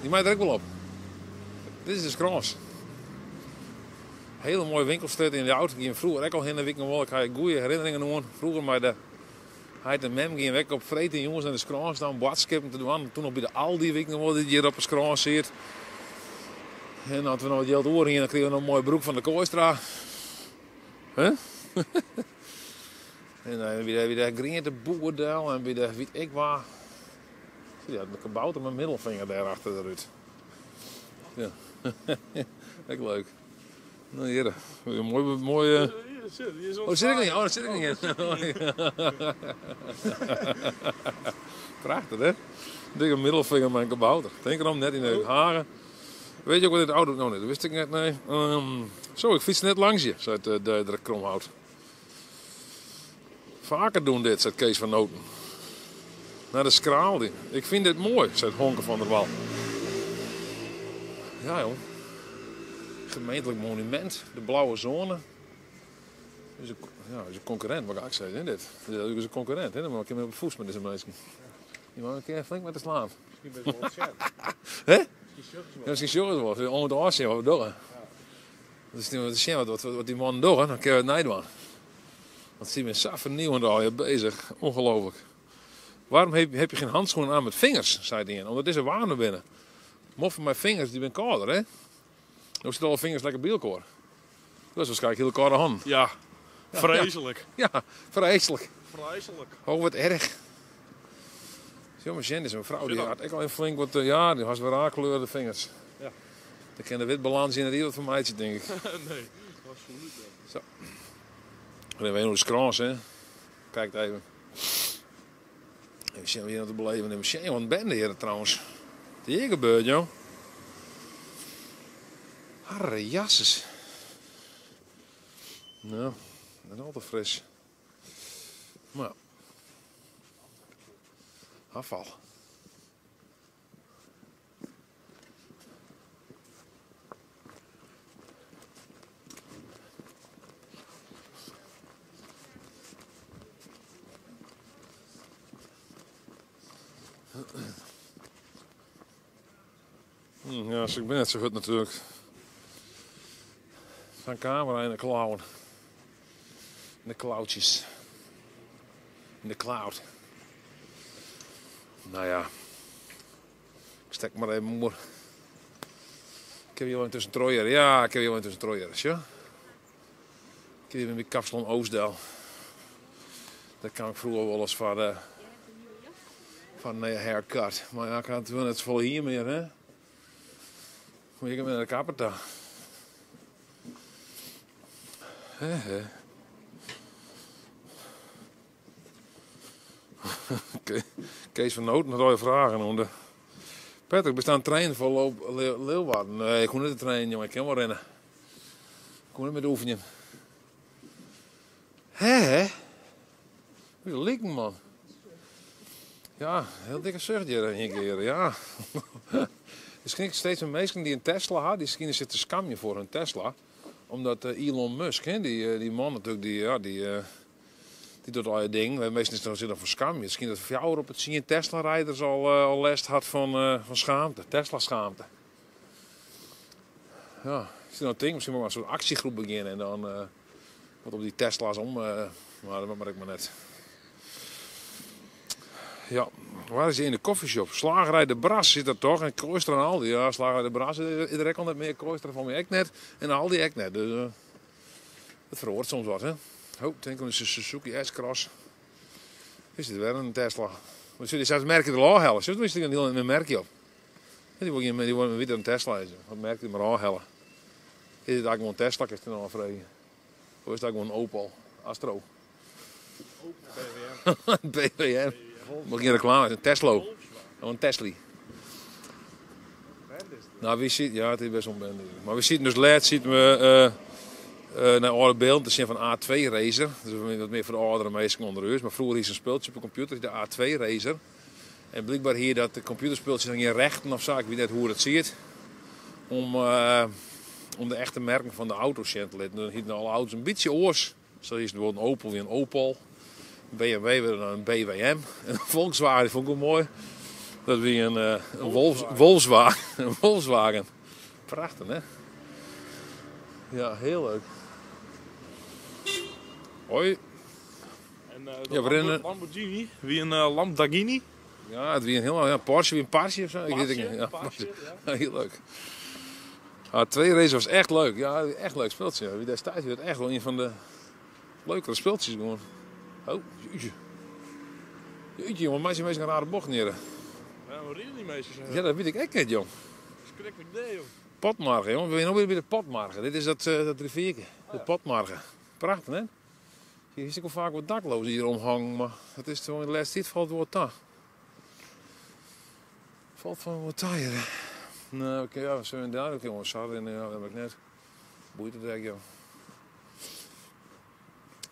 Die maakt er ook wel op. Dit is de Skrans. Hele mooie winkelstraat in de auto. Die vroeger ook al in de winkel. Ik heb goede herinneringen aan. Vroeger maar de... Hij en mem gingen weg op vreten jongens naar de Skrans staan. Boodskappen te doen. Toen op bij de Aldi winkel die hier op de Skrans zit. En als we nog wat geld horen hier, dan kregen we nog een mooie broek van de Kooistra. Huh? En dan weer de Griente Boerdel en weer de weet ik waar. Ja, de kabouter met middelvinger daar achter de ruit. Ja, echt leuk. Nou hier, een mooi. Oh, zit ik niet? Oh, dat zit ik niet in. Prachtig, hè? Dikke middelvinger met een kabouter. Denk erom, net in de haren. Weet je ook wat dit auto... Nou, nee, dat wist ik net, nee. Zo, ik fiets net langs je, zei de Kromhout. Vaker doen dit, zei Kees van Noten. Naar de Skraaldi. Ik vind dit mooi, zei Honker van der Wal. Ja, joh. Gemeentelijk monument, de blauwe zone. Is een concurrent, wat ik zei, dit. Dat is een concurrent, hè? Dan moet ik hem op het voet met deze mensen. Je mag een keer flink met de slaan. Misschien best wel scherp. Hè? Ja, misschien zorgen we wel. Om het aanzien wat we doen. Dat is niet wat te zien wat die mannen doen, dan kunnen we het niet doen. Want zie je met zo vernieuwend al je bezig. Ongelooflijk. Waarom heb je geen handschoenen aan met vingers, zei hij. Omdat het is een warm naar binnen. Moffen mijn vingers, die ben kouder, hè? Dan zitten alle vingers lekker bij elkaar. Dat is waarschijnlijk heel koude hand. Ja, vreselijk. Ja, vreselijk. Vreselijk. Oh, wat erg. Jongens, Jen is een vrouw, die had ik al even flink wat... Ja, die had wel raarkleurde vingers. Ja. Dan kan de witbalans in het hier wat voor meidje, denk ik. Nee, absoluut niet. Zo. Dan hebben we nog de Skrans, hè. Kijk even. Even zien we hier nog te beleven. En we wat bende hier trouwens. Wat hier gebeurt, joh. Harre jasses. Nou, Dat is altijd fris. Maar afval. Ja, dus ik ben net zo goed natuurlijk. Van camera in de klauwen. In de klauwtjes. In de cloud. Nou ja. Ik stek maar even moer. Ik heb hier wel intussen trooier. Ja, ik heb hier wel intussen trooier. Ja? Ik heb hier met Kapsalon Oostdel. Dat kan ik vroeger wel eens van een haircut. Maar ja, ik had het wel net vol hier meer, hè. Moet ik naar de kapper dan. Kees van Noten had al je vragen. Patrick, we staan trainen voor Leeuwarden. Nee, ik kon niet trainen, jongen. Ik kan wel rennen. Ik kon niet met oefenen. Wie liek man. Ja, heel dikke zuchtje een keer, ja. Er zijn steeds meer mensen die een Tesla hadden, die schijnen zich te scammen voor een Tesla. Omdat Elon Musk, die man natuurlijk, die doet al je ding. De meesten zitten voor scammen. Misschien dat voor jou op het zien een Tesla-rijders al last had van schaamte, Tesla-schaamte. Ja, ik zie nou ding, misschien wel een soort actiegroep beginnen en dan wat op die Tesla's om. Maar dat maak ik maar net. Ja, waar is hij in de koffieshop? Slagerij de Bras zit er toch? En Klooster en Aldi. Ja, Slagerij de Bras. Iedereen kan net meer. Klooster van mij ook net. En Aldi ook net. Dus het verhoort soms wat, hè. Oh, denk aan een Suzuki S-Cross. Is dit weer een Tesla? Maar zullen zelfs merken de laag hellen? Is er een merkje op? Die wordt weer een Tesla. Wat merkt hij maar aanhellen? Is het eigenlijk gewoon een Tesla? Is het nou al vrij? Of is het gewoon een Opel? Astro? BWM. Mag geen reclame, een Tesla. Een Tesla. Nou, wie ziet, ja, het is best onbendig. Maar we zien dus laatst naar oude beeld, te zien van A2 Racer. Dus wat meer voor de oudere mensen onder de maar vroeger is een speeltje op een computer, de A2 Racer. En blijkbaar hier dat de computerspeeltjes dan geen rechten of zo, ik weet niet hoe het ziet. Om de echte merken van de auto's te letten. Dan hielden alle auto's een beetje oors. Zo is het bijvoorbeeld een Opel weer een Opel. BMW weer een BWM. En een Volkswagen, die vond ik wel mooi. Dat weer een Volkswagen. Een Volkswagen. Prachtig, hè? Ja, heel leuk. Hoi. En de Lamborghini, wie een Lamborghini. Ja, het weer een Porsche of zo. Porsche. Heel leuk. A2 Race was echt leuk. Ja, echt leuk speeltje. Wie destijds werd echt wel een van de leukere speeltjes gewoon. Oh, jeetje. Jeetje, jongen, mensen gaan rare bocht neer. Ja, maar reden die meisjes? Ja, dat weet ik echt niet, jong. Schrikkelijk idee, jong. Potmargen, jongen. We zijn nog weer bij de Potmargen. Dit is dat riviertje. De Potmargen. Prachtig, hè? Je ziet ook vaak wat daklozen hier omhangen, maar het is gewoon de laatste tijd valt wat daar. Valt van wat daar hier. Nou, oké, ja, we zijn daar ook, jongens. Ja, dat heb ik net. Boeit het eigenlijk, joh.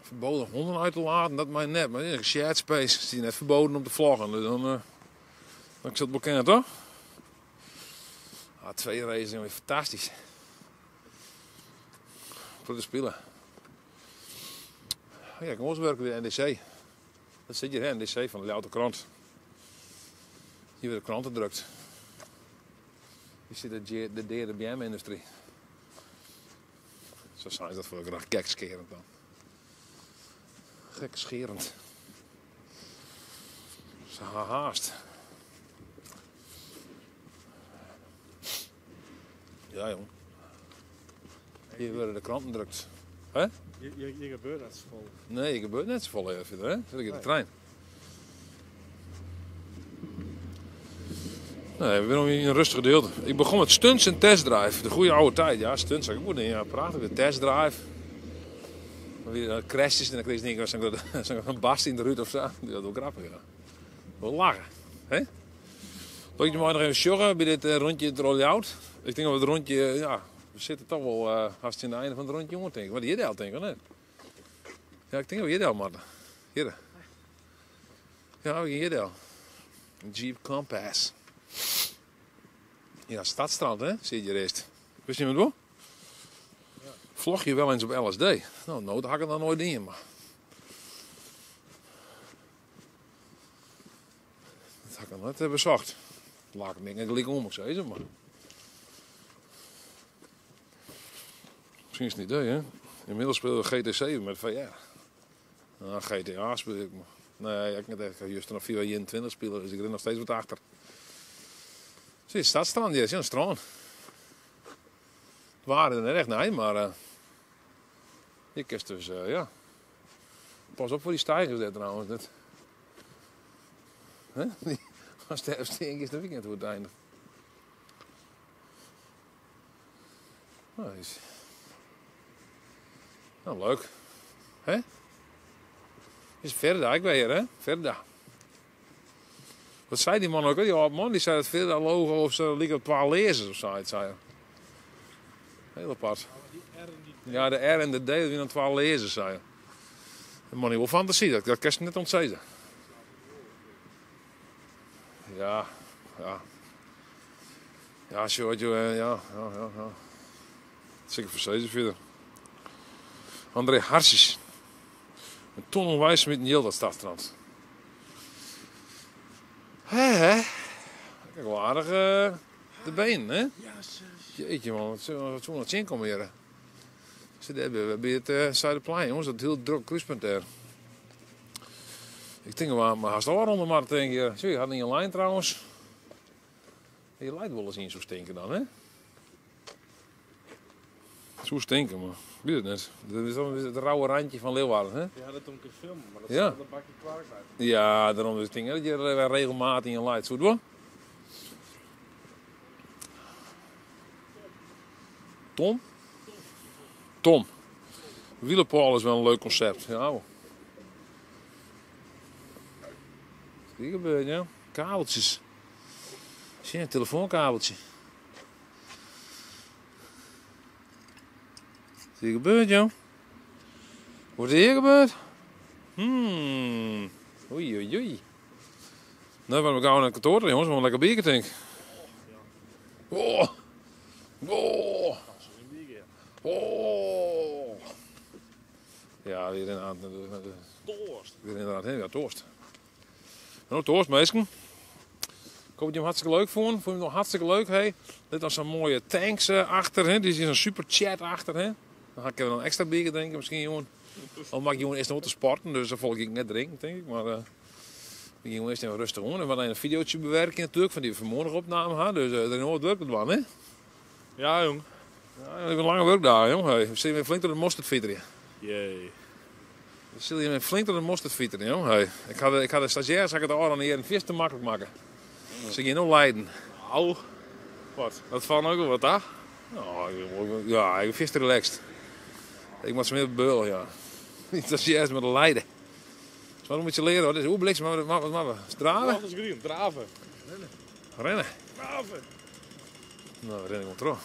Verboden honden uit te laten, dat mij net. Maar in een shared space is die net verboden om te vloggen. Dus dan ik zat bekend, toch? A2 races zijn weer fantastisch. Voor de spelen. Ja, ik moest werken bij de NDC. Dat zit hier, hè, NDC van de Louter Krant. Hier wordt de kranten gedrukt. Hier zit de DRBM-industrie. Zo zijn ze dat voor graag gekscherend dan. Gekscherend. Ze haast. Ja, jong. Hier worden de kranten gedrukt. Hè? Je gebeurt net zo vol. Nee, je gebeurt net zo vol even, hè? Zit ik in de trein. Nee, we zijn nog in een rustig gedeelte. Ik begon met stunts en testdrive. De goede oude tijd, ja, stunts. Ik moet niet praten met testdrive. Dan weer crashes en dan kreeg ik zo'n bast in de ruit of zo. Dat is wel grappig, ja. Wel lachen, hè? Wil je maar nog even sjoggen bij dit rondje het roll-out? Ik denk dat we het rondje, ja, we zitten toch wel haast in het einde van het rondje, jongen, denk ik. Wat die ideaal, denk ik, hè? Ja, ik denk dat we hier al, Marten. Hier. Ja, we gaan hier al. Een Jeep Compass. Ja, stadstrand, hè? Zie je eerst. Wist je wat wel? Vlog je wel eens op LSD? Nou, nood had ik er dan nooit in, maar... Dat had ik nog net bezocht. Laat ik denk ik gelijk om, ik zei ze, maar... Misschien is het niet idee, hè? Inmiddels spelen we GT7 met VR. Nou, GTA speel ik, maar... Nee, ik ga juist nog 421 spelen, dus ik ren nog steeds wat achter. Zie je, stadstrand, hier is een strand. Het waren er echt nee, maar... ik is dus, ja... Pas op voor die stijgers daar trouwens, net. Hè? Als de Efteling is, het weekend hoe het eindigt. Nou, nou, leuk. Hè? Is Verda, ik weet het, hè? Verda. Wat zei die man ook? Die oude man die zei het Verda logo of ze liggen op 12 lezers of zo. Zei hij. Heel apart. Ja, de R en de D, dat zijn 12 lezers, zei hij. De man die wil fantasie, dat kan je net ontzeggen. Ja, ja. Ja, Sjoerdje, ja. Zeker voor steeds verder. André Harsjes. Een ton onwijs met een heel dat stadstrand. Hè? Kijk wel aardig de benen, hè? Jeetje man, wat zullen we het zien komen hier? We hebben het Zuiderplein, jongens, dat is een heel druk kruispunt daar. Ik denk wel, maar haast al rond de markt, denk je. Zie je, had niet een lijn trouwens. Je lijkt wel eens in zo stinken dan, hè? Zo stinken, maar ik weet het net. Dat is dan het rauwe randje van Leeuwarden, hè? Ja, dat om te filmen, maar dat ja. is een bakje kwaad uit. Ja, daarom is het ding, hè, dat je regelmatig in je lijdt. Zo doen. Tom. Wielerpaal is wel een leuk concept. Ja, hoor. Wat gebeurt, ja? Kabeltjes. Zie je, een telefoonkabeltje. Wat is hier gebeurd, joh? Wat is hier gebeurd? Oei. Nou, we gaan naar het kantoor, jongens. We gaan lekker biertje drinken. Oh. Ja, weer inderdaad. Toorst. Weer inderdaad, ja, toorst. Nou, toorst, meisje. Ik hoop dat je hem hartstikke leuk vond. Vond je hem nog hartstikke leuk, hè? Dit was zo'n mooie tanks achter, hè? Dit is een super chat achter, hè? Dan ga ik even een extra bier drinken, misschien, jongen. Al mag je jongen eerst nog te sporten, dus dan volg ik net drinken, denk ik. Maar ik jongen eerst even rustig om. En we gaan een videootje bewerken natuurlijk, van die we vanmorgen opname hadden. Dus er is nog wat werk aan, hè? Ja, jong. Ja, ik heb een lange werkdag, jong. Hey, we zitten flink door de mosterd fieteren. Jee. We zitten hier flink door de mosterd fieteren, jong. Hey. Ik had de stagiaires het al aan hier een vis te makkelijk maken. Ze gaan nou lijden. Nou, wat? Dat valt ook wel wat, hè? Nou, ja, ik vis te relaxed. Ik moet ze meer beulen, ja. Niet dat ze eerst met lijden. Dus waarom moet je leren hoor? Dus hoe bliksem, wat we? Draven? Draven. Rennen. Draven. Nou, we rennen gewoon terug.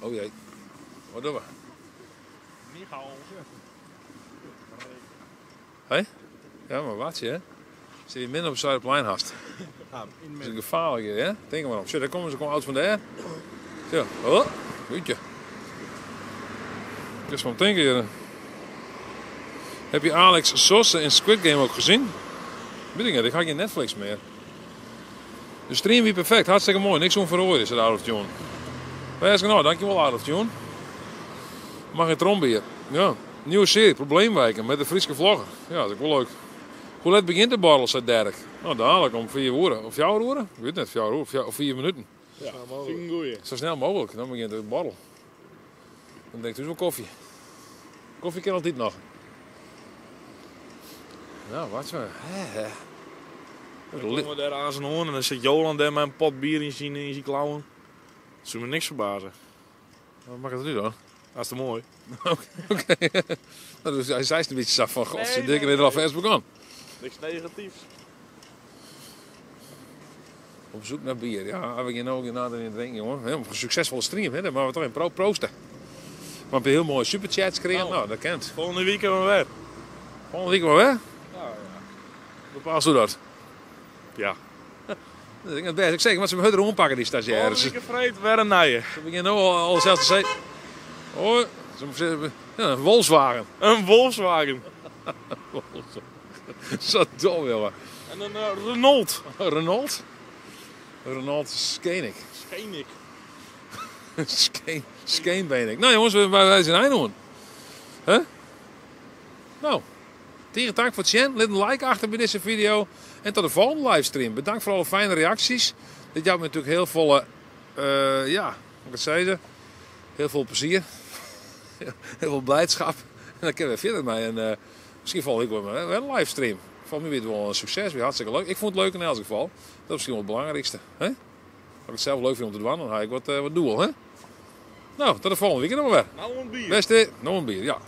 Oh jee. Wat doen we? Hé? Ja, maar wat je, hè? Zit je minder op het Zuiderplein hast. Dat is een gevaarlijk hier, hè? Denk er maar op. Zo, daar komen ze gewoon oud van daar. Zo, oh, goedje. Ik is van het denken hier. Heb je Alex Sosse in Squid Game ook gezien? Weet ik niet, ik ga geen Netflix meer. De stream wie perfect, hartstikke mooi. Niks onverhoord is het, Adolf John. Wees nou, dankjewel Adolf John. Mag je trombier? Ja. Nieuwe serie, Probleemwijken, met de Friese vlogger. Ja, dat is ook wel leuk. Hoe laat begint de borrel, zei Dirk? Nou, dadelijk om 4 uur. Of 4 uur? Ik weet net, 4 uur of 4 minuten. Ja, vind ik een goeie. Zo snel mogelijk, dan begint de borrel. Dan denkt u wel koffie. Koffie kan altijd nog. Nou, wat zo. Dan komen we daar aan zijn hoorn en dan zit Jolan daar met een pot bier in zijn klauwen. Dat zou me niks verbazen. Wat mag het nu dan? Dat is te mooi. Oké. Dus hij zei een beetje af van, god, ze denken er al vers begonnen. Niks negatiefs. Op zoek naar bier, ja. Heb ik hier nog nader in drinken, jongen. Een succesvolle stream, hè. Daar maken we toch in proosten. Maar heb je heel mooie superchats gekregen? Nou, dat kent. Volgende week hebben we weer. Volgende week wel, hè? Ja, ja. Bepaal hoe dat. Ja. Dat is het best. Ik zeg, maar ze hebben hun pakken die stagiaires. Volgende week vreed weer een nije. Ze beginnen nu al zelfs te zeggen. Oh, ja, een Volkswagen. Een Volkswagen. Zo dom, jongen. En een Renault. Renault? Renault Scenic. Scenic. Skeenbenig. Nou jongens, wij zijn einddoen. Huh? Nou, tegen dank voor het zien. Laat een like achter bij deze video. En tot de volgende livestream. Bedankt voor alle fijne reacties. Dit jouw me natuurlijk heel veel, ja, wat ik zei, heel veel plezier. Heel veel blijdschap. En dan kunnen we verder mee. En misschien volgende week wel een livestream. Voor mij weer wel een succes. Weer hartstikke leuk. Ik vond het leuk in elk geval. Dat is misschien wel het belangrijkste. Hè? Als ik het zelf leuk vind om te doen, dan ga ik wat doel. Hè? Nou, tot de volgende week nog weer. Nou een bier. Beste, nog een bier, ja.